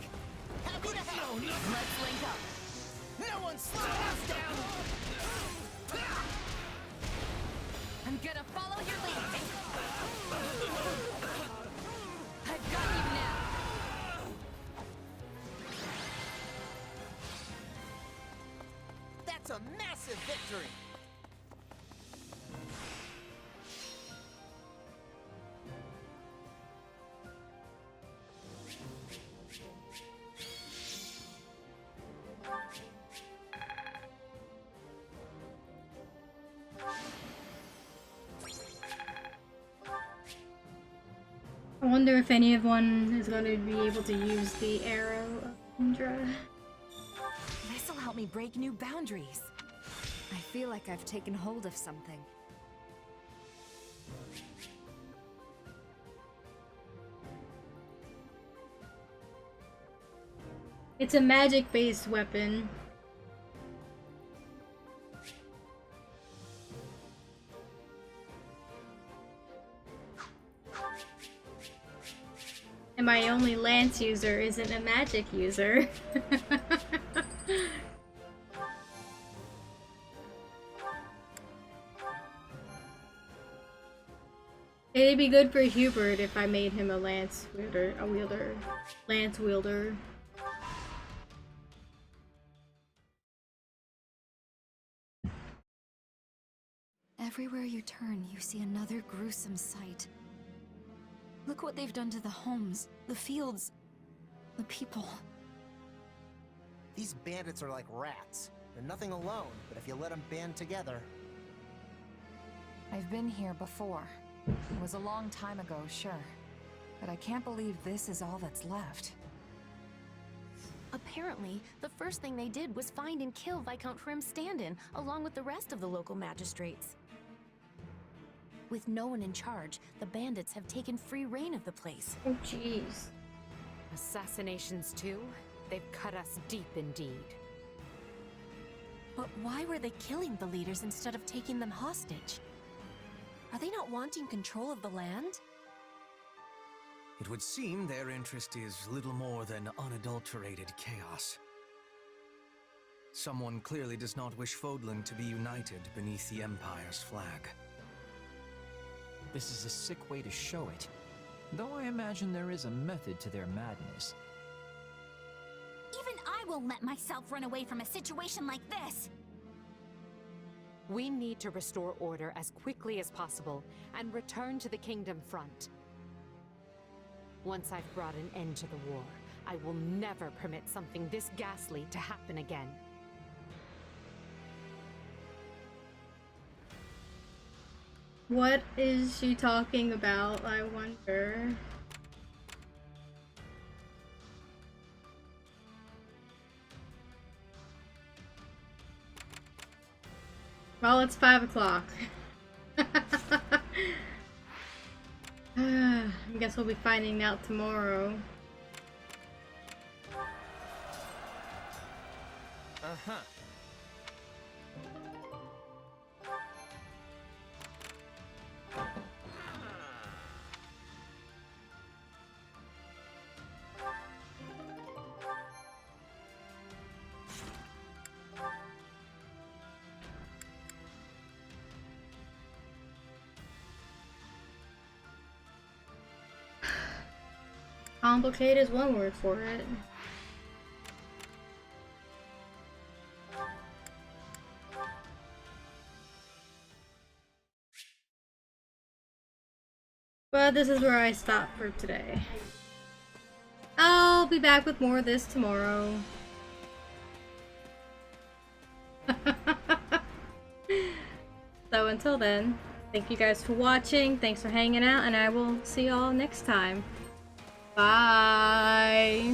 Happy to help. Let's link up. No one slow us down. I'm gonna follow your lead. I've got you now. That's a massive victory. I wonder if anyone is going to be able to use the arrow of Indra. help me break new boundaries. I feel like I've taken hold of something. It's a magic-based weapon. And my only lance user isn't a magic user. It'd be good for Hubert if I made him a lance wielder, lance wielder. Everywhere you turn, you see another gruesome sight. Look what they've done to the homes, the fields, the people. These bandits are like rats. They're nothing alone, but if you let them band together... I've been here before. It was a long time ago, sure. But I can't believe this is all that's left. Apparently, the first thing they did was find and kill Viscount Stanton, along with the rest of the local magistrates. With no one in charge, the bandits have taken free reign of the place. Oh, jeez. Assassinations too? They've cut us deep indeed. But why were they killing the leaders instead of taking them hostage? Are they not wanting control of the land? It would seem their interest is little more than unadulterated chaos. Someone clearly does not wish Fodlan to be united beneath the Empire's flag. This is a sick way to show it, though I imagine there is a method to their madness. Even I won't let myself run away from a situation like this! We need to restore order as quickly as possible and return to the Kingdom front. Once I've brought an end to the war, I will never permit something this ghastly to happen again. What is she talking about, I wonder? Well, it's 5 o'clock. I guess we'll be finding out tomorrow. Uh-huh. Complicated is one word for it. But this is where I stop for today. I'll be back with more of this tomorrow. So until then, thank you guys for watching, thanks for hanging out, and I will see y'all next time. Bye!